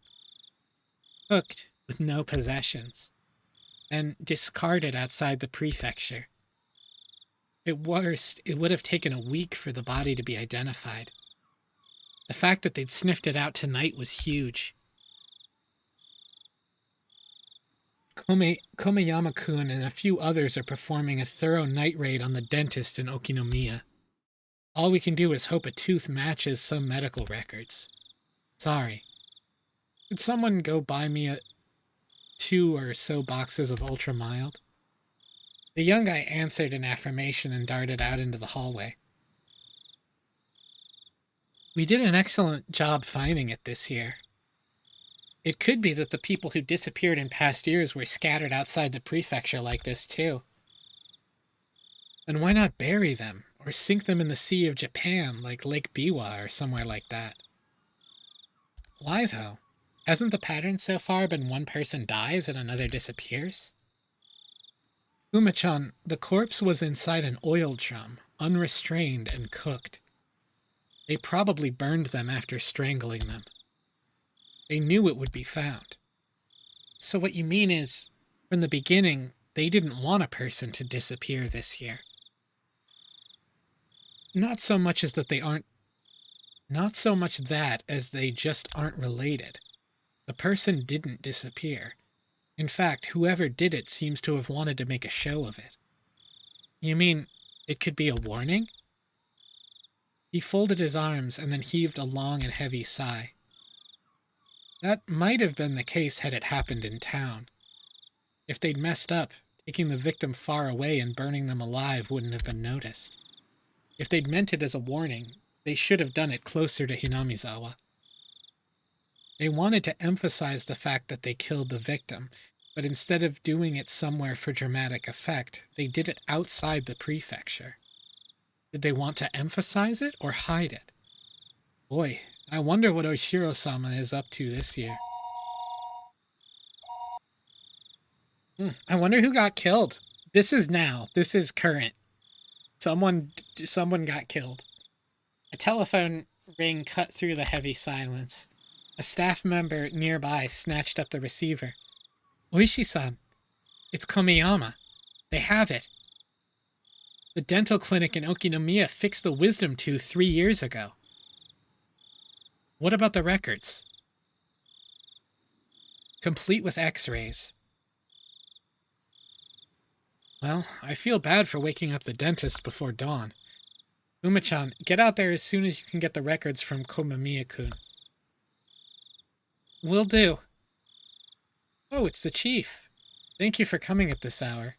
Hooked with no possessions, and discarded outside the prefecture. At worst, it would have taken a week for the body to be identified. The fact that they'd sniffed it out tonight was huge. Komeyama-kun and a few others are performing a thorough night raid on the dentist in Okinomiya. All we can do is hope a tooth matches some medical records. Sorry. Could someone go buy me 2 or so boxes of Ultra Mild? The young guy answered in affirmation and darted out into the hallway. We did an excellent job finding it this year. It could be that the people who disappeared in past years were scattered outside the prefecture like this, too. Then why not bury them, or sink them in the Sea of Japan, like Lake Biwa or somewhere like that? Why, though? Hasn't the pattern so far been one person dies and another disappears? Uma-chan, the corpse was inside an oil drum, unrestrained and cooked. They probably burned them after strangling them. They knew it would be found. So what you mean is, from the beginning, they didn't want a person to disappear this year. Not so much as that as they just aren't related. The person didn't disappear. In fact, whoever did it seems to have wanted to make a show of it. You mean, it could be a warning? He folded his arms and then heaved a long and heavy sigh. That might have been the case had it happened in town. If they'd messed up, taking the victim far away and burning them alive wouldn't have been noticed. If they'd meant it as a warning, they should have done it closer to Hinamizawa. They wanted to emphasize the fact that they killed the victim, but instead of doing it somewhere for dramatic effect, they did it outside the prefecture. Did they want to emphasize it or hide it? Boy, I wonder what Oshiro-sama is up to this year. I wonder who got killed. This is now. This is current. Someone got killed. A telephone ring cut through the heavy silence. A staff member nearby snatched up the receiver. Oishi-san, it's Komeyama. They have it. The dental clinic in Okinomiya fixed the wisdom tooth 3 years ago. What about the records? Complete with x-rays. Well, I feel bad for waking up the dentist before dawn. Uma-chan, get out there as soon as you can get the records from Komamiya-kun. Will do. Oh, it's the chief. Thank you for coming at this hour.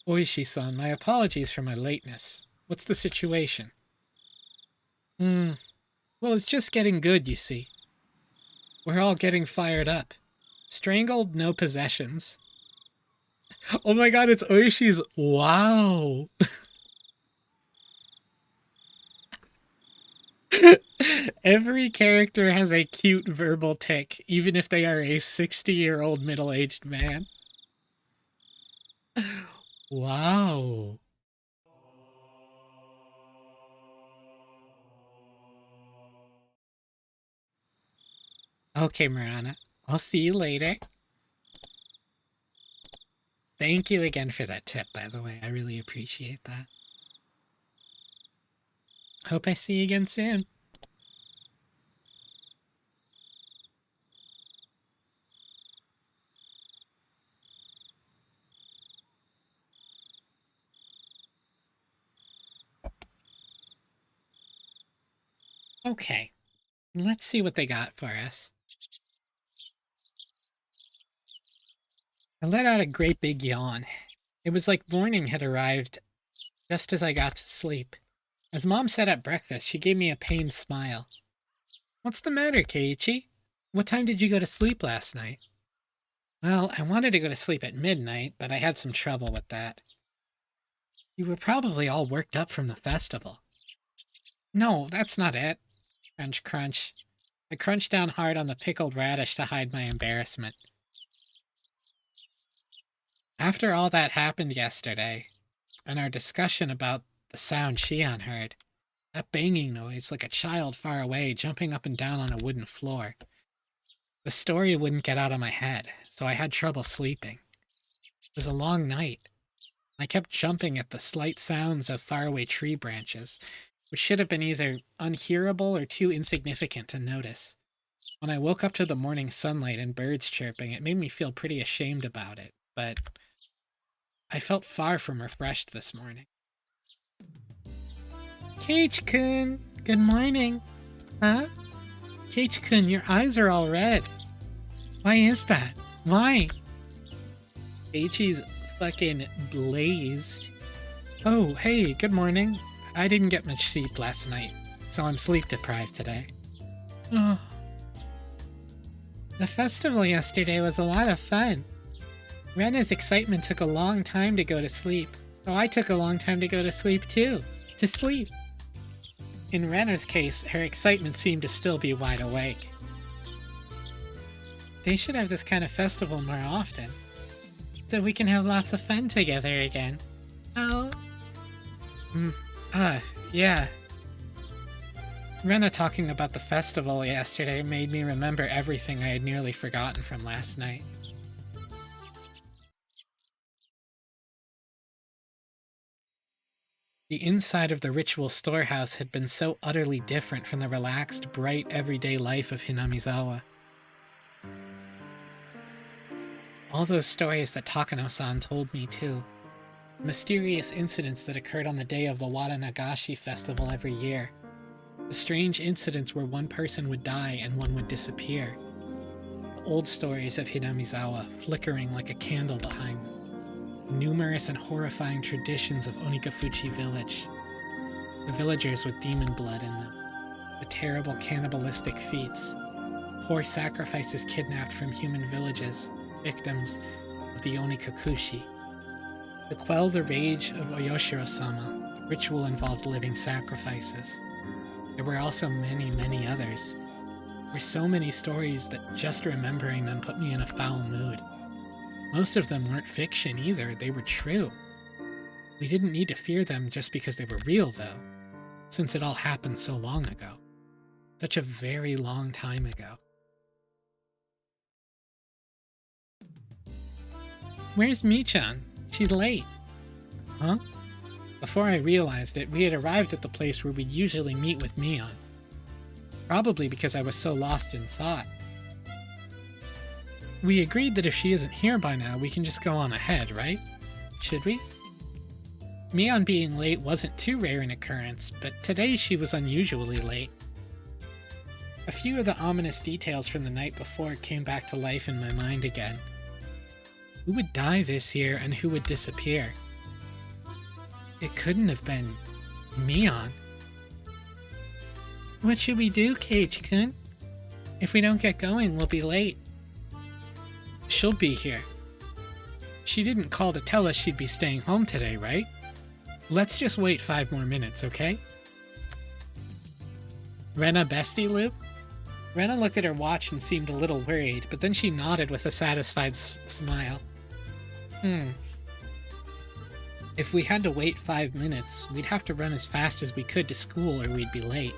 Oishi-san, my apologies for my lateness. What's the situation? Well, it's just getting good, you see. We're all getting fired up. Strangled, no possessions. Oh my god, it's Oishi's. Wow. Every character has a cute verbal tick, even if they are a 60-year-old middle-aged man. Wow. Okay, Marana. I'll see you later. Thank you again for that tip, by the way. I really appreciate that. Hope I see you again soon. Okay, let's see what they got for us. I let out a great big yawn. It was like morning had arrived just as I got to sleep. As Mom set up breakfast, she gave me a pained smile. What's the matter, Keiichi? What time did you go to sleep last night? Well, I wanted to go to sleep at midnight, but I had some trouble with that. You were probably all worked up from the festival. No, that's not it. Crunch, crunch. I crunched down hard on the pickled radish to hide my embarrassment. After all that happened yesterday, and our discussion about the sound Shion heard, that banging noise like a child far away jumping up and down on a wooden floor, The story wouldn't get out of my head, so I had trouble sleeping. It was a long night. I kept jumping at the slight sounds of faraway tree branches, which should have been either unhearable or too insignificant to notice. When I woke up to the morning sunlight and birds chirping, it made me feel pretty ashamed about it, but I felt far from refreshed this morning. Keiichi-kun, good morning. Huh? Keiichi-kun, your eyes are all red. Why is that? Why? Keiichi's fucking blazed. Oh, hey, good morning. I didn't get much sleep last night, so I'm sleep deprived today. Oh. The festival yesterday was a lot of fun. Rena's excitement took a long time to go to sleep, so I took a long time to go to sleep too. To sleep. In Rena's case, her excitement seemed to still be wide awake. They should have this kind of festival more often, so we can have lots of fun together again. Oh. Yeah. Rena talking about the festival yesterday made me remember everything I had nearly forgotten from last night. The inside of the ritual storehouse had been so utterly different from the relaxed, bright, everyday life of Hinamizawa. All those stories that Takano-san told me, too. Mysterious incidents that occurred on the day of the Watanagashi festival every year. The strange incidents where one person would die and one would disappear. The old stories of Hinamizawa flickering like a candle behind me. Numerous and horrifying traditions of Onikafuchi village. The villagers with demon blood in them. The terrible cannibalistic feats. Poor sacrifices kidnapped from human villages, victims of the Onikakushi. To quell the rage of Oyoshiro-sama, ritual involved living sacrifices. There were also many, many others. There were so many stories that just remembering them put me in a foul mood. Most of them weren't fiction either, they were true. We didn't need to fear them just because they were real, though, since it all happened so long ago. Such a very long time ago. Where's Michan? She's late. Huh? Before I realized it, we had arrived at the place where we usually meet with Mion. Probably because I was so lost in thought. We agreed that if she isn't here by now, we can just go on ahead, right? Should we? Mion being late wasn't too rare an occurrence, but today she was unusually late. A few of the ominous details from the night before came back to life in my mind again. Who would die this year and who would disappear? It couldn't have been Mion. What should we do, Keiichi-kun? If we don't get going, we'll be late. She'll be here. She didn't call to tell us she'd be staying home today, right? Let's just wait 5 more minutes, okay? Rena bestie loop? Rena looked at her watch and seemed a little worried, but then she nodded with a satisfied smile. If we had to wait 5 minutes, we'd have to run as fast as we could to school or we'd be late.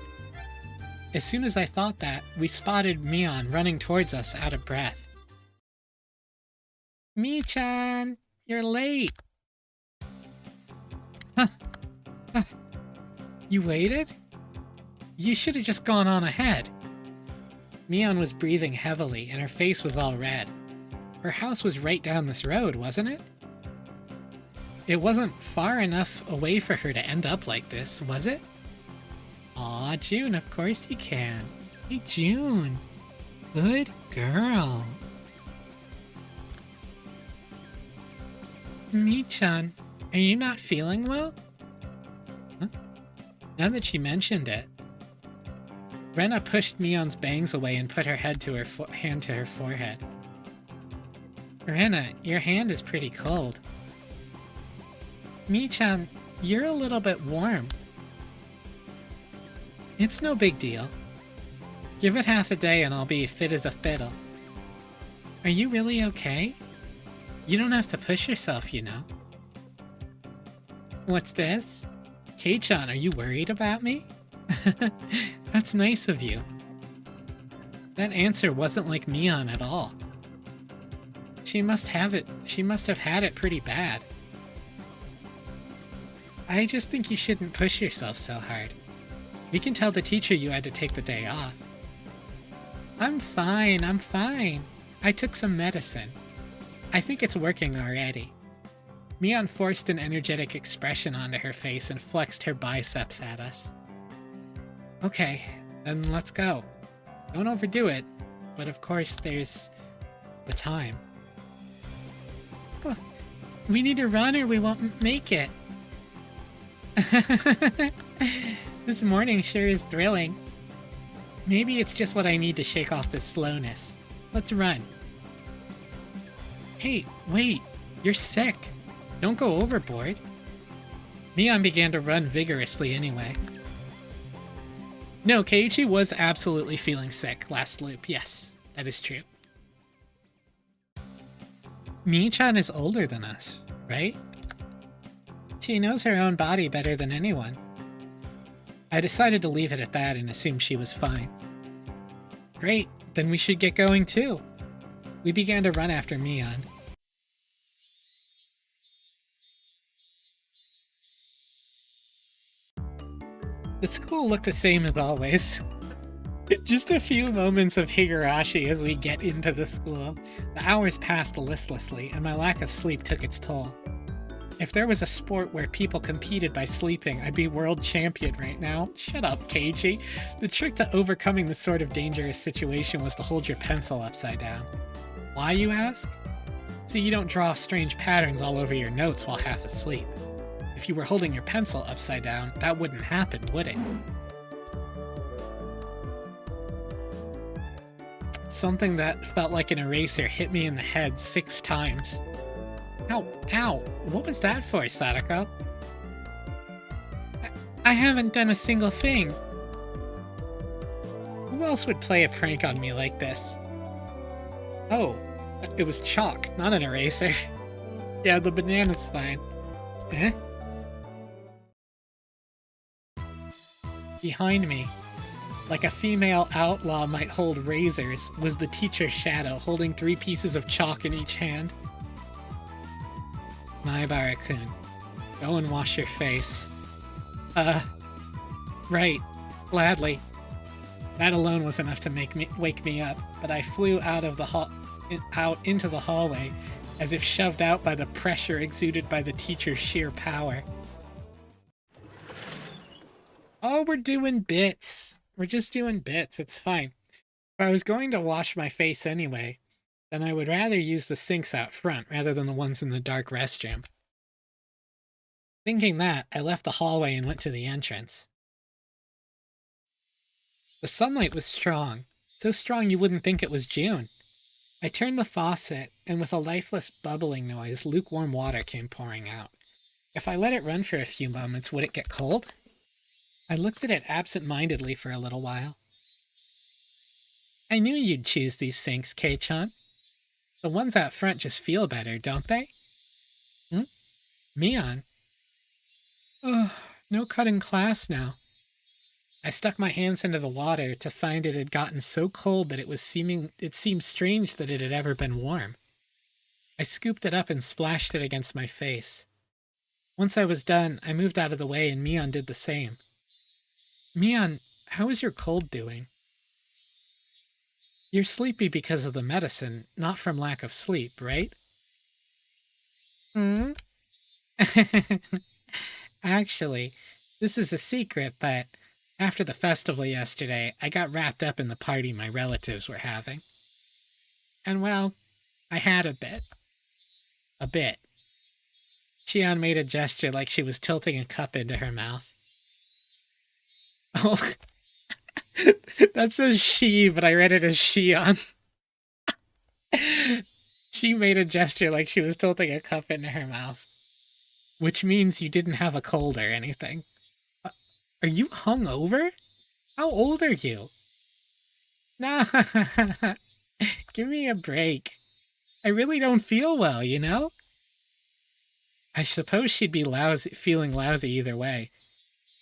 As soon as I thought that, we spotted Mion running towards us out of breath. Michan, you're late. Huh. You waited? You should have just gone on ahead. Mion was breathing heavily and her face was all red. Her house was right down this road, wasn't it? It wasn't far enough away for her to end up like this, was it? Aw, June, of course you can. Hey, June. Good girl. Michan, are you not feeling well? Huh? Now that she mentioned it, Rena pushed Mion's bangs away and put her head to her hand to her forehead. Rena, your hand is pretty cold. Michan, you're a little bit warm. It's no big deal. Give it half a day and I'll be fit as a fiddle. Are you really okay? You don't have to push yourself, you know. What's this? Kei-chan, are you worried about me? That's nice of you. That answer wasn't like Mion at all. She must have had it pretty bad. I just think you shouldn't push yourself so hard. We can tell the teacher you had to take the day off. I'm fine. I took some medicine. I think it's working already. Mion forced an energetic expression onto her face and flexed her biceps at us. Okay, then let's go. Don't overdo it, but of course there's the time. Oh, we need to run or we won't make it. This morning sure is thrilling. Maybe it's just what I need to shake off this slowness. Let's run. Hey, wait, you're sick. Don't go overboard. Mion began to run vigorously anyway. No, Keiichi was absolutely feeling sick last loop. Yes, that is true. Mii-chan is older than us, right? She knows her own body better than anyone. I decided to leave it at that and assume she was fine. Great, then we should get going too. We began to run after Mion. The school looked the same as always. Just a few moments of Higurashi as we get into the school. The hours passed listlessly, and my lack of sleep took its toll. If there was a sport where people competed by sleeping, I'd be world champion right now. Shut up, Keiichi. The trick to overcoming this sort of dangerous situation was to hold your pencil upside down. Why, you ask? So you don't draw strange patterns all over your notes while half asleep. If you were holding your pencil upside down, that wouldn't happen, would it? Something that felt like an eraser hit me in the head 6 times. Ow, ow, what was that for, Sadako? I haven't done a single thing. Who else would play a prank on me like this? Oh, it was chalk, not an eraser. Yeah, the banana's fine. Eh? Behind me, like a female outlaw might hold razors, was the teacher's shadow holding 3 pieces of chalk in each hand. Maibara-kun, go and wash your face. Right, gladly. That alone was enough to wake me up, but I flew out into the hallway, as if shoved out by the pressure exuded by the teacher's sheer power. Oh, we're doing bits. We're just doing bits. It's fine. If I was going to wash my face anyway, then I would rather use the sinks out front rather than the ones in the dark restroom. Thinking that, I left the hallway and went to the entrance. The sunlight was strong, so strong you wouldn't think it was June. I turned the faucet, and with a lifeless bubbling noise, lukewarm water came pouring out. If I let it run for a few moments, would it get cold? I looked at it absent-mindedly for a little while. I knew you'd choose these sinks, Kei-chan. The ones out front just feel better, don't they? Mion? Oh, no cutting class now. I stuck my hands into the water to find it had gotten so cold that it seemed strange that it had ever been warm. I scooped it up and splashed it against my face. Once I was done, I moved out of the way and Mion did the same. Mion, how is your cold doing? You're sleepy because of the medicine, not from lack of sleep, right? Actually, this is a secret, but after the festival yesterday, I got wrapped up in the party my relatives were having. And well, I had a bit. A bit. Shion made a gesture like she was tilting a cup into her mouth. Oh, that says she, but I read it as Shion. She made a gesture like she was tilting a cup into her mouth. Which means you didn't have a cold or anything. Are you hungover? How old are you? Nah, give me a break. I really don't feel well, you know? I suppose she'd be feeling lousy either way.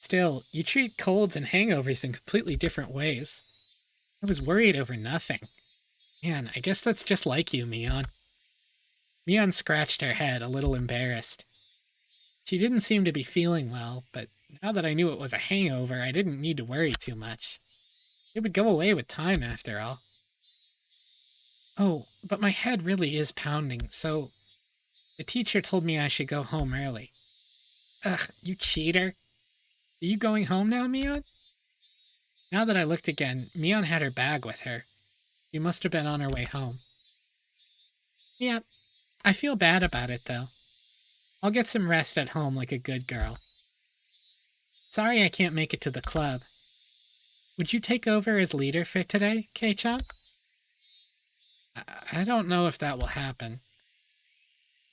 Still, you treat colds and hangovers in completely different ways. I was worried over nothing. Man, I guess that's just like you, Mion. Mion scratched her head, a little embarrassed. She didn't seem to be feeling well, but now that I knew it was a hangover, I didn't need to worry too much. It would go away with time, after all. Oh, but my head really is pounding, so the teacher told me I should go home early. Ugh, you cheater. Are you going home now, Mion? Now that I looked again, Mion had her bag with her. She must have been on her way home. Yeah, I feel bad about it, though. I'll get some rest at home like a good girl. Sorry I can't make it to the club. Would you take over as leader for today, Kei-chan? I don't know if that will happen.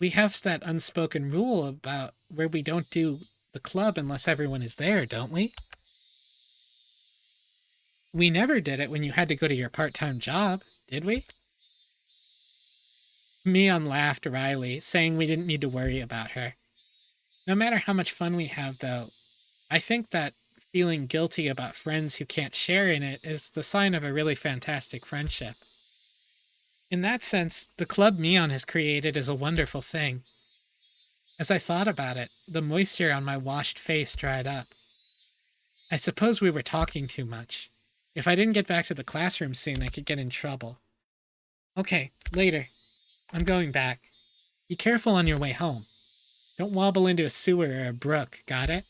We have that unspoken rule about where we don't do the club unless everyone is there, don't we? We never did it when you had to go to your part-time job, did we? Mion laughed wryly, saying we didn't need to worry about her. No matter how much fun we have, though, I think that feeling guilty about friends who can't share in it is the sign of a really fantastic friendship. In that sense, the club Mion has created is a wonderful thing. As I thought about it, the moisture on my washed face dried up. I suppose we were talking too much. If I didn't get back to the classroom soon, I could get in trouble. Okay, later. I'm going back. Be careful on your way home. Don't wobble into a sewer or a brook, got it?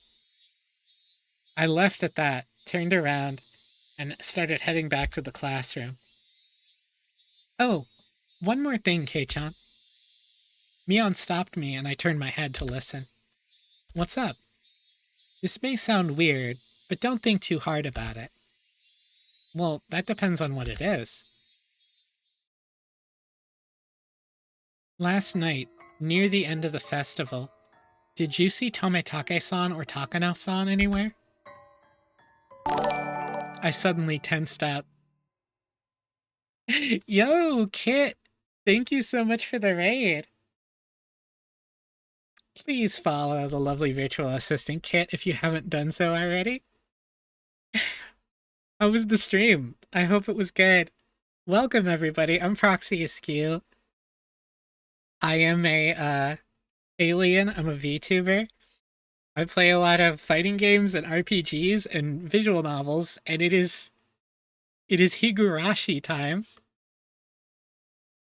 I left at that, turned around, and started heading back to the classroom. Oh, one more thing, Kei-chan. Mion stopped me and I turned my head to listen. What's up? This may sound weird, but don't think too hard about it. Well, that depends on what it is. Last night, near the end of the festival, did you see Tometake-san or Takano-san anywhere? I suddenly tensed up. Yo, Kit! Thank you so much for the raid. Please follow the lovely virtual assistant Kit if you haven't done so already. How was the stream? I hope it was good. Welcome, everybody. I'm Proxy Askew. I am a alien. I'm a VTuber. I play a lot of fighting games and RPGs and visual novels, and it is Higurashi time.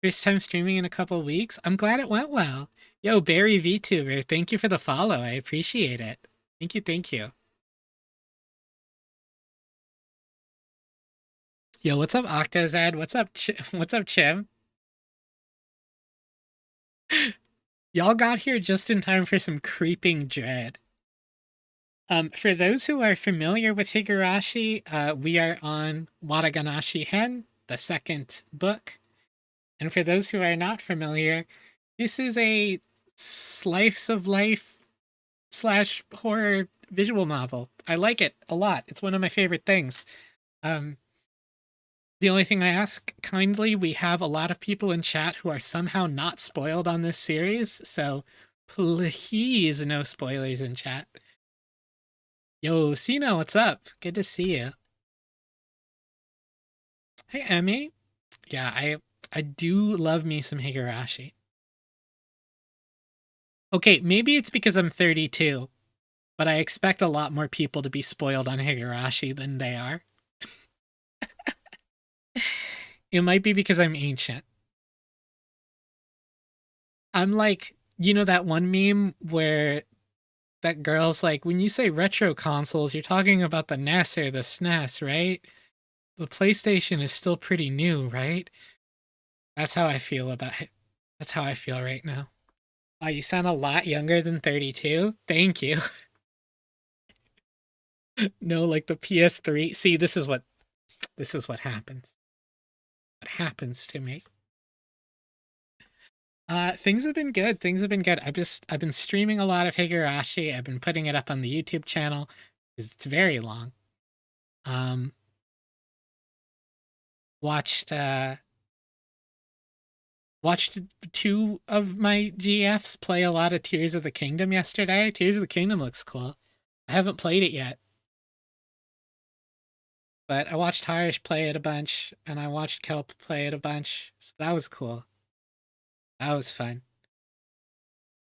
First time streaming in a couple weeks. I'm glad it went well. Yo, Barry VTuber, thank you for the follow. I appreciate it. Thank you, thank you. Yo, what's up, Octozad? What's up, what's up, Chim? Y'all got here just in time for some creeping dread. For those who are familiar with Higurashi, we are on Watanagashi-hen, the second book. And for those who are not familiar, this is a slice of life / horror visual novel. I like it a lot. It's one of my favorite things. The only thing I ask kindly, we have a lot of people in chat who are somehow not spoiled on this series, so please no spoilers in chat. Yo, Sino, what's up? Good to see you. Hey, Emmy. Yeah, I do love me some Higurashi. Okay, maybe it's because I'm 32, but I expect a lot more people to be spoiled on Higurashi than they are. It might be because I'm ancient. I'm like, you know that one meme where that girl's like, when you say retro consoles, you're talking about the NES or the SNES, right? The PlayStation is still pretty new, right? That's how I feel about it. That's how I feel right now. Wow, you sound a lot younger than 32. Thank you. No, like the PS3. See, this is what happens. What happens to me? Things have been good. Things have been good. I've been streaming a lot of Higurashi. I've been putting it up on the YouTube channel because it's very long. Watched two of my GFs play a lot of Tears of the Kingdom yesterday. Tears of the Kingdom looks cool. I haven't played it yet. But I watched Harish play it a bunch, and I watched Kelp play it a bunch. So that was cool. That was fun.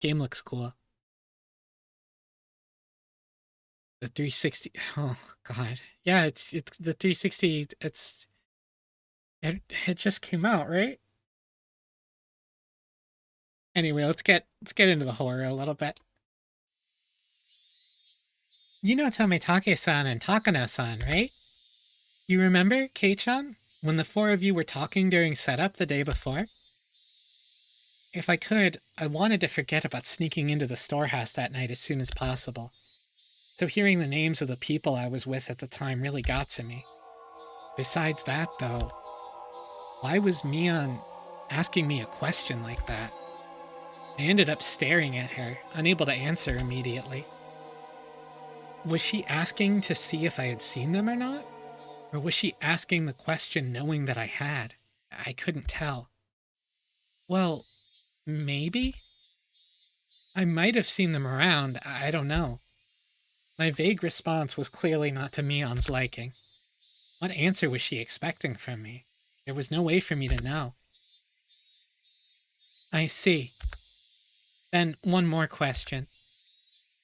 Game looks cool. The 360. Oh god. Yeah, it's the 360. It just came out, right? Anyway, let's get into the horror a little bit. You know Tomitake-san and Takano-san, right? You remember, Kei-chan, when the four of you were talking during setup the day before? If I could, I wanted to forget about sneaking into the storehouse that night as soon as possible. So hearing the names of the people I was with at the time really got to me. Besides that, though, why was Mion asking me a question like that? I ended up staring at her, unable to answer immediately. Was she asking to see if I had seen them or not? Or was she asking the question knowing that I had? I couldn't tell. Well, maybe? I might have seen them around, I don't know. My vague response was clearly not to Mion's liking. What answer was she expecting from me? There was no way for me to know. I see. Then one more question.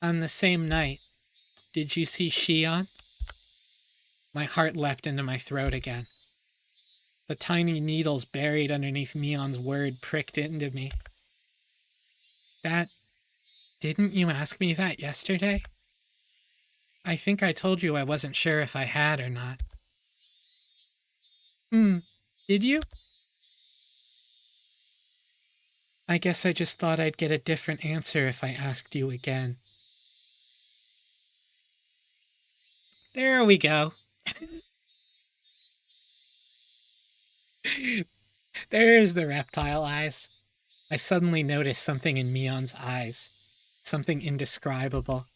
On the same night, did you see Shion? My heart leapt into my throat again. The tiny needles buried underneath Mion's word pricked into me. Didn't you ask me that yesterday? I think I told you I wasn't sure if I had or not. Did you? I guess I just thought I'd get a different answer if I asked you again. There we go. There's the reptile eyes. I suddenly noticed something in Mion's eyes. Something indescribable.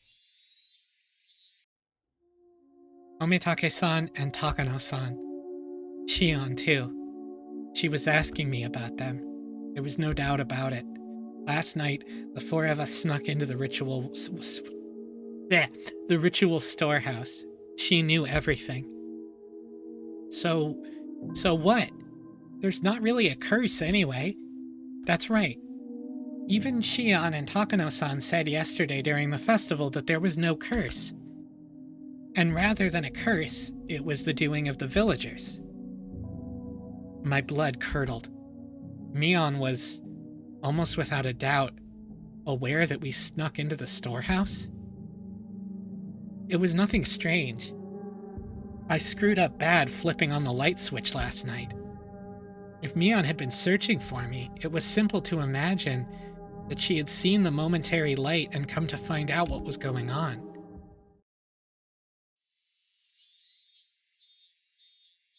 Omitake-san and Takano-san. Shion, too. She was asking me about them. There was no doubt about it. Last night, the four of us snuck into the ritual storehouse. She knew everything. So what? There's not really a curse anyway. That's right. Even Shion and Takano-san said yesterday during the festival that there was no curse. And rather than a curse, it was the doing of the villagers. My blood curdled. Mion was, almost without a doubt, aware that we snuck into the storehouse. It was nothing strange. I screwed up bad flipping on the light switch last night. If Mion had been searching for me, it was simple to imagine that she had seen the momentary light and come to find out what was going on.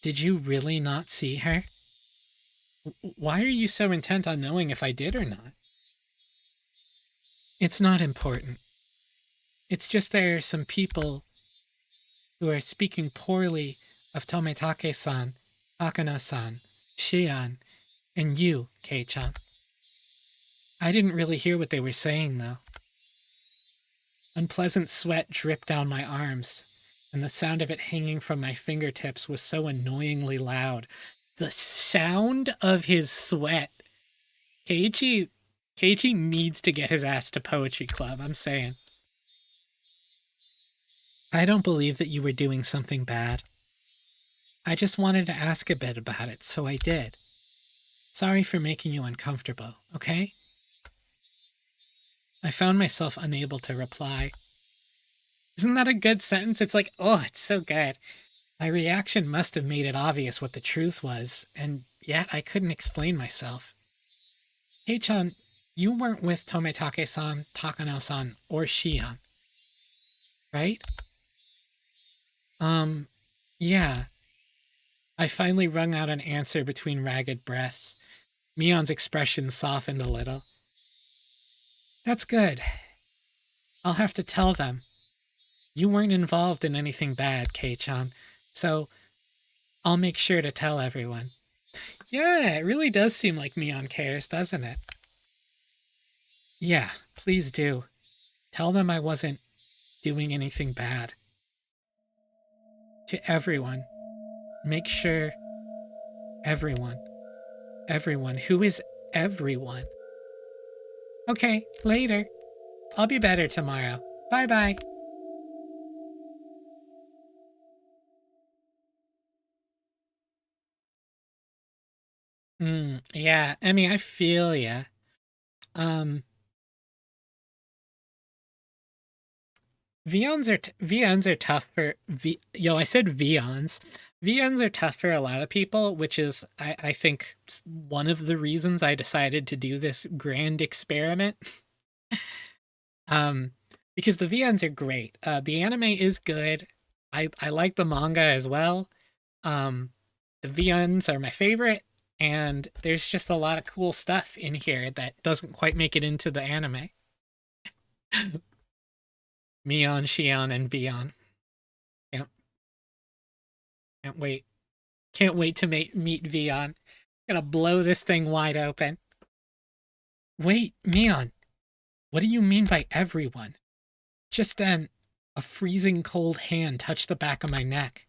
Did you really not see her? Why are you so intent on knowing if I did or not? It's not important. It's just there are some people who are speaking poorly of Tomitake-san, Takano-san, Shion, and you, Kei-chan. I didn't really hear what they were saying, though. Unpleasant sweat dripped down my arms, and the sound of it hanging from my fingertips was so annoyingly loud. The sound of his sweat. Keiichi needs to get his ass to Poetry Club, I'm saying. I don't believe that you were doing something bad. I just wanted to ask a bit about it, so I did. Sorry for making you uncomfortable, okay? I found myself unable to reply. Isn't that a good sentence? It's like, oh, it's so good. My reaction must have made it obvious what the truth was, and yet I couldn't explain myself. Hey-chan, you weren't with Tomitake-san, Takano-san, or Shion, right? Yeah. I finally wrung out an answer between ragged breaths. Mion's expression softened a little. That's good. I'll have to tell them. You weren't involved in anything bad, Kei-chan, so I'll make sure to tell everyone. Yeah, it really does seem like Mion cares, doesn't it? Yeah, please do. Tell them I wasn't doing anything bad. To everyone, Make sure everyone. Everyone. Who is everyone? Okay, later. I'll be better tomorrow. Bye-bye. Yeah, I mean, I feel ya. Um, Vions are tough for I said Vions. Vions are tough for a lot of people, which is I think one of the reasons I decided to do this grand experiment. Um, because the Vions are great. The anime is good. I like the manga as well. Um, the Vions are my favorite, and there's just a lot of cool stuff in here that doesn't quite make it into the anime. Mion, Shion, and Vion. Can't, can't wait. Can't wait to meet Vion. Gonna blow this thing wide open. Wait, Mion, what do you mean by everyone? Just then, a freezing cold hand touched the back of my neck.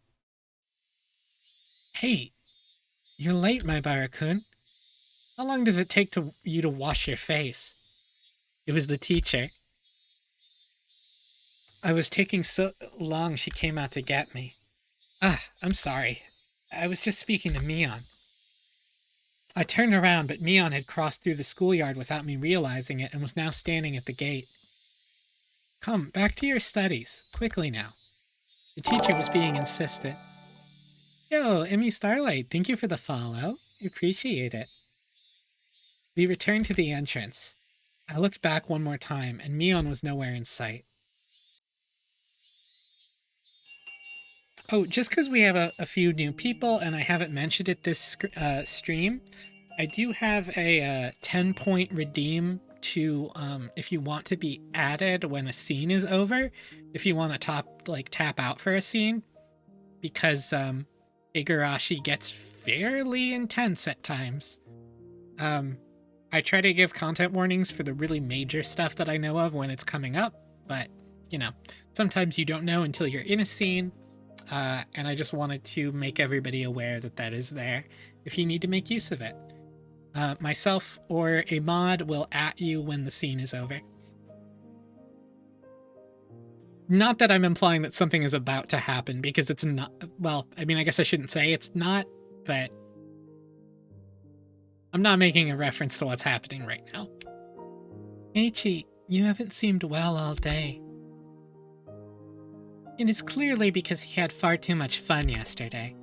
Hey, you're late, my Barakun. How long does it take you to wash your face? It was the teacher. I was taking so long she came out to get me. Ah, I'm sorry. I was just speaking to Mion. I turned around, but Mion had crossed through the schoolyard without me realizing it and was now standing at the gate. Come, back to your studies. Quickly now. The teacher was being insistent. Yo, Emmy Starlight, thank you for the follow. I appreciate it. We returned to the entrance. I looked back one more time, and Mion was nowhere in sight. Oh, just because we have a few new people, and I haven't mentioned it this stream, I do have a 10-point redeem to if you want to be added when a scene is over, if you want to tap out for a scene, because Higurashi gets fairly intense at times. I try to give content warnings for the really major stuff that I know of when it's coming up, but sometimes you don't know until you're in a scene. And I just wanted to make everybody aware that that is there if you need to make use of it. Myself or a mod will at you when the scene is over. Not that I'm implying that something is about to happen, because it's not. Well, I mean, I guess I shouldn't say it's not, but I'm not making a reference to what's happening right now. Eiichi, you haven't seemed well all day. It is clearly because he had far too much fun yesterday.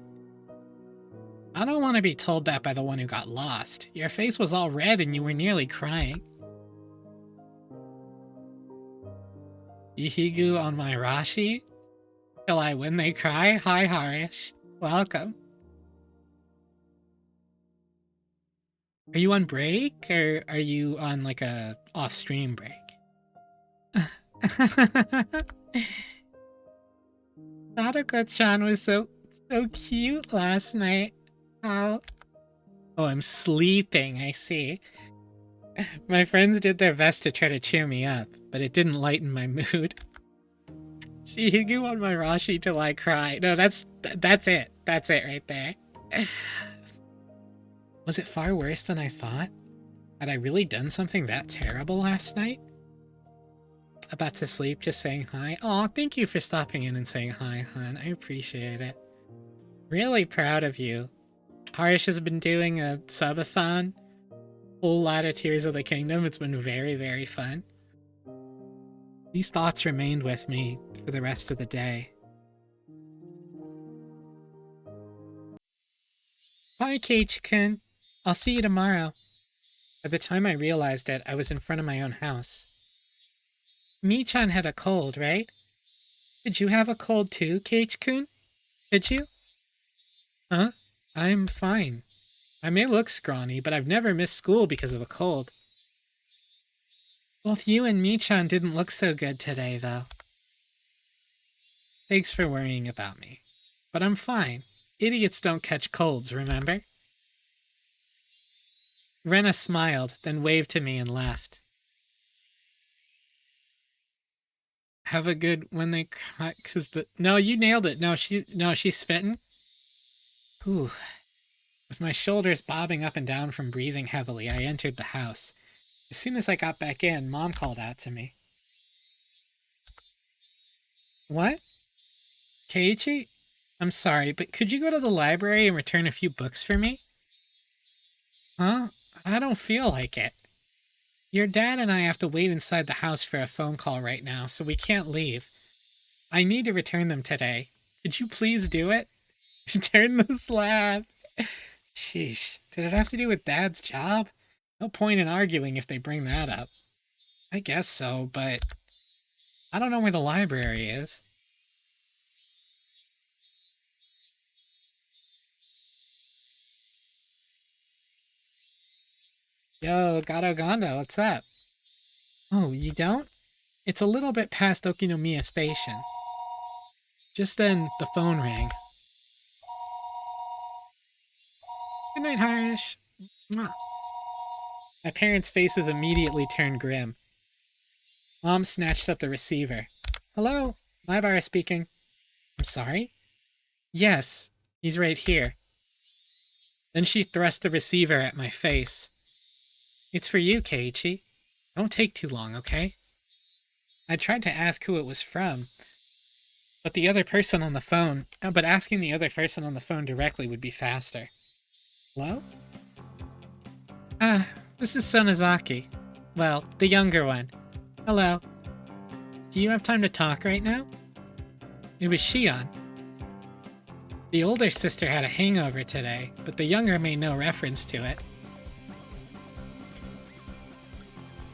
I don't want to be told that by the one who got lost. Your face was all red and you were nearly crying. Ihigu on my Rashi? Till I when they cry? Hi, Harish. Welcome. Are you on break, or are you on like a off-stream break? Sadako-chan was so cute last night. Oh, I'm sleeping, I see. My friends did their best to try to cheer me up, but it didn't lighten my mood. Shihigu on my Rashi till I cry. No, that's it. That's it right there. Was it far worse than I thought? Had I really done something that terrible last night? About to sleep, just saying hi. Aw, thank you for stopping in and saying hi, hon. I appreciate it. Really proud of you. Harish has been doing a subathon. Whole lot of Tears of the Kingdom. It's been very, very fun. These thoughts remained with me for the rest of the day. Bye, Keiichi-kun. I'll see you tomorrow. By the time I realized it, I was in front of my own house. Mi-chan had a cold, right? Did you have a cold too, Keiichi-kun? Did you? Huh? I'm fine. I may look scrawny, but I've never missed school because of a cold. Both you and Mi-chan didn't look so good today, though. Thanks for worrying about me. But I'm fine. Idiots don't catch colds, remember? Rena smiled, then waved to me and left. Have a good when they cry, cause no, you nailed it. No, she's spitting. Whew. With my shoulders bobbing up and down from breathing heavily, I entered the house. As soon as I got back in, Mom called out to me. What? Keiichi? I'm sorry, but could you go to the library and return a few books for me? Huh? I don't feel like it. Your dad and I have to wait inside the house for a phone call right now, so we can't leave. I need to return them today. Could you please do it? Return the slab. Sheesh. Did it have to do with Dad's job? No point in arguing if they bring that up. I guess so, but I don't know where the library is. Yo, Gato Gondo, what's up? Oh, you don't? It's a little bit past Okinomiya Station. Just then, the phone rang. Good night, Harish. Mwah. My parents' faces immediately turned grim. Mom snatched up the receiver. Hello, Maibara speaking. I'm sorry? Yes, he's right here. Then she thrust the receiver at my face. It's for you, Keiichi. Don't take too long, okay? I tried to ask who it was from, but asking the other person on the phone directly would be faster. Hello? This is Sonozaki. Well, the younger one. Hello. Do you have time to talk right now? It was Shion. The older sister had a hangover today, but the younger made no reference to it.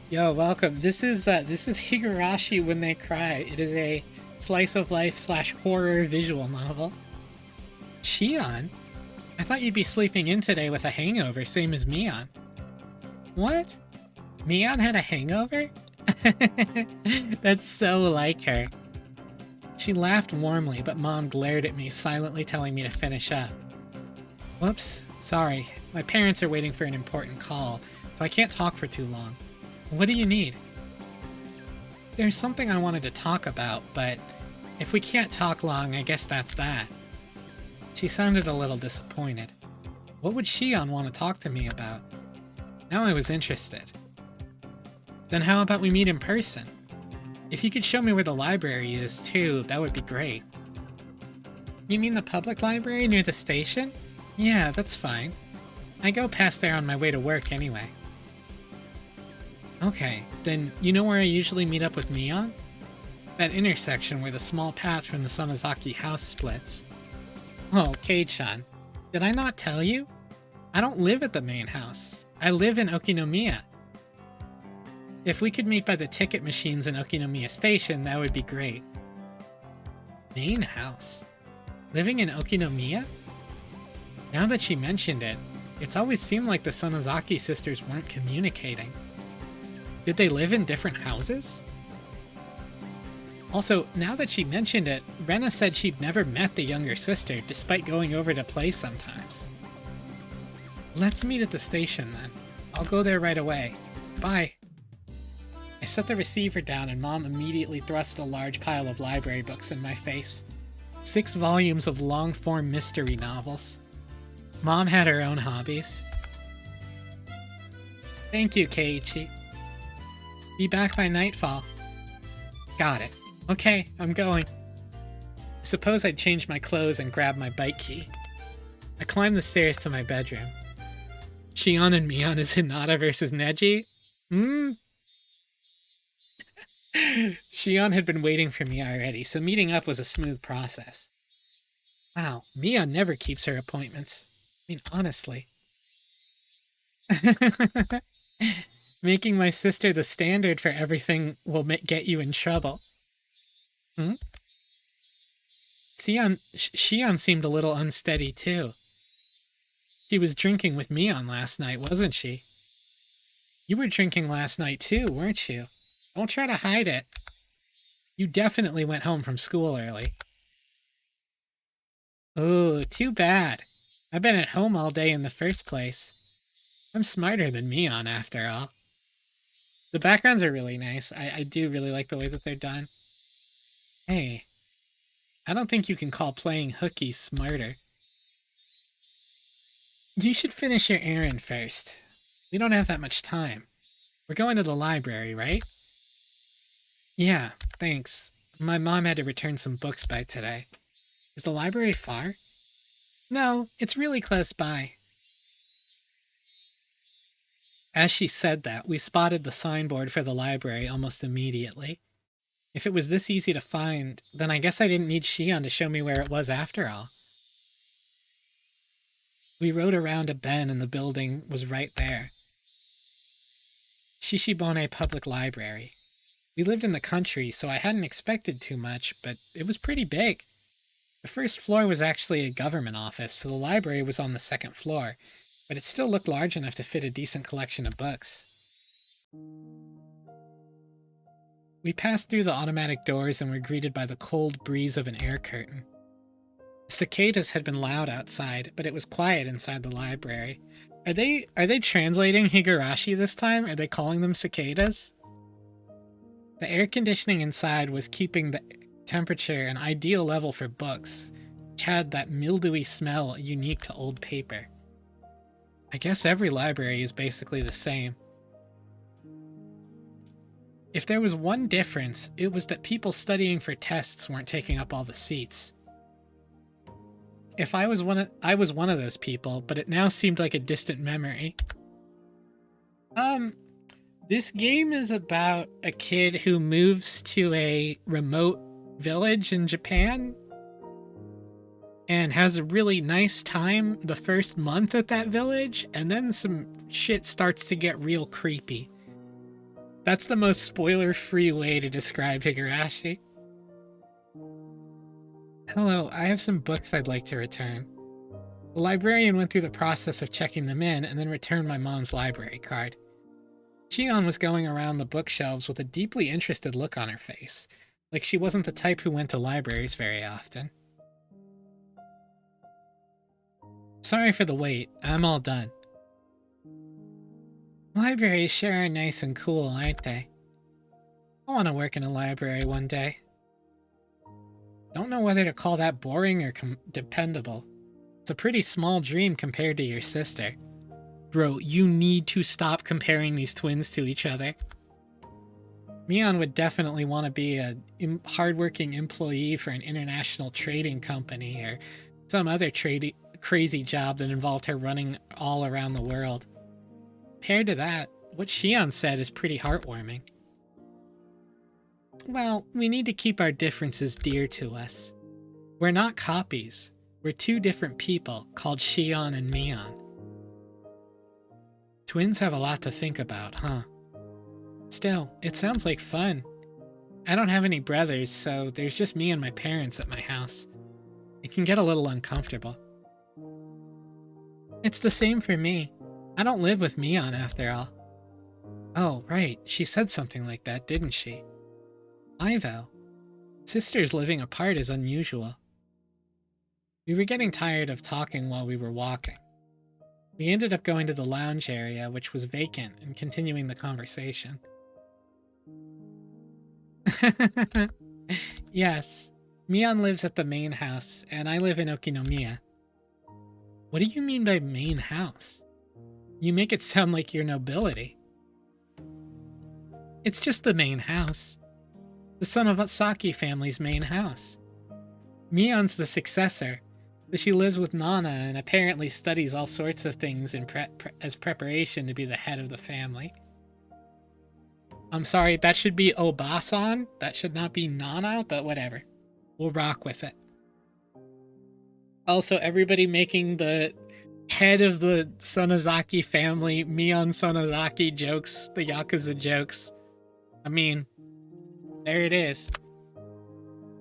Yo, welcome. This is Higurashi When They Cry. It is a slice of life / horror visual novel. Shion? I thought you'd be sleeping in today with a hangover, same as Mion. What? Mion had a hangover? That's so like her. She laughed warmly, but Mom glared at me, silently telling me to finish up. Whoops, sorry. My parents are waiting for an important call, so I can't talk for too long. What do you need? There's something I wanted to talk about, but if we can't talk long, I guess that's that. She sounded a little disappointed. What would Shion want to talk to me about? Now I was interested. Then how about we meet in person? If you could show me where the library is, too, that would be great. You mean the public library near the station? Yeah, that's fine. I go past there on my way to work anyway. Okay, then you know where I usually meet up with Mion? That intersection where the small path from the Sonozaki house splits. Oh, Kei-chan, did I not tell you? I don't live at the main house. I live in Okinomiya. If we could meet by the ticket machines in Okinomiya Station, that would be great. Main house? Living in Okinomiya? Now that she mentioned it, it's always seemed like the Sonozaki sisters weren't communicating. Did they live in different houses? Also, now that she mentioned it, Rena said she'd never met the younger sister, despite going over to play sometimes. Let's meet at the station then. I'll go there right away. Bye. I set the receiver down and Mom immediately thrust a large pile of library books in my face. 6 volumes of long-form mystery novels. Mom had her own hobbies. Thank you, Keiichi. Be back by nightfall. Got it. Okay, I'm going. I suppose I'd change my clothes and grab my bike key. I climbed the stairs to my bedroom. Shion and Mion is Hinata versus Neji? Shion had been waiting for me already, so meeting up was a smooth process. Wow, Mion never keeps her appointments. I mean, honestly. Making my sister the standard for everything will get you in trouble. Shion seemed a little unsteady, too. She was drinking with Mion last night, wasn't she? You were drinking last night, too, weren't you? Don't try to hide it. You definitely went home from school early. Oh, too bad. I've been at home all day in the first place. I'm smarter than Mion, after all. The backgrounds are really nice. I do really like the way that they're done. Hey, I don't think you can call playing hooky smarter. You should finish your errand first. We don't have that much time. We're going to the library, right? Yeah, thanks. My mom had to return some books by today. Is the library far? No, it's really close by. As she said that, we spotted the signboard for the library almost immediately. If it was this easy to find, then I guess I didn't need Shion to show me where it was after all. We rode around a bend and the building was right there. Shishibone Public Library. We lived in the country, so I hadn't expected too much, but it was pretty big. The first floor was actually a government office, so the library was on the second floor, but it still looked large enough to fit a decent collection of books. We passed through the automatic doors and were greeted by the cold breeze of an air curtain. The cicadas had been loud outside, but it was quiet inside the library. Are they translating Higurashi this time? Are they calling them cicadas? The air conditioning inside was keeping the temperature an ideal level for books, which had that mildewy smell unique to old paper. I guess every library is basically the same. If there was one difference, it was that people studying for tests weren't taking up all the seats. I was one of those people, but it now seemed like a distant memory. This game is about a kid who moves to a remote village in Japan and has a really nice time the first month at that village, and then some shit starts to get real creepy. That's the most spoiler-free way to describe Higurashi. Hello, I have some books I'd like to return. The librarian went through the process of checking them in and then returned my mom's library card. Shion was going around the bookshelves with a deeply interested look on her face, like she wasn't the type who went to libraries very often. Sorry for the wait, I'm all done. Libraries sure are nice and cool, aren't they? I want to work in a library one day. Don't know whether to call that boring or dependable. It's a pretty small dream compared to your sister. Bro, you need to stop comparing these twins to each other. Mion would definitely want to be a hardworking employee for an international trading company or some other crazy job that involved her running all around the world. Compared to that, what Shion said is pretty heartwarming. Well, we need to keep our differences dear to us. We're not copies. We're two different people called Shion and Mion. Twins have a lot to think about, huh? Still, it sounds like fun. I don't have any brothers, so there's just me and my parents at my house. It can get a little uncomfortable. It's the same for me. I don't live with Mion after all. Oh, right, she said something like that, didn't she? Why though? Sisters living apart is unusual. We were getting tired of talking while we were walking. We ended up going to the lounge area, which was vacant, and continuing the conversation. Yes, Mion lives at the main house, and I live in Okinomiya. What do you mean by main house? You make it sound like you're nobility. It's just the main house. The Sonogasaki family's main house. Mion's the successor, but she lives with Nana and apparently studies all sorts of things as preparation to be the head of the family. I'm sorry, that should be Obasan. That should not be Nana, but whatever. We'll rock with it. Also, everybody making the head of the Sonozaki family Mion Sonozaki jokes, the Yakuza jokes. I mean, there it is.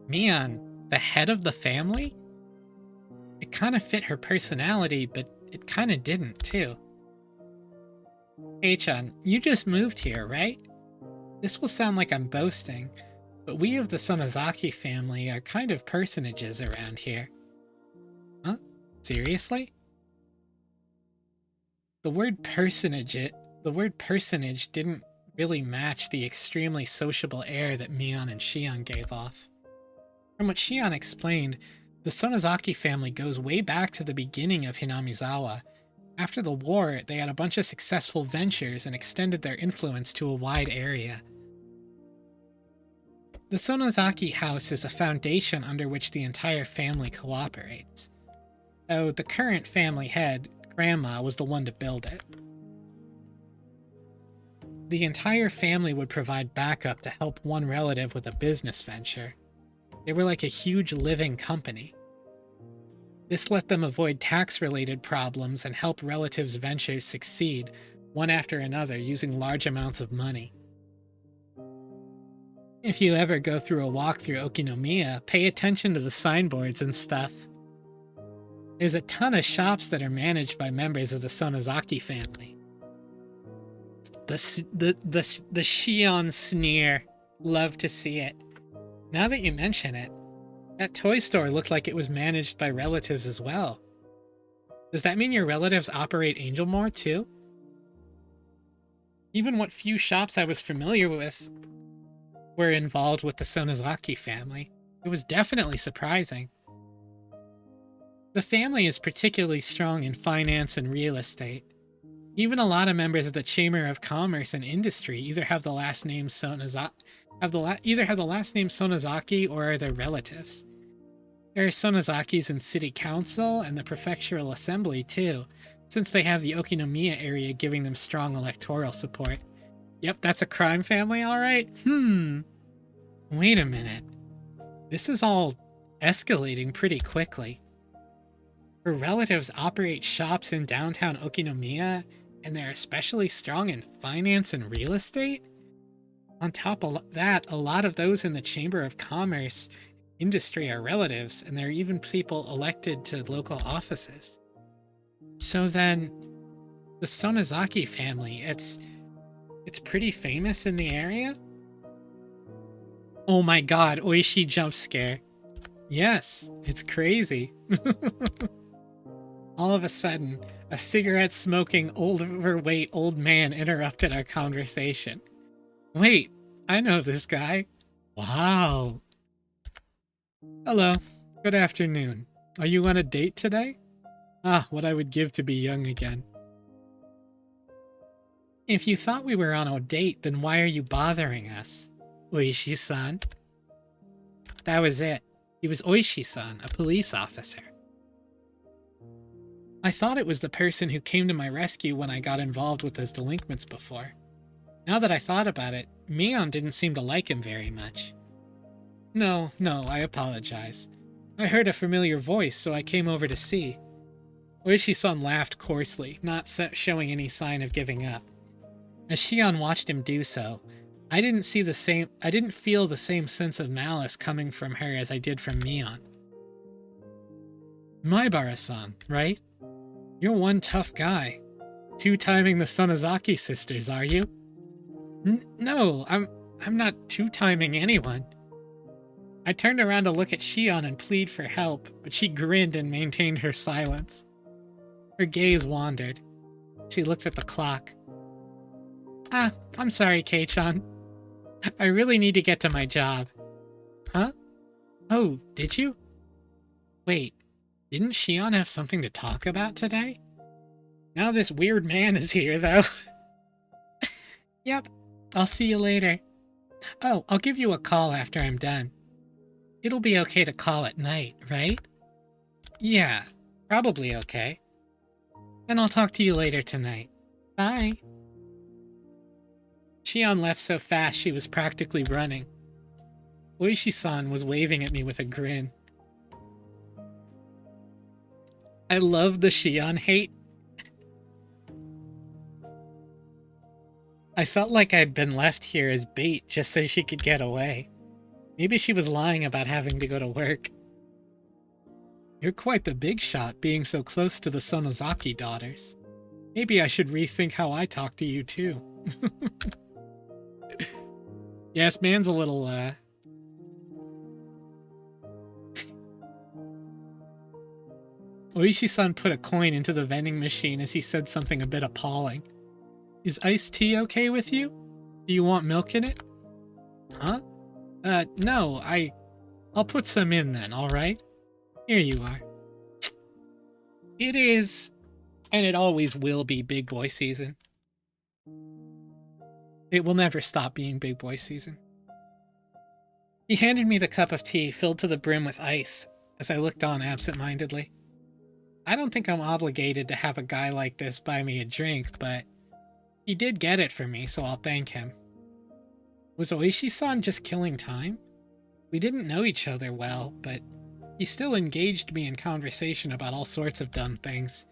Mion, the head of the family? It kind of fit her personality, but it kind of didn't, too. Hey-chan, you just moved here, right? This will sound like I'm boasting, but we of the Sonozaki family are kind of personages around here. Huh? Seriously? The word personage didn't really match the extremely sociable air that Mion and Shion gave off. From what Shion explained, the Sonozaki family goes way back to the beginning of Hinamizawa, After the war, they had a bunch of successful ventures and extended their influence to a wide area. The Sonozaki house is a foundation under which the entire family cooperates. Though the current family head, Grandma, was the one to build it. The entire family would provide backup to help one relative with a business venture. They were like a huge living company. This let them avoid tax-related problems and help relatives' ventures succeed, one after another, using large amounts of money. If you ever go through a walk through Okinomiya, pay attention to the signboards and stuff. There's a ton of shops that are managed by members of the Sonozaki family. The Shion sneer. Love to see it. Now that you mention it, that toy store looked like it was managed by relatives as well. Does that mean your relatives operate Angel More too? Even what few shops I was familiar with were involved with the Sonozaki family. It was definitely surprising. The family is particularly strong in finance and real estate. Even a lot of members of the Chamber of Commerce and Industry either have the last name Sonozaki, or are their relatives. There are Sonozakis in City Council and the Prefectural Assembly too, since they have the Okinomiya area giving them strong electoral support. Yep, that's a crime family, alright? Wait a minute. This is all escalating pretty quickly. Her relatives operate shops in downtown Okinomiya, and they're especially strong in finance and real estate? On top of that, a lot of those in the Chamber of Commerce Industry are relatives, and there are even people elected to local offices. So then, the Sonozaki family, it's pretty famous in the area? Oh my god, Oishi jump scare. Yes, it's crazy. All of a sudden, a cigarette-smoking, overweight old man interrupted our conversation. Wait, I know this guy. Wow. Hello, good afternoon. Are you on a date today? Ah, what I would give to be young again. If you thought we were on a date, then why are you bothering us? Oishi-san. That was it. He was Oishi-san, a police officer. I thought it was the person who came to my rescue when I got involved with those delinquents before. Now that I thought about it, Mion didn't seem to like him very much. No, I apologize. I heard a familiar voice, so I came over to see. Oishi-san laughed coarsely, not showing any sign of giving up. As Shion watched him do so, I didn't feel the same sense of malice coming from her as I did from Mion. Maibara-san, right? You're one tough guy. Two-timing the Sonozaki sisters, are you? No, I'm not two-timing anyone. I turned around to look at Shion and plead for help, but she grinned and maintained her silence. Her gaze wandered. She looked at the clock. Ah, I'm sorry, Kei-chan. I really need to get to my job. Huh? Oh, did you? Wait, didn't Shion have something to talk about today? Now this weird man is here, though. Yep, I'll see you later. Oh, I'll give you a call after I'm done. It'll be okay to call at night, right? Yeah, probably okay. Then I'll talk to you later tonight. Bye. Shion left so fast she was practically running. Oishi-san was waving at me with a grin. I love the Shion hate. I felt like I'd been left here as bait just so she could get away. Maybe she was lying about having to go to work. You're quite the big shot being so close to the Sonozaki daughters. Maybe I should rethink how I talk to you too. Yes, man's a little, Oishi-san put a coin into the vending machine as he said something a bit appalling. Is iced tea okay with you? Do you want milk in it? Huh? No, I'll put some in then, alright? Here you are. It is And it always will be big boy season. It will never stop being big boy season. He handed me the cup of tea filled to the brim with ice as I looked on absent-mindedly. I don't think I'm obligated to have a guy like this buy me a drink, but he did get it for me, so I'll thank him. Was Oishi-san just killing time? We didn't know each other well, but he still engaged me in conversation about all sorts of dumb things.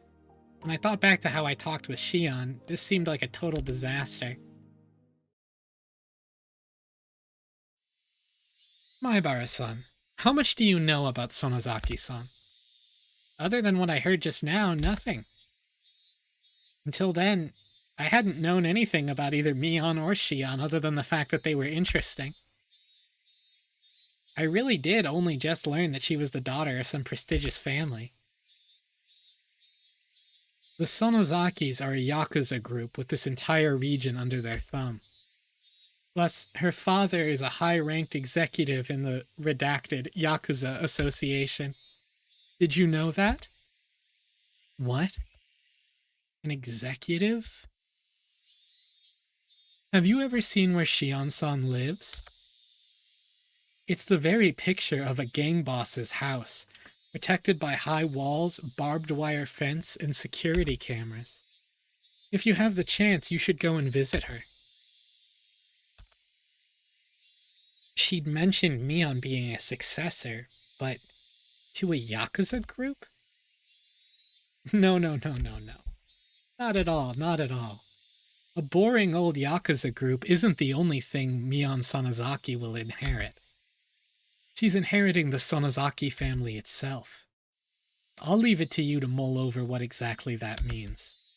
When I thought back to how I talked with Shion, this seemed like a total disaster. Maibara-san, how much do you know about Sonozaki-san? Other than what I heard just now, nothing. Until then, I hadn't known anything about either Mion or Shion other than the fact that they were interesting. I really did only just learn that she was the daughter of some prestigious family. The Sonozakis are a Yakuza group with this entire region under their thumb. Plus, her father is a high-ranked executive in the redacted Yakuza Association. Did you know that? What? An executive? Have you ever seen where Shion-san lives? It's the very picture of a gang boss's house, protected by high walls, barbed wire fence, and security cameras. If you have the chance, you should go and visit her. She'd mentioned Mion being a successor, but to a Yakuza group? No. Not at all, not at all. A boring old Yakuza group isn't the only thing Mion Sonozaki will inherit. She's inheriting the Sonozaki family itself. I'll leave it to you to mull over what exactly that means.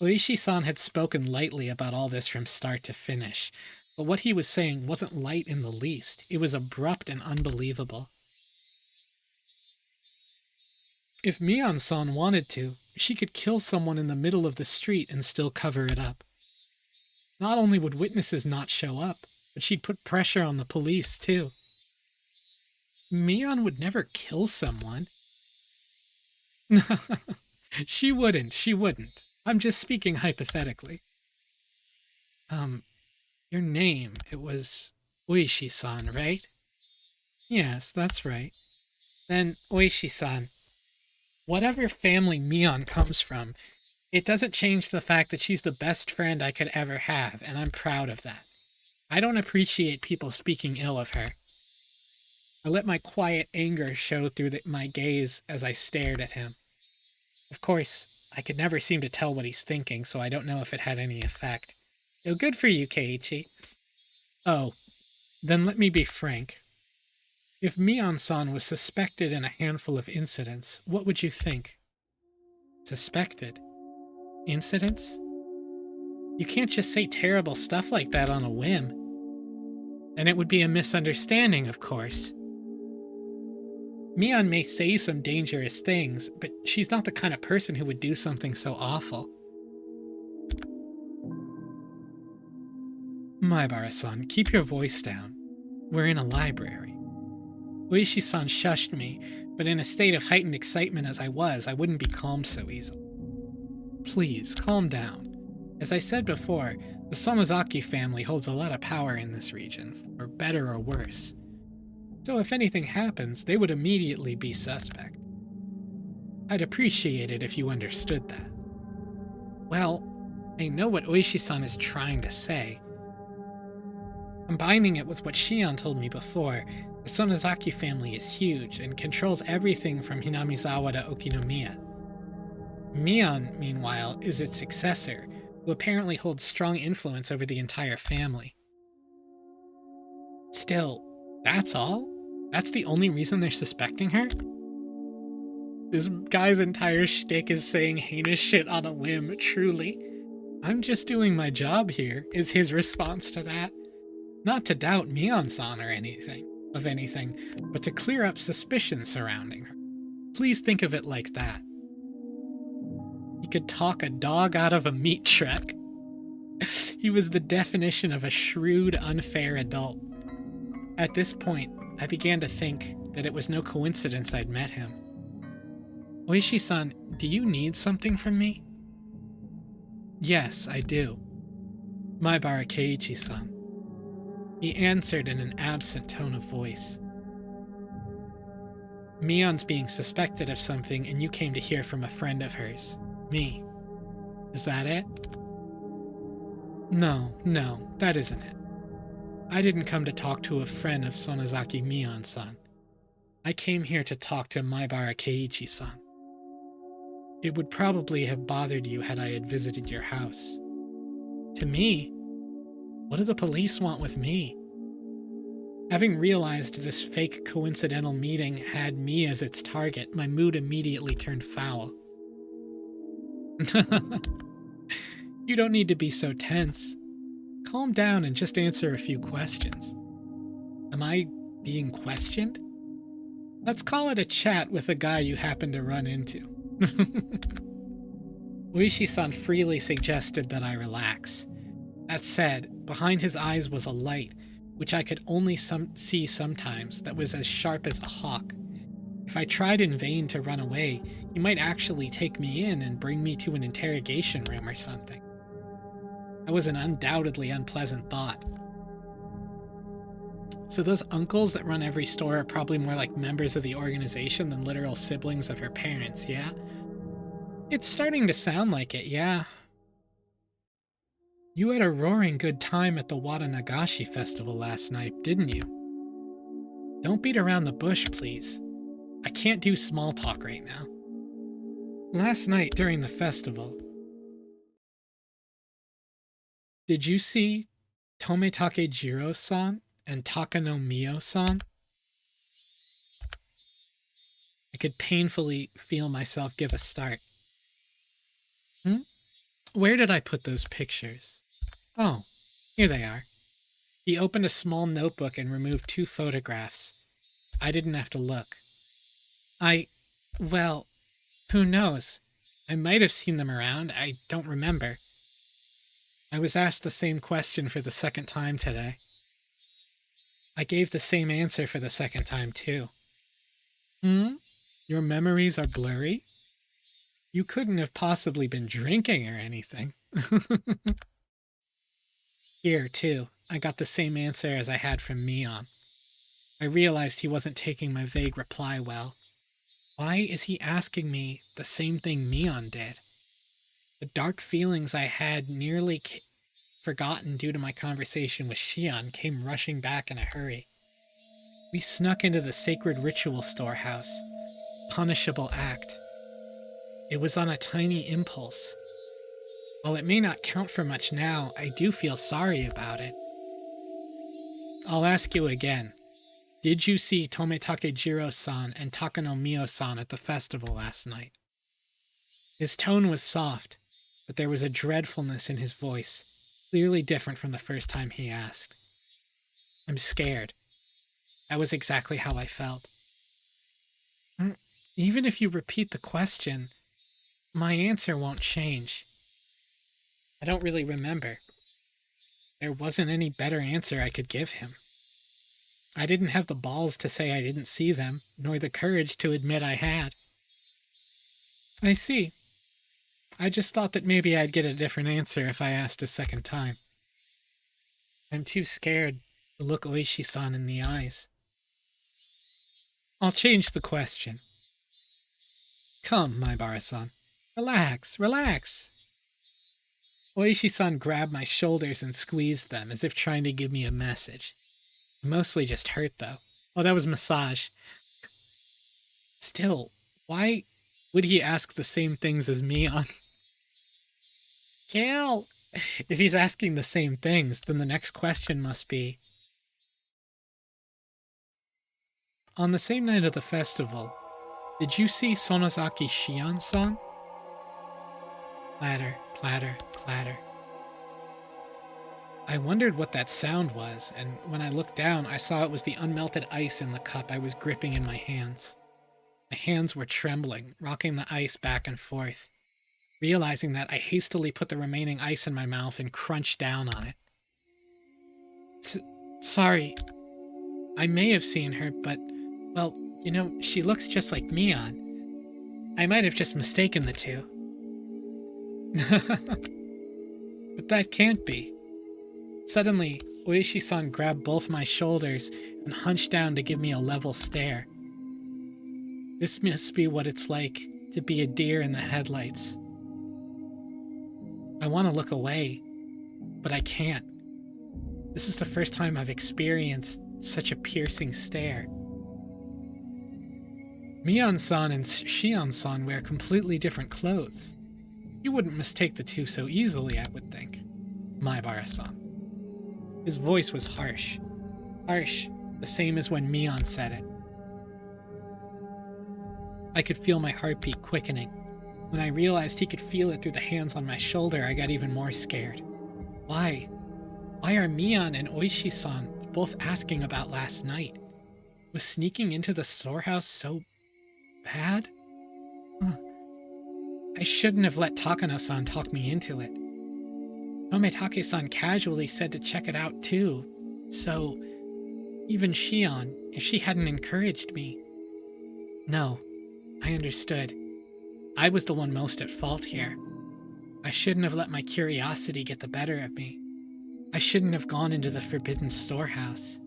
Oishi-san had spoken lightly about all this from start to finish, but what he was saying wasn't light in the least. It was abrupt and unbelievable. If Mion-san wanted to, she could kill someone in the middle of the street and still cover it up. Not only would witnesses not show up, but she'd put pressure on the police, too. Mion would never kill someone. She wouldn't. I'm just speaking hypothetically. Your name, it was Oishi-san, right? Yes, that's right. Then, Oishi-san, whatever family Mion comes from, it doesn't change the fact that she's the best friend I could ever have, and I'm proud of that. I don't appreciate people speaking ill of her. I let my quiet anger show through my gaze as I stared at him. Of course, I could never seem to tell what he's thinking, so I don't know if it had any effect. Oh, good for you, Keiichi. Oh, then let me be frank. If Mion-san was suspected in a handful of incidents, what would you think? Suspected? Incidents? You can't just say terrible stuff like that on a whim. And it would be a misunderstanding, of course. Mion may say some dangerous things, but she's not the kind of person who would do something so awful. Maibara-san, keep your voice down. We're in a library. Oishi-san shushed me, but in a state of heightened excitement as I wouldn't be calmed so easily. Please, calm down. As I said before, the Sonozaki family holds a lot of power in this region, for better or worse. So if anything happens, they would immediately be suspect. I'd appreciate it if you understood that. Well, I know what Oishi-san is trying to say. Combining it with what Shion told me before, the Sonozaki family is huge and controls everything from Hinamizawa to Okinomiya. Mion, meanwhile, is its successor, who apparently holds strong influence over the entire family. Still, that's all? That's the only reason they're suspecting her? This guy's entire shtick is saying heinous shit on a whim, truly. I'm just doing my job here, is his response to that. Not to doubt Mion-san or anything, but to clear up suspicion surrounding her. Please think of it like that. He could talk a dog out of a meat truck. He was the definition of a shrewd, unfair adult. At this point, I began to think that it was no coincidence I'd met him. Oishi-san, Do you need something from me? Yes, I do. Maibara Keiichi-san. He answered in an absent tone of voice. Mion's being suspected of something, and you came to hear from a friend of hers. Me. Is that it? No, that isn't it. I didn't come to talk to a friend of Sonozaki Mion-san. I came here to talk to Maibara Keiichi-san. It would probably have bothered you had I had visited your house. To me? What do the police want with me? Having realized this fake coincidental meeting had me as its target, my mood immediately turned foul. You don't need to be so tense. Calm down and just answer a few questions. Am I being questioned? Let's call it a chat with a guy you happen to run into. Oishi-san freely suggested that I relax. That said, behind his eyes was a light, which I could only see sometimes, that was as sharp as a hawk. If I tried in vain to run away, he might actually take me in and bring me to an interrogation room or something. That was an undoubtedly unpleasant thought. So those uncles that run every store are probably more like members of the organization than literal siblings of her parents, yeah? It's starting to sound like it, yeah. You had a roaring good time at the Watanagashi festival last night, didn't you? Don't beat around the bush, please. I can't do small talk right now. Last night during the festival, did you see Tometake Jiro-san and Takano Mio-san? I could painfully feel myself give a start. Where did I put those pictures? Oh, here they are. He opened a small notebook and removed 2 photographs. I didn't have to look. Well, who knows? I might have seen them around. I don't remember. I was asked the same question for the second time today. I gave the same answer for the second time, too. Your memories are blurry? You couldn't have possibly been drinking or anything. Here, too, I got the same answer as I had from Mion. I realized he wasn't taking my vague reply well. Why is he asking me the same thing Mion did? The dark feelings I had nearly forgotten due to my conversation with Shion came rushing back in a hurry. We snuck into the sacred ritual storehouse. Punishable act. It was on a tiny impulse. While it may not count for much now, I do feel sorry about it. I'll ask you again. Did you see Tometake Jiro-san and Takano Mio-san at the festival last night? His tone was soft, but there was a dreadfulness in his voice, clearly different from the first time he asked. I'm scared. That was exactly how I felt. Even if you repeat the question, my answer won't change. I don't really remember. There wasn't any better answer I could give him. I didn't have the balls to say I didn't see them, nor the courage to admit I had. I see. I just thought that maybe I'd get a different answer if I asked a second time. I'm too scared to look Oishi-san in the eyes. I'll change the question. Come, Maibara-san. Relax. Oishi-san grabbed my shoulders and squeezed them, as if trying to give me a message. Mostly just hurt, though. Oh, that was massage. Still, why would he ask the same things as me on? Kill! If he's asking the same things, then the next question must be... On the same night of the festival, did you see Sonozaki Shion-san? Clatter, clatter, clatter. I wondered what that sound was, and when I looked down, I saw it was the unmelted ice in the cup I was gripping in my hands. My hands were trembling, rocking the ice back and forth. Realizing that, I hastily put the remaining ice in my mouth and crunched down on it. Sorry. I may have seen her, but, well, she looks just like Mion. I might have just mistaken the two. But that can't be. Suddenly, Oishi-san grabbed both my shoulders and hunched down to give me a level stare. This must be what it's like to be a deer in the headlights. I want to look away, but I can't. This is the first time I've experienced such a piercing stare. Mion-san and Shion-san wear completely different clothes. You wouldn't mistake the two so easily, I would think. Maibara-san. His voice was harsh. Harsh, the same as when Mion said it. I could feel my heartbeat quickening. When I realized he could feel it through the hands on my shoulder, I got even more scared. Why? Why are Mion and Oishi-san both asking about last night? Was sneaking into the storehouse so bad? I shouldn't have let Takano-san talk me into it. Tometake-san casually said to check it out too, so even Shion, if she hadn't encouraged me. No, I understood. I was the one most at fault here. I shouldn't have let my curiosity get the better of me. I shouldn't have gone into the forbidden storehouse.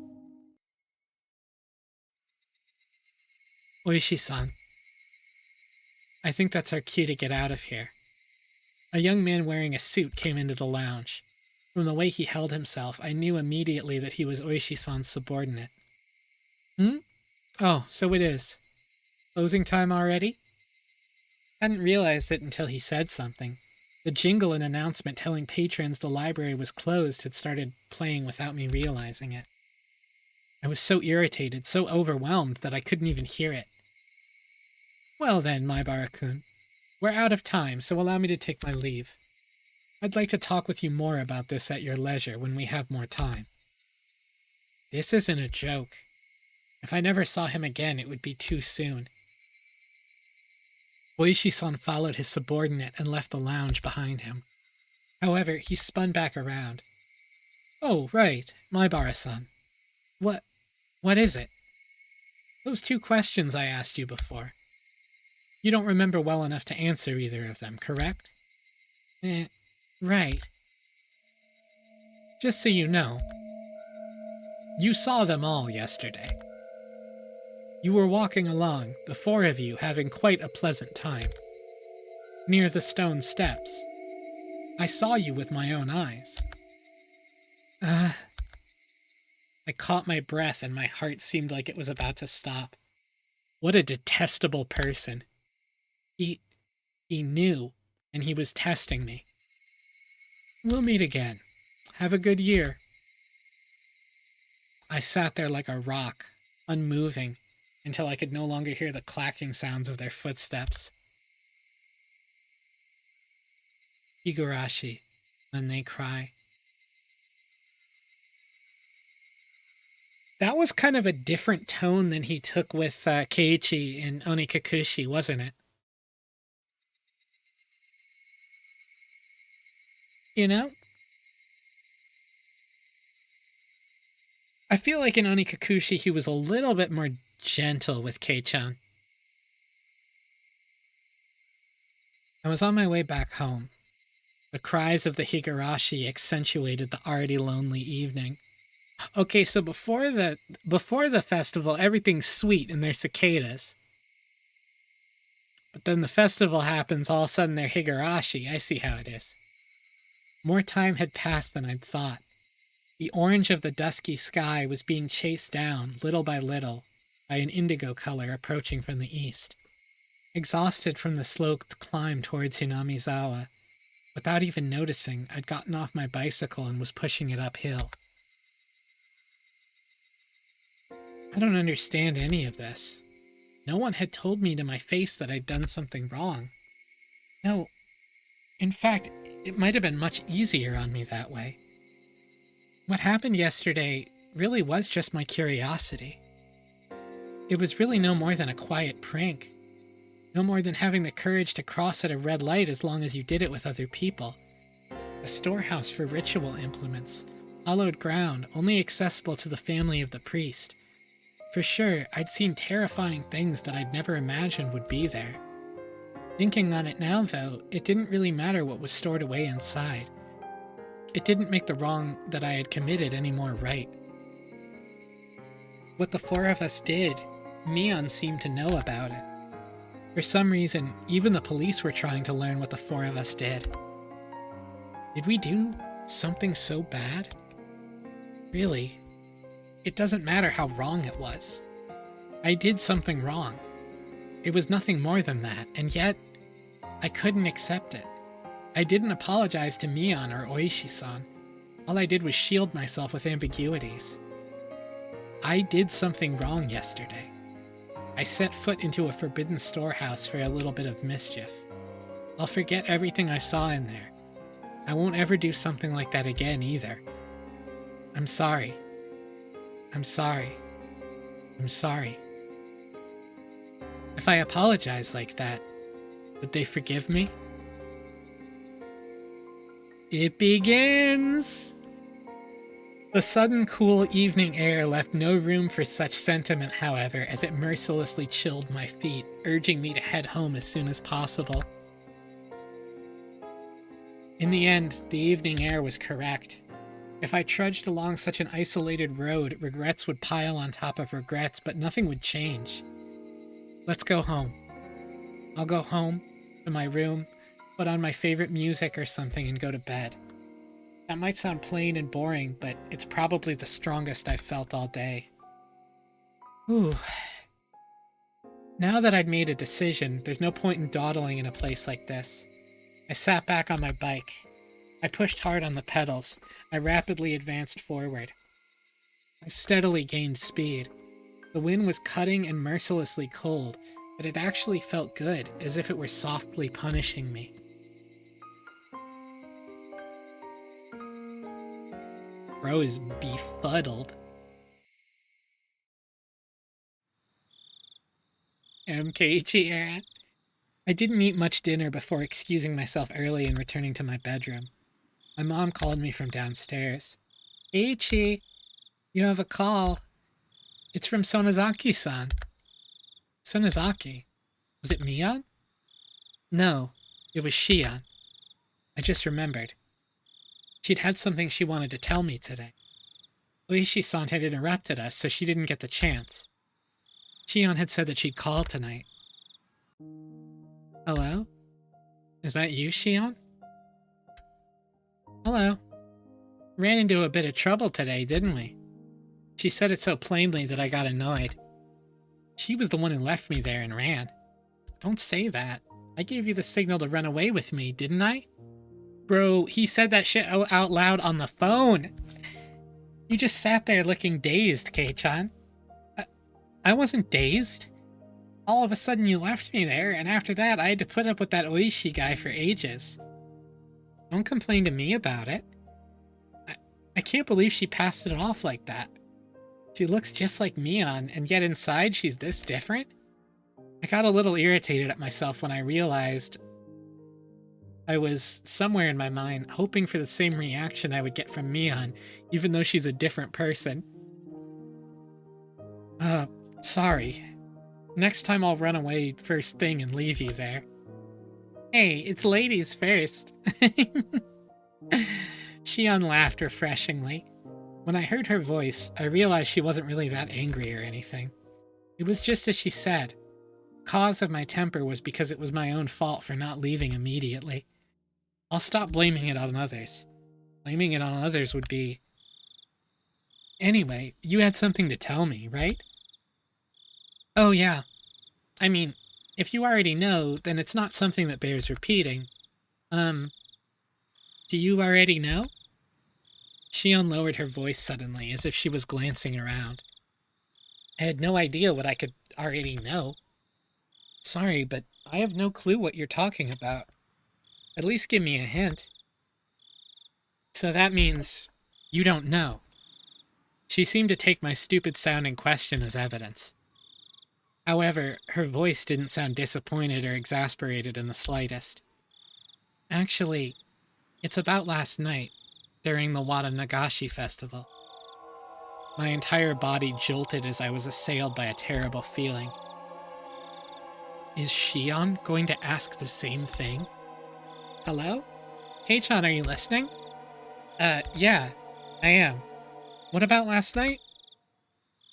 Oishi-san, I think that's our cue to get out of here. A young man wearing a suit came into the lounge. From the way he held himself, I knew immediately that he was Oishi-san's subordinate. Oh, so it is. Closing time already? Hadn't realized it until he said something. The jingle and announcement telling patrons the library was closed had started playing without me realizing it. I was so irritated, so overwhelmed that I couldn't even hear it. Well then, Maibara-kun, we're out of time, so allow me to take my leave. I'd like to talk with you more about this at your leisure when we have more time. This isn't a joke. If I never saw him again, it would be too soon. Oishi-san followed his subordinate and left the lounge behind him. However, he spun back around. Oh, right, Maibara-san. What is it? Those two questions I asked you before. You don't remember well enough to answer either of them, correct? Right. Just so you know, you saw them all yesterday. You were walking along, the four of you having quite a pleasant time. Near the stone steps. I saw you with my own eyes. I caught my breath and my heart seemed like it was about to stop. What a detestable person. He knew, and he was testing me. We'll meet again. Have a good year. I sat there like a rock, unmoving, until I could no longer hear the clacking sounds of their footsteps. Higurashi, when they cry. That was kind of a different tone than he took with Keiichi in Onikakushi, wasn't it? You know? I feel like in Onikakushi he was a little bit more gentle with Kei-chan. I was on my way back home. The cries of the Higurashi accentuated the already lonely evening. Okay, so before the festival, everything's sweet and there's cicadas. But then the festival happens, all of a sudden they're Higurashi. I see how it is. More time had passed than I'd thought. The orange of the dusky sky was being chased down, little by little, by an indigo color approaching from the east. Exhausted from the slow climb towards Hinamizawa, without even noticing, I'd gotten off my bicycle and was pushing it uphill. I don't understand any of this. No one had told me to my face that I'd done something wrong. No, in fact, it might have been much easier on me that way. What happened yesterday really was just my curiosity. It was really no more than a quiet prank. No more than having the courage to cross at a red light as long as you did it with other people. A storehouse for ritual implements. Hallowed ground, only accessible to the family of the priest. For sure, I'd seen terrifying things that I'd never imagined would be there. Thinking on it now, though, it didn't really matter what was stored away inside. It didn't make the wrong that I had committed any more right. What the four of us did, Neon seemed to know about it. For some reason, even the police were trying to learn what the four of us did. Did we do something so bad? Really, it doesn't matter how wrong it was. I did something wrong. It was nothing more than that, and yet, I couldn't accept it. I didn't apologize to Mion or Oishi-san. All I did was shield myself with ambiguities. I did something wrong yesterday. I set foot into a forbidden storehouse for a little bit of mischief. I'll forget everything I saw in there. I won't ever do something like that again either. I'm sorry. I'm sorry. I'm sorry. If I apologize like that, would they forgive me? It begins! The sudden cool evening air left no room for such sentiment, however, as it mercilessly chilled my feet, urging me to head home as soon as possible. In the end, the evening air was correct. If I trudged along such an isolated road, regrets would pile on top of regrets, but nothing would change. Let's go home. I'll go home, to my room, put on my favorite music or something, and go to bed. That might sound plain and boring, but it's probably the strongest I've felt all day. Ooh. Now that I'd made a decision, there's no point in dawdling in a place like this. I sat back on my bike. I pushed hard on the pedals. I rapidly advanced forward. I steadily gained speed. The wind was cutting and mercilessly cold, but it actually felt good, as if it were softly punishing me. Bro is befuddled. MKG era. I didn't eat much dinner before excusing myself early and returning to my bedroom. My mom called me from downstairs. Eiichi, you have a call. It's from Sonozaki-san. Sonozaki? Was it Mion? No, it was Shion. I just remembered. She'd had something she wanted to tell me today. Oishi-san had interrupted us, so she didn't get the chance. Shion had said that she'd call tonight. Hello? Is that you, Shion? Hello. Ran into a bit of trouble today, didn't we? She said it so plainly that I got annoyed. She was the one who left me there and ran. Don't say that. I gave you the signal to run away with me, didn't I? Bro, he said that shit out loud on the phone. You just sat there looking dazed, Kei-chan. I wasn't dazed. All of a sudden you left me there, and after that I had to put up with that Oishi guy for ages. Don't complain to me about it. I can't believe she passed it off like that. She looks just like Mion, and yet inside she's this different? I got a little irritated at myself when I realized I was, somewhere in my mind, hoping for the same reaction I would get from Mion, even though she's a different person. Sorry. Next time I'll run away first thing and leave you there. Hey, it's ladies first. Shion laughed refreshingly. When I heard her voice, I realized she wasn't really that angry or anything. It was just as she said. The cause of my temper was because it was my own fault for not leaving immediately. I'll stop blaming it on others. Blaming it on others would be... Anyway, you had something to tell me, right? Oh yeah. I mean, if you already know, then it's not something that bears repeating. Do you already know? Shion lowered her voice suddenly, as if she was glancing around. I had no idea what I could already know. Sorry, but I have no clue what you're talking about. At least give me a hint. So that means you don't know. She seemed to take my stupid-sounding question as evidence. However, her voice didn't sound disappointed or exasperated in the slightest. Actually, it's about last night, during the Watanagashi festival. My entire body jolted as I was assailed by a terrible feeling. Is Shion going to ask the same thing? Hello? Kei-chan, are you listening? Yeah, I am. What about last night?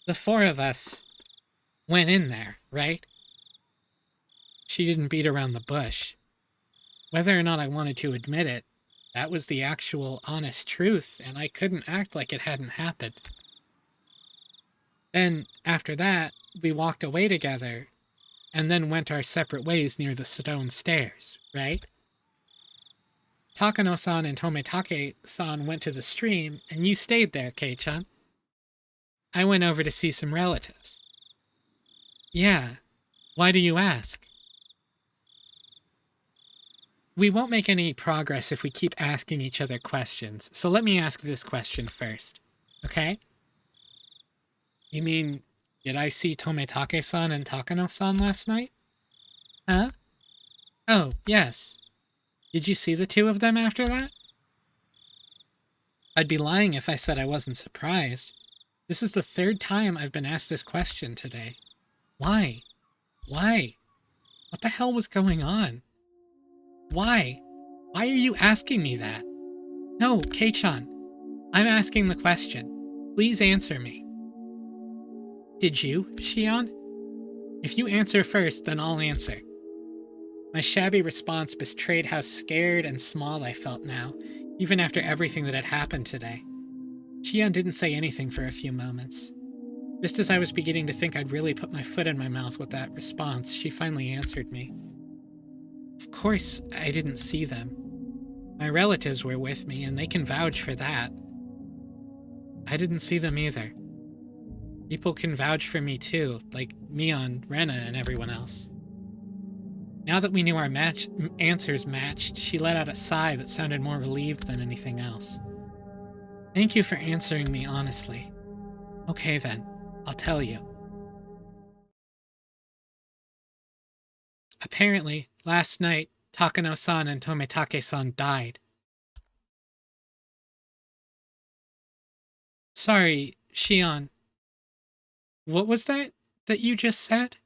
The four of us went in there, right? She didn't beat around the bush. Whether or not I wanted to admit it, that was the actual honest truth, and I couldn't act like it hadn't happened. Then, after that, we walked away together, and then went our separate ways near the stone stairs, right? Takano-san and Tometake-san went to the stream, and you stayed there, Kei-chan. I went over to see some relatives. Yeah. Why do you ask? We won't make any progress if we keep asking each other questions, so let me ask this question first, okay? You mean, did I see Tometake-san and Takano-san last night? Huh? Oh, yes. Did you see the two of them after that? I'd be lying if I said I wasn't surprised. This is the third time I've been asked this question today. Why? Why? What the hell was going on? Why? Why are you asking me that? No, Kei-chan. I'm asking the question. Please answer me. Did you, Shion? If you answer first, then I'll answer. My shabby response betrayed how scared and small I felt now, even after everything that had happened today. Shion didn't say anything for a few moments. Just as I was beginning to think I'd really put my foot in my mouth with that response, she finally answered me. Of course, I didn't see them. My relatives were with me, and they can vouch for that. I didn't see them either. People can vouch for me too, like Mion, Rena, and everyone else. Now that we knew our answers matched, she let out a sigh that sounded more relieved than anything else. Thank you for answering me honestly. Okay then, I'll tell you. Apparently, last night, Takano-san and Tometake-san died. Sorry, Shion. What was that you just said?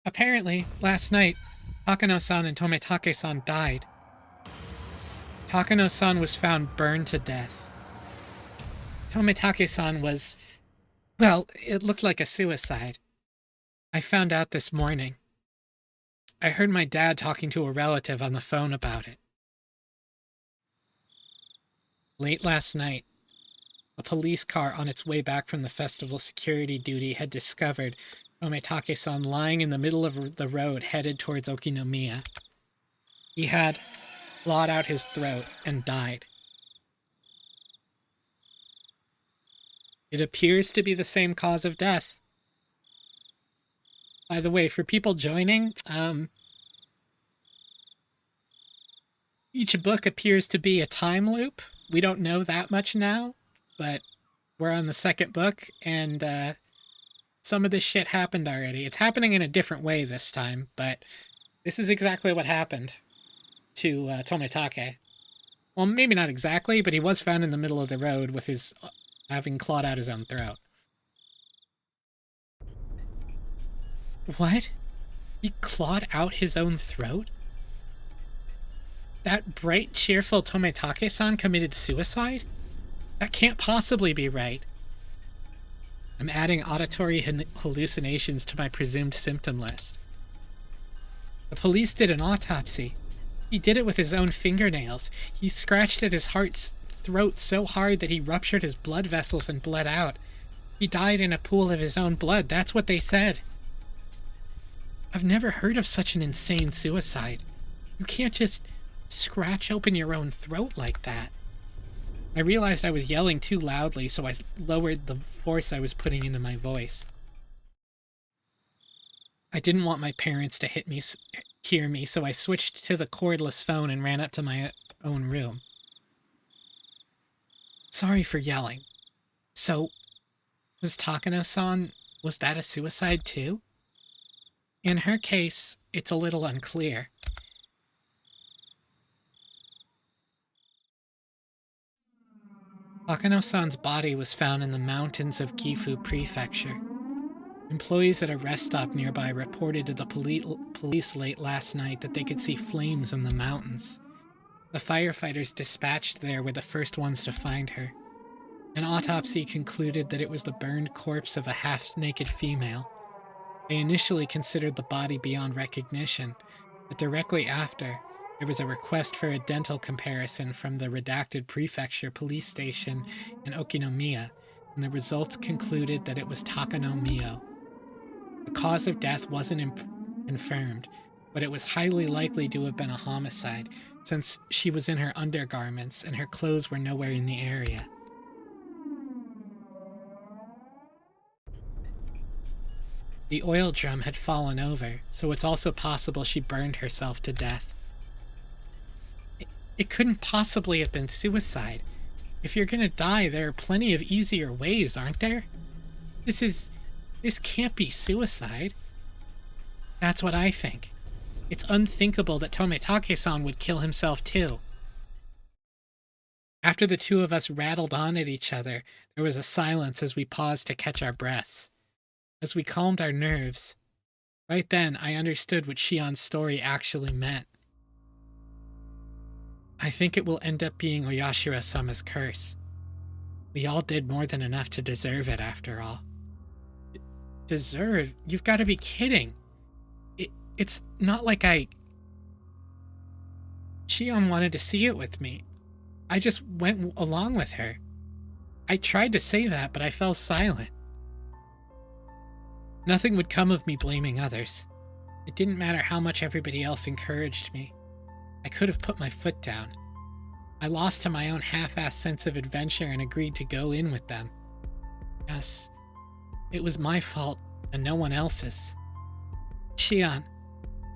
Apparently, last night, Takano-san and Tometake-san died. Takano-san was found burned to death. Tometake-san was... well, it looked like a suicide. I found out this morning. I heard my dad talking to a relative on the phone about it. Late last night, a police car on its way back from the festival security duty had discovered Tometake-san lying in the middle of the road headed towards Okinomiya. He had clawed out his throat and died. It appears to be the same cause of death. By the way, for people joining, each book appears to be a time loop. We don't know that much now, but we're on the second book, and some of this shit happened already. It's happening in a different way this time, but this is exactly what happened to Tometake. Well, maybe not exactly, but he was found in the middle of the road with his having clawed out his own throat. What? He clawed out his own throat? That bright, cheerful Tometake-san committed suicide? That can't possibly be right. I'm adding auditory hallucinations to my presumed symptom list. The police did an autopsy. He did it with his own fingernails. He scratched at his heart's throat so hard that he ruptured his blood vessels and bled out. He died in a pool of his own blood. That's what they said. I've never heard of such an insane suicide. You can't just scratch open your own throat like that. I realized I was yelling too loudly, so I lowered the force I was putting into my voice. I didn't want my parents to hear me, so I switched to the cordless phone and ran up to my own room. Sorry for yelling. So, was Takano-san, was that a suicide too? In her case, it's a little unclear. Takano-san's body was found in the mountains of Gifu Prefecture. Employees at a rest stop nearby reported to the police late last night that they could see flames in the mountains. The firefighters dispatched there were the first ones to find her. An autopsy concluded that it was the burned corpse of a half-naked female. They initially considered the body beyond recognition, but directly after, there was a request for a dental comparison from the redacted prefecture police station in Okinomiya, and the results concluded that it was Takanomiyo. The cause of death wasn't confirmed, but it was highly likely to have been a homicide, since she was in her undergarments and her clothes were nowhere in the area. The oil drum had fallen over, so it's also possible she burned herself to death. It couldn't possibly have been suicide. If you're gonna die, there are plenty of easier ways, aren't there? This can't be suicide. That's what I think. It's unthinkable that Tometake-san would kill himself too. After the two of us rattled on at each other, there was a silence as we paused to catch our breaths. As we calmed our nerves, right then I understood what Shion's story actually meant. I think it will end up being Oyashiro-sama's curse. We all did more than enough to deserve it, after all. Deserve? You've got to be kidding. It's not like Shion wanted to see it with me. I just went along with her. I tried to say that, but I fell silent. Nothing would come of me blaming others. It didn't matter how much everybody else encouraged me. I could have put my foot down. I lost to my own half-assed sense of adventure and agreed to go in with them. Yes, it was my fault and no one else's. Shion,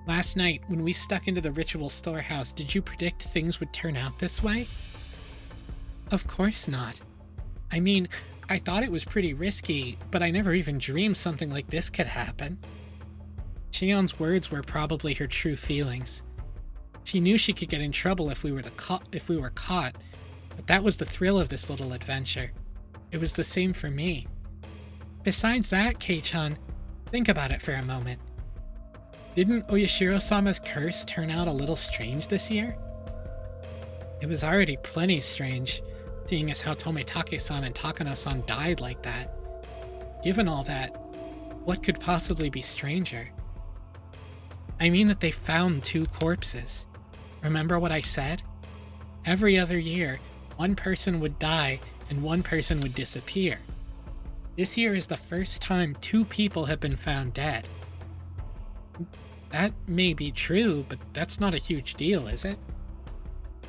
last night when we stuck into the ritual storehouse, did you predict things would turn out this way? Of course not. I mean, I thought it was pretty risky, but I never even dreamed something like this could happen. Shion's words were probably her true feelings. She knew she could get in trouble if we were caught, but that was the thrill of this little adventure. It was the same for me. Besides that, Kei-chan, think about it for a moment. Didn't Oyashiro-sama's curse turn out a little strange this year? It was already plenty strange, seeing as how Tometake-san and Takano-san died like that. Given all that, what could possibly be stranger? I mean that they found 2 corpses. Remember what I said? Every other year, one person would die and one person would disappear. This year is the first time 2 people have been found dead. That may be true, but that's not a huge deal, is it?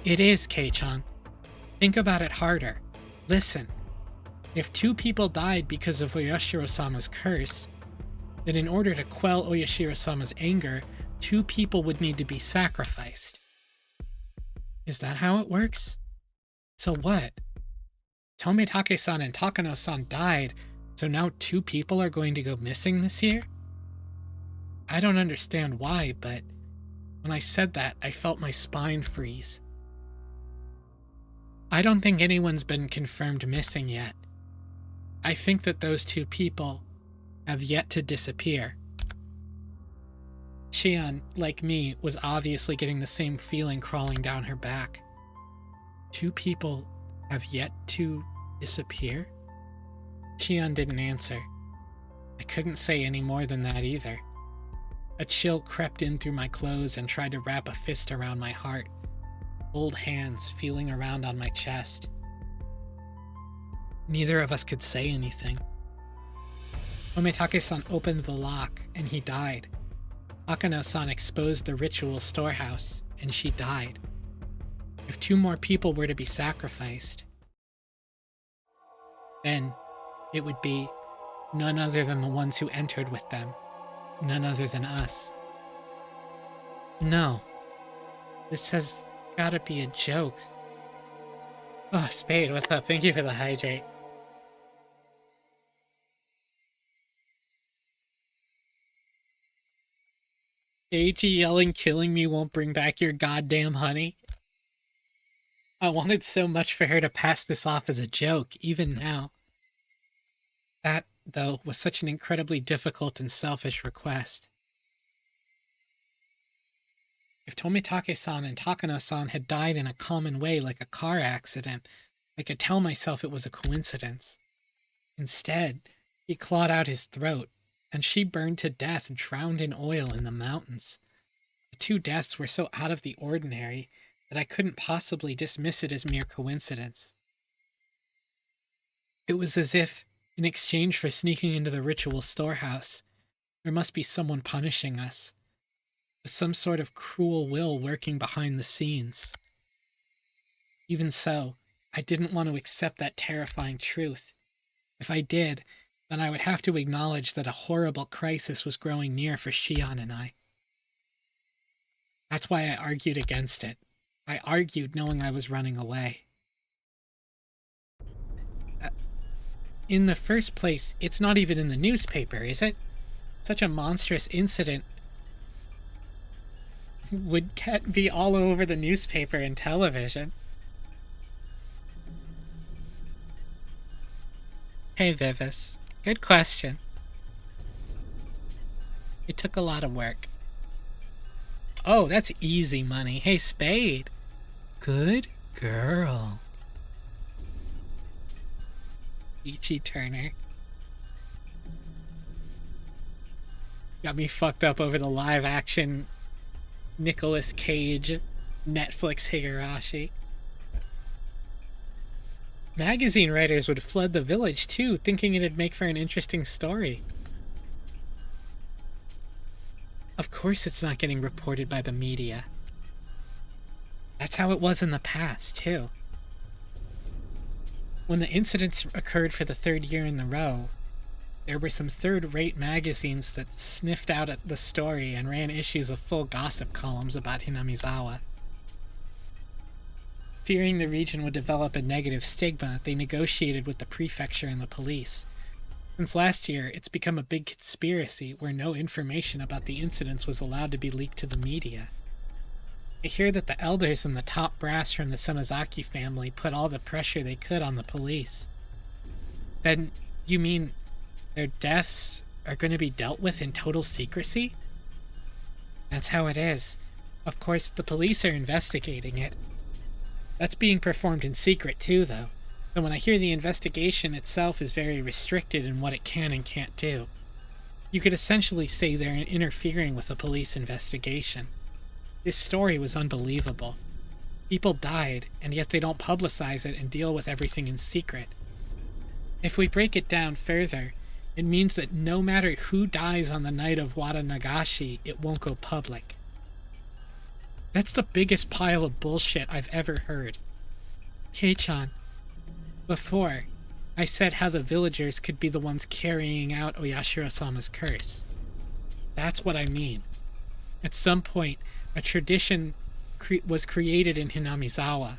It is, Kei-chan. Think about it harder. Listen. If 2 people died because of Oyashiro-sama's curse, then in order to quell Oyashiro-sama's anger, 2 people would need to be sacrificed. Is that how it works? So what? Tometake-san and Takano-san died, so now 2 people are going to go missing this year? I don't understand why, but when I said that, I felt my spine freeze. I don't think anyone's been confirmed missing yet. I think that those 2 people have yet to disappear. Shion, like me, was obviously getting the same feeling crawling down her back. 2 people have yet to disappear? Shion didn't answer. I couldn't say any more than that either. A chill crept in through my clothes and tried to wrap a fist around my heart. Old hands feeling around on my chest. Neither of us could say anything. Tometake-san opened the lock, and he died. Akano-san exposed the ritual storehouse, and she died. If 2 more people were to be sacrificed, then it would be none other than the ones who entered with them. None other than us. No. This has gotta be a joke. Oh, Spade, what's up? Thank you for the hydrate. Eiji yelling killing me won't bring back your goddamn honey. I wanted so much for her to pass this off as a joke, even now. That though, was such an incredibly difficult and selfish request. If Tomitake-san and Takano-san had died in a common way like a car accident, I could tell myself it was a coincidence. Instead, he clawed out his throat, and she burned to death and drowned in oil in the mountains. The two deaths were so out of the ordinary that I couldn't possibly dismiss it as mere coincidence. It was as if, in exchange for sneaking into the ritual storehouse, there must be someone punishing us, with some sort of cruel will working behind the scenes. Even so, I didn't want to accept that terrifying truth. If I did, then I would have to acknowledge that a horrible crisis was growing near for Shion and I. That's why I argued against it. I argued knowing I was running away. In the first place, it's not even in the newspaper, is it? Such a monstrous incident would be all over the newspaper and television. Hey, Vivis. Good question. It took a lot of work. Oh, that's easy money. Hey, Spade. Good girl. Ichi Turner. Got me fucked up over the live action Nicolas Cage Netflix Higurashi. Magazine writers would flood the village too, thinking it'd make for an interesting story. Of course it's not getting reported by the media. That's how it was in the past, too. When the incidents occurred for the third year in a row, there were some third-rate magazines that sniffed out at the story and ran issues of full gossip columns about Hinamizawa. Fearing the region would develop a negative stigma, they negotiated with the prefecture and the police. Since last year, it's become a big conspiracy where no information about the incidents was allowed to be leaked to the media. I hear that the elders and the top brass from the Sonozaki family put all the pressure they could on the police. Then, you mean their deaths are going to be dealt with in total secrecy? That's how it is. Of course, the police are investigating it. That's being performed in secret too, though. So when I hear the investigation itself is very restricted in what it can and can't do. You could essentially say they're interfering with a police investigation. This story was unbelievable. People died, and yet they don't publicize it and deal with everything in secret. If we break it down further, it means that no matter who dies on the night of Watanagashi, it won't go public. That's the biggest pile of bullshit I've ever heard. Kei-chan, before, I said how the villagers could be the ones carrying out Oyashiro-sama's curse. That's what I mean. At some point, a tradition was created in Hinamizawa,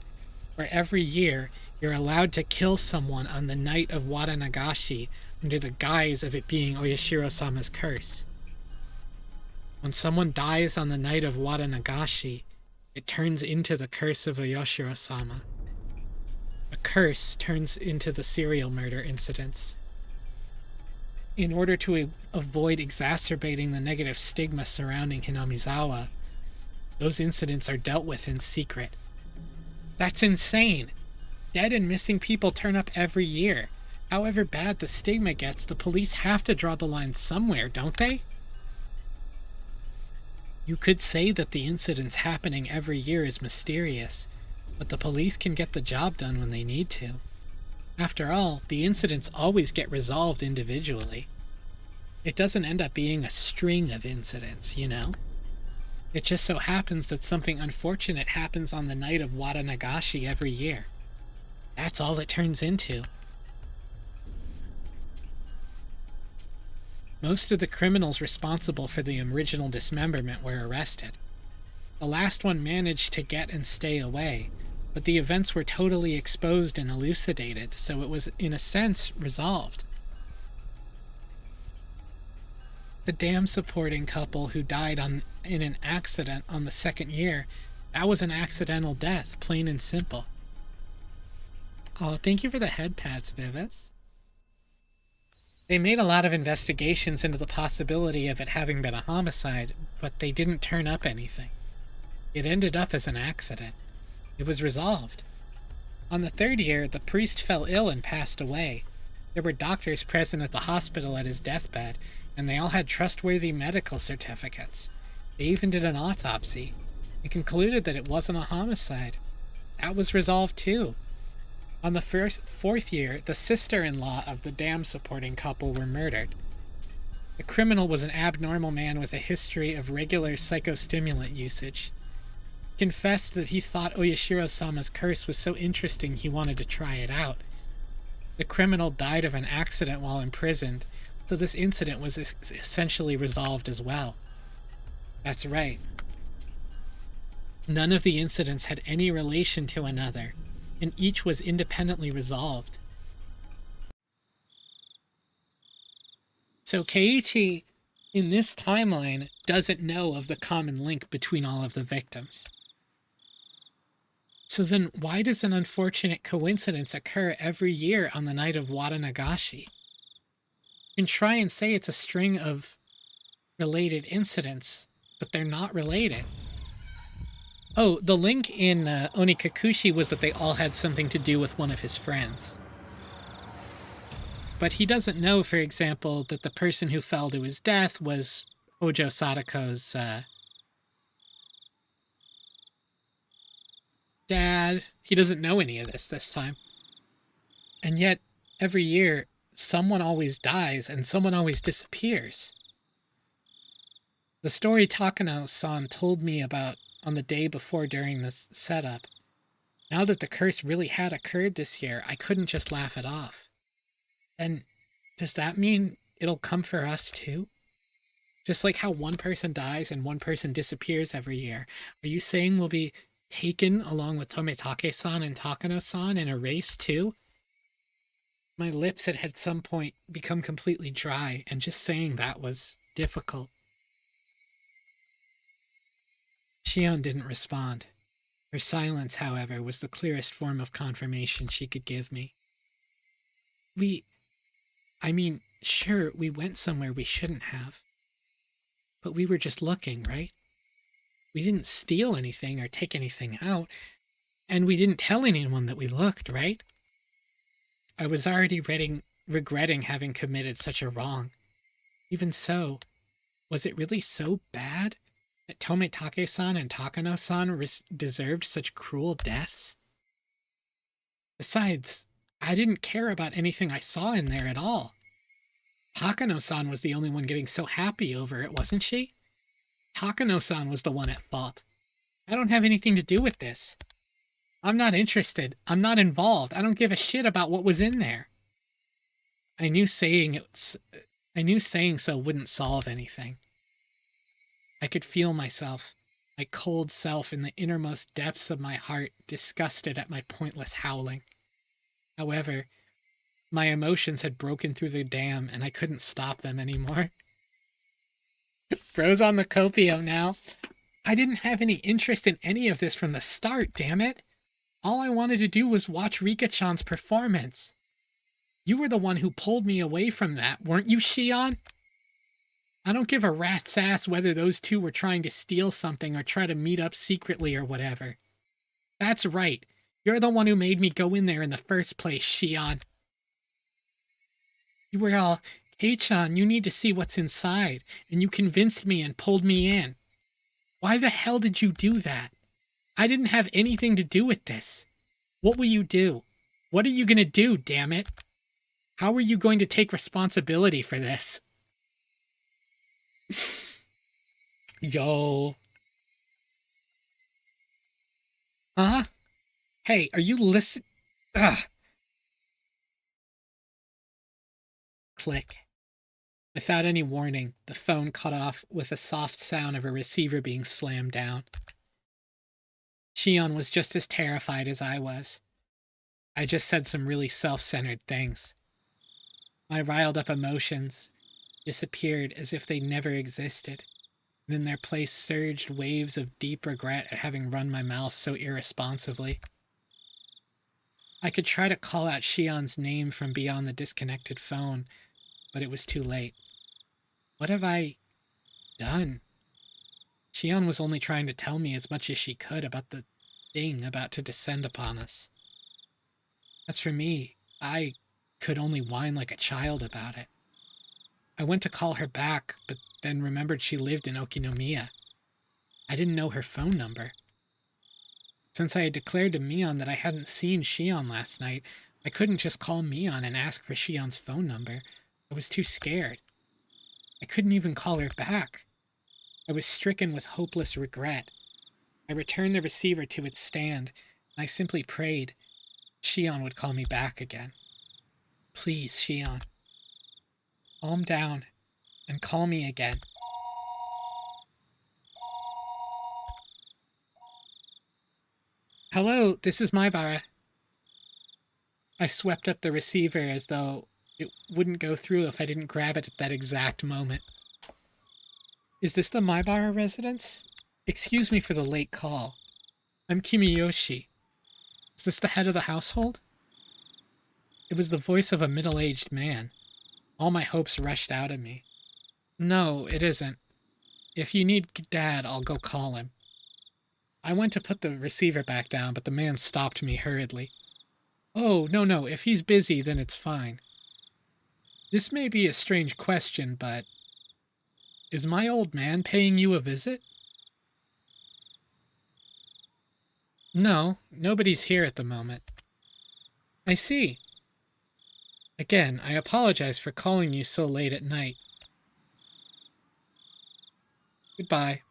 where every year you're allowed to kill someone on the night of Watanagashi under the guise of it being Oyashiro-sama's curse. When someone dies on the night of Watanagashi, it turns into the curse of Oyashiro-sama. A curse turns into the serial murder incidents. In order to avoid exacerbating the negative stigma surrounding Hinamizawa, those incidents are dealt with in secret. That's insane! Dead and missing people turn up every year. However bad the stigma gets, the police have to draw the line somewhere, don't they? You could say that the incidents happening every year is mysterious, but the police can get the job done when they need to. After all, the incidents always get resolved individually. It doesn't end up being a string of incidents, you know? It just so happens that something unfortunate happens on the night of Watanagashi every year. That's all it turns into. Most of the criminals responsible for the original dismemberment were arrested. The last one managed to get and stay away, but the events were totally exposed and elucidated, so it was, in a sense, resolved. The dam supporting couple who died in an accident on the second year, that was an accidental death, plain and simple. Oh, thank you for the head pats, Vivis. They made a lot of investigations into the possibility of it having been a homicide, but they didn't turn up anything. It ended up as an accident. It was resolved. On the third year, the priest fell ill and passed away. There were doctors present at the hospital at his deathbed, and they all had trustworthy medical certificates. They even did an autopsy and concluded that it wasn't a homicide. That was resolved too. On the fourth year, the sister-in-law of the dam-supporting couple were murdered. The criminal was an abnormal man with a history of regular psychostimulant usage. He confessed that he thought Oyashiro-sama's curse was so interesting he wanted to try it out. The criminal died of an accident while imprisoned, so this incident was essentially resolved as well. That's right. None of the incidents had any relation to another, and each was independently resolved. So Keiichi, in this timeline, doesn't know of the common link between all of the victims. So then why does an unfortunate coincidence occur every year on the night of Watanagashi? You can try and say it's a string of related incidents, but they're not related. Oh, the link in Onikakushi was that they all had something to do with one of his friends. But he doesn't know, for example, that the person who fell to his death was Ojo Sadako's dad. He doesn't know any of this time. And yet, every year, someone always dies and someone always disappears. The story Takano-san told me about on the day before during this setup, now that the curse really had occurred this year, I couldn't just laugh it off. And does that mean it'll come for us too? Just like how one person dies and one person disappears every year, are you saying we'll be taken along with Tomitake-san and Takano-san in a race too? My lips had at some point become completely dry, and just saying that was difficult. Shion didn't respond. Her silence, however, was the clearest form of confirmation she could give me. Sure, we went somewhere we shouldn't have. But we were just looking, right? We didn't steal anything or take anything out, and we didn't tell anyone that we looked, right? I was already regretting having committed such a wrong. Even so, was it really so bad that Tomitake-san and Takano-san deserved such cruel deaths? Besides, I didn't care about anything I saw in there at all. Takano-san was the only one getting so happy over it, wasn't she? Takano-san was the one at fault. I don't have anything to do with this. I'm not interested. I'm not involved. I don't give a shit about what was in there. I knew saying so wouldn't solve anything. I could feel myself, my cold self in the innermost depths of my heart, disgusted at my pointless howling. However, my emotions had broken through the dam and I couldn't stop them anymore. Bro's on the copium now. I didn't have any interest in any of this from the start, damn it. All I wanted to do was watch Rika-chan's performance. You were the one who pulled me away from that, weren't you, Shion? I don't give a rat's ass whether those two were trying to steal something or try to meet up secretly or whatever. That's right. You're the one who made me go in there in the first place, Shion. You were all, "Kei-chan, you need to see what's inside," and you convinced me and pulled me in. Why the hell did you do that? I didn't have anything to do with this. What will you do? What are you going to do, damn it? How are you going to take responsibility for this? Yo. Huh? Hey, are you listening? Ugh. Click. Without any warning, the phone cut off with a soft sound of a receiver being slammed down. Shion was just as terrified as I was. I just said some really self-centered things. My riled up emotions disappeared as if they never existed, and in their place surged waves of deep regret at having run my mouth so irresponsibly. I could try to call out Shion's name from beyond the disconnected phone, but it was too late. What have I done? Shion was only trying to tell me as much as she could about the thing about to descend upon us. As for me, I could only whine like a child about it. I went to call her back, but then remembered she lived in Okinomiya. I didn't know her phone number. Since I had declared to Mion that I hadn't seen Shion last night, I couldn't just call Mion and ask for Shion's phone number. I was too scared. I couldn't even call her back. I was stricken with hopeless regret. I returned the receiver to its stand, and I simply prayed Shion would call me back again. Please, Shion. Calm down and call me again. Hello, this is Maibara. I swept up the receiver as though it wouldn't go through if I didn't grab it at that exact moment. Is this the Maibara residence? Excuse me for the late call. I'm Kimiyoshi. Is this the head of the household? It was the voice of a middle-aged man. All my hopes rushed out of me. No, it isn't. If you need Dad, I'll go call him. I went to put the receiver back down, but the man stopped me hurriedly. Oh, no, if he's busy, then it's fine. This may be a strange question, but is my old man paying you a visit? No, nobody's here at the moment. I see. Again, I apologize for calling you so late at night. Goodbye.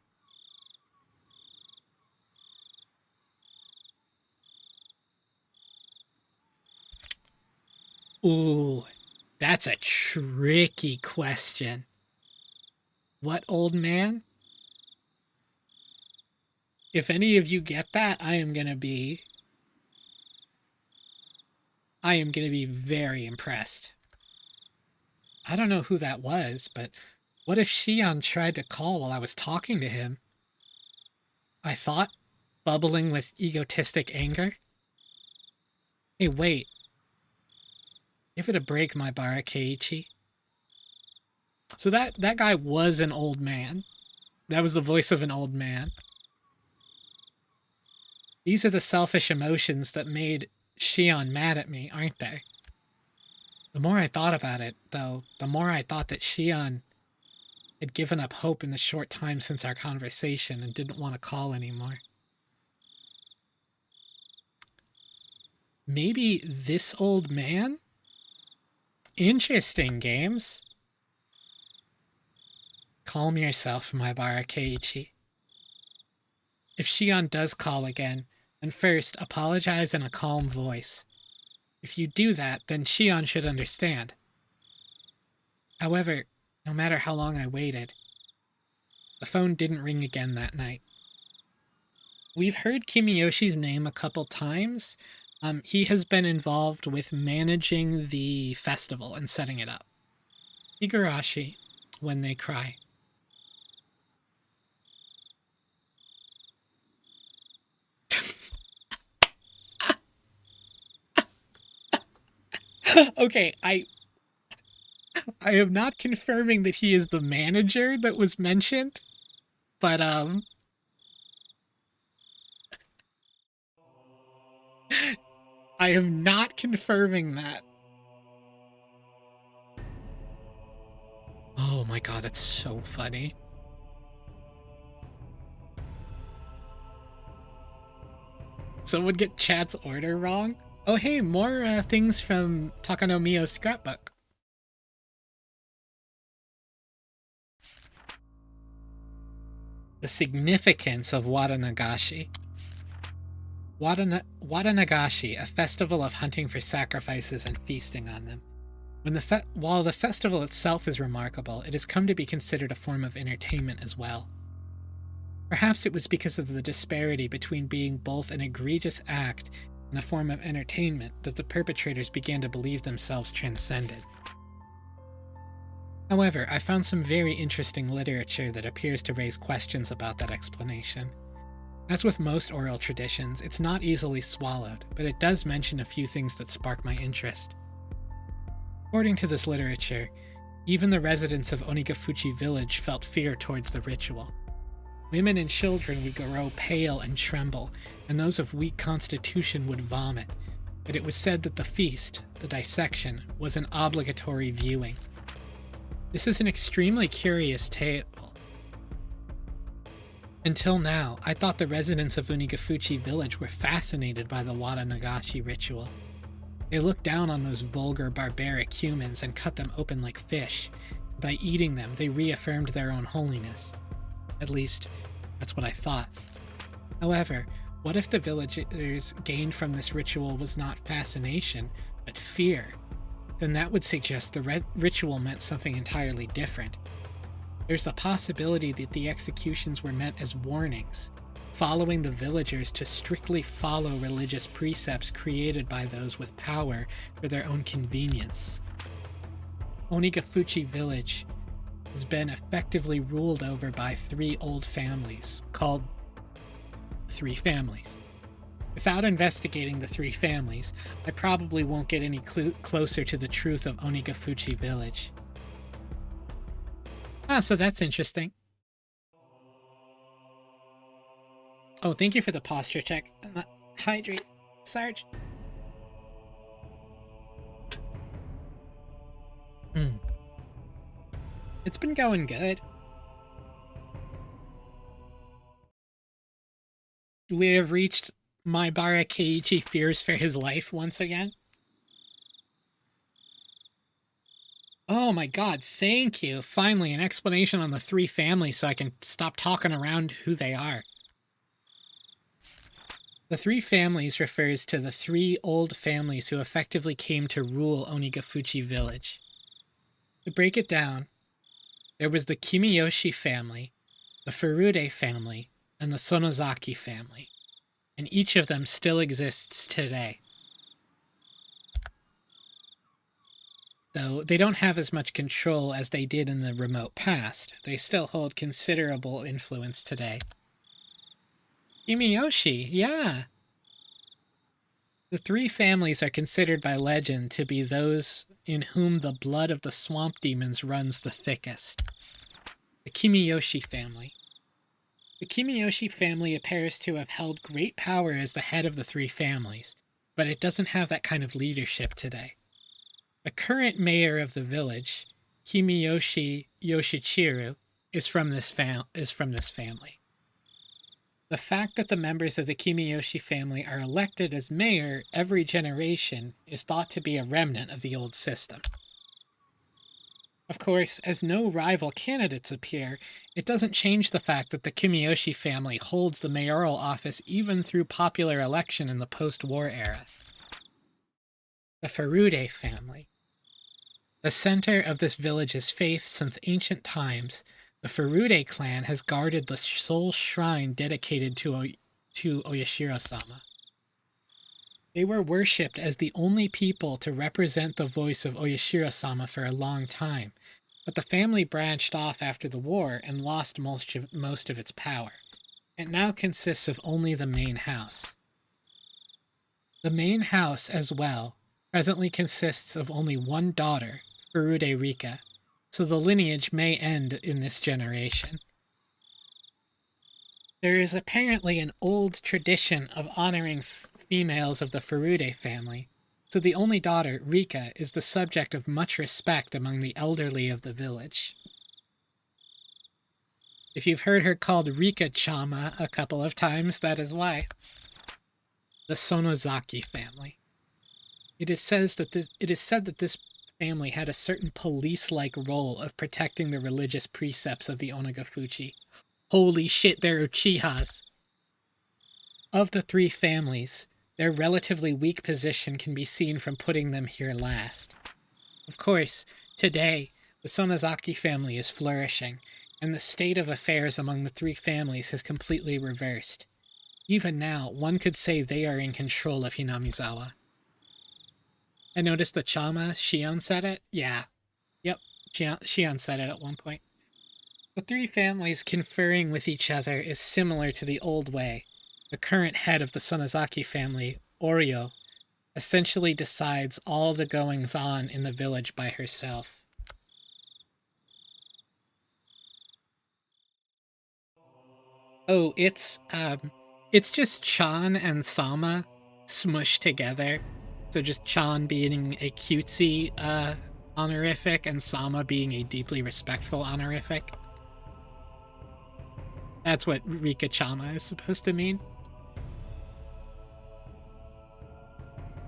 Ooh, that's a tricky question. What old man? If any of you get that, I am gonna be very impressed. I don't know who that was, but what if Shion tried to call while I was talking to him? I thought, bubbling with egotistic anger. Hey, wait. Give it a break, Maibara Keiichi. So that guy was an old man. That was the voice of an old man. These are the selfish emotions that made Shion mad at me, aren't they? The more I thought about it, though, the more I thought that Shion had given up hope in the short time since our conversation and didn't want to call anymore. Maybe this old man? Interesting, games. Calm yourself, Maibara Keiichi. If Shion does call again, then first apologize in a calm voice. If you do that, then Shion should understand. However, no matter how long I waited, the phone didn't ring again that night. We've heard Kimiyoshi's name a couple times. He has been involved with managing the festival and setting it up. Higurashi, When They Cry. Okay, I am not confirming that he is the manager that was mentioned, but I am not confirming that. Oh my god, it's so funny. Someone get chat's order wrong? Oh hey, more things from Takanomiya's scrapbook. The significance of Watanagashi. Watanagashi, a festival of hunting for sacrifices and feasting on them. While the festival itself is remarkable, it has come to be considered a form of entertainment as well. Perhaps it was because of the disparity between being both an egregious act and a form of entertainment that the perpetrators began to believe themselves transcended. However, I found some very interesting literature that appears to raise questions about that explanation. As with most oral traditions, it's not easily swallowed, but it does mention a few things that spark my interest. According to this literature, Even the residents of Onigafuchi village felt fear towards the ritual. Women and children would grow pale and tremble, and those of weak constitution would vomit. But it was said that the feast, the dissection, was an obligatory viewing. This is an extremely curious tale. Until now, I thought the residents of Onigafuchi village were fascinated by the Watanagashi ritual. They looked down on those vulgar, barbaric humans and cut them open like fish. By eating them, they reaffirmed their own holiness. At least, that's what I thought. However, what if the villagers gained from this ritual was not fascination, but fear? Then that would suggest the ritual meant something entirely different. There's the possibility that the executions were meant as warnings, following the villagers to strictly follow religious precepts created by those with power for their own convenience. Onigafuchi village has been effectively ruled over by 3 old families, called 3 families. Without investigating the 3 families, I probably won't get any closer to the truth of Onigafuchi village. Ah, so that's interesting. Oh, thank you for the posture check. Hydrate, Sarge. It's been going good. We have reached Maibara Keiichi fears for his life once again. Oh my god, thank you. Finally, an explanation on the 3 families so I can stop talking around who they are. The 3 families refers to the 3 old families who effectively came to rule Onigafuchi village. To break it down, there was the Kimiyoshi family, the Furude family, and the Sonozaki family, and each of them still exists today. Though they don't have as much control as they did in the remote past, they still hold considerable influence today. Kimiyoshi, yeah. The 3 families are considered by legend to be those in whom the blood of the swamp demons runs the thickest. The Kimiyoshi family. The Kimiyoshi family appears to have held great power as the head of the 3 families, but it doesn't have that kind of leadership today. The current mayor of the village, Kimiyoshi Yoshichiru, is from this family. The fact that the members of the Kimiyoshi family are elected as mayor every generation is thought to be a remnant of the old system. Of course, as no rival candidates appear, it doesn't change the fact that the Kimiyoshi family holds the mayoral office even through popular election in the post-war era. The Furude family. The center of this village's faith since ancient times, the Furude clan has guarded the sole shrine dedicated to Oyashiro-sama. They were worshipped as the only people to represent the voice of Oyashiro-sama for a long time, but the family branched off after the war and lost most of its power. It now consists of only the main house. The main house, as well, presently consists of only one daughter, Furude Rika, so the lineage may end in this generation. There is apparently an old tradition of honoring females of the Furude family, so the only daughter, Rika, is the subject of much respect among the elderly of the village. If you've heard her called Rika-chama a couple of times, that is why. The Sonozaki family. It is said that this family had a certain police-like role of protecting the religious precepts of the Onigafuchi. Holy shit, they're Uchihas! Of the 3 families, their relatively weak position can be seen from putting them here last. Of course, today, the Sonozaki family is flourishing, and the state of affairs among the 3 families has completely reversed. Even now, one could say they are in control of Hinamizawa. I noticed the Chama, Shion said it? Yeah. Yep, Shion said it at one point. The 3 families conferring with each other is similar to the old way. The current head of the Sonozaki family, Oryo, essentially decides all the goings-on in the village by herself. Oh, it's just Chan and Sama smushed together. So just Chan being a cutesy honorific and Sama being a deeply respectful honorific. That's what Rika Chama is supposed to mean.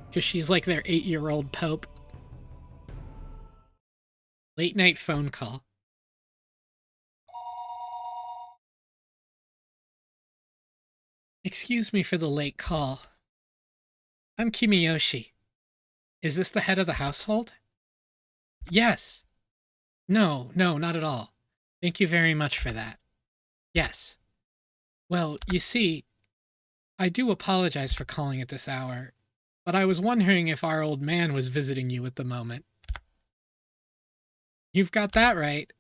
Because she's like their 8-year-old pope. Late night phone call. Excuse me for the late call. I'm Kimiyoshi. Is this the head of the household? Yes. No, no, not at all. Thank you very much for that. Yes. Well, you see, I do apologize for calling at this hour, but I was wondering if our old man was visiting you at the moment. You've got that right.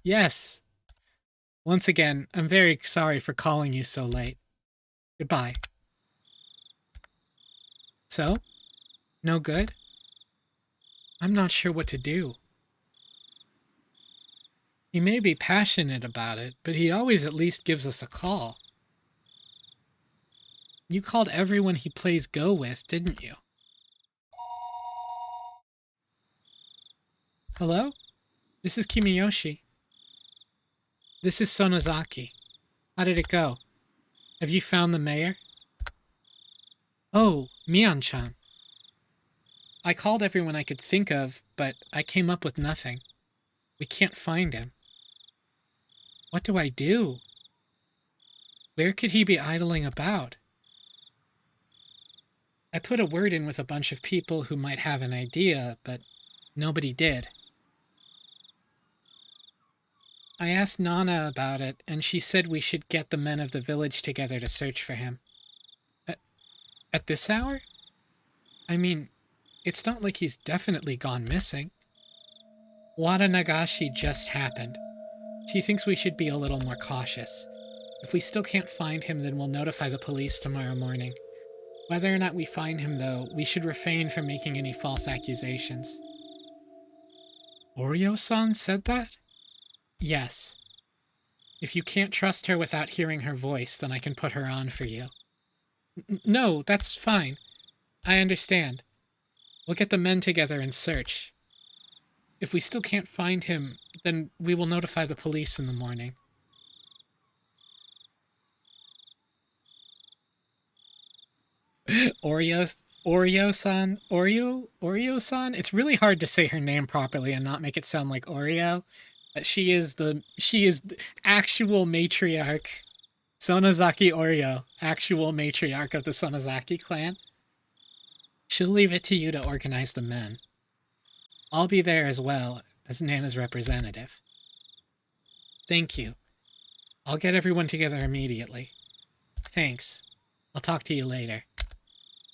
Yes. Once again, I'm very sorry for calling you so late. Goodbye. So? No good? I'm not sure what to do. He may be passionate about it, but he always at least gives us a call. You called everyone he plays Go with, didn't you? Hello? This is Kimiyoshi. This is Sonozaki. How did it go? Have you found the mayor? Oh, Mion-chan. I called everyone I could think of, but I came up with nothing. We can't find him. What do I do? Where could he be idling about? I put a word in with a bunch of people who might have an idea, but nobody did. I asked Nana about it, and she said we should get the men of the village together to search for him. At this hour? I mean, it's not like he's definitely gone missing. Watanagashi just happened. She thinks we should be a little more cautious. If we still can't find him, then we'll notify the police tomorrow morning. Whether or not we find him, though, we should refrain from making any false accusations. Oreo-san said that? Yes. If you can't trust her without hearing her voice, then I can put her on for you. No, that's fine. I understand. We'll get the men together and search. If we still can't find him, then we will notify the police in the morning. Oreo-san? Oreo-san? It's really hard to say her name properly and not make it sound like Oreo. But she is the actual matriarch. Sonozaki Oreo, actual matriarch of the Sonozaki clan. She'll leave it to you to organize the men. I'll be there as well as Nana's representative. Thank you. I'll get everyone together immediately. Thanks. I'll talk to you later.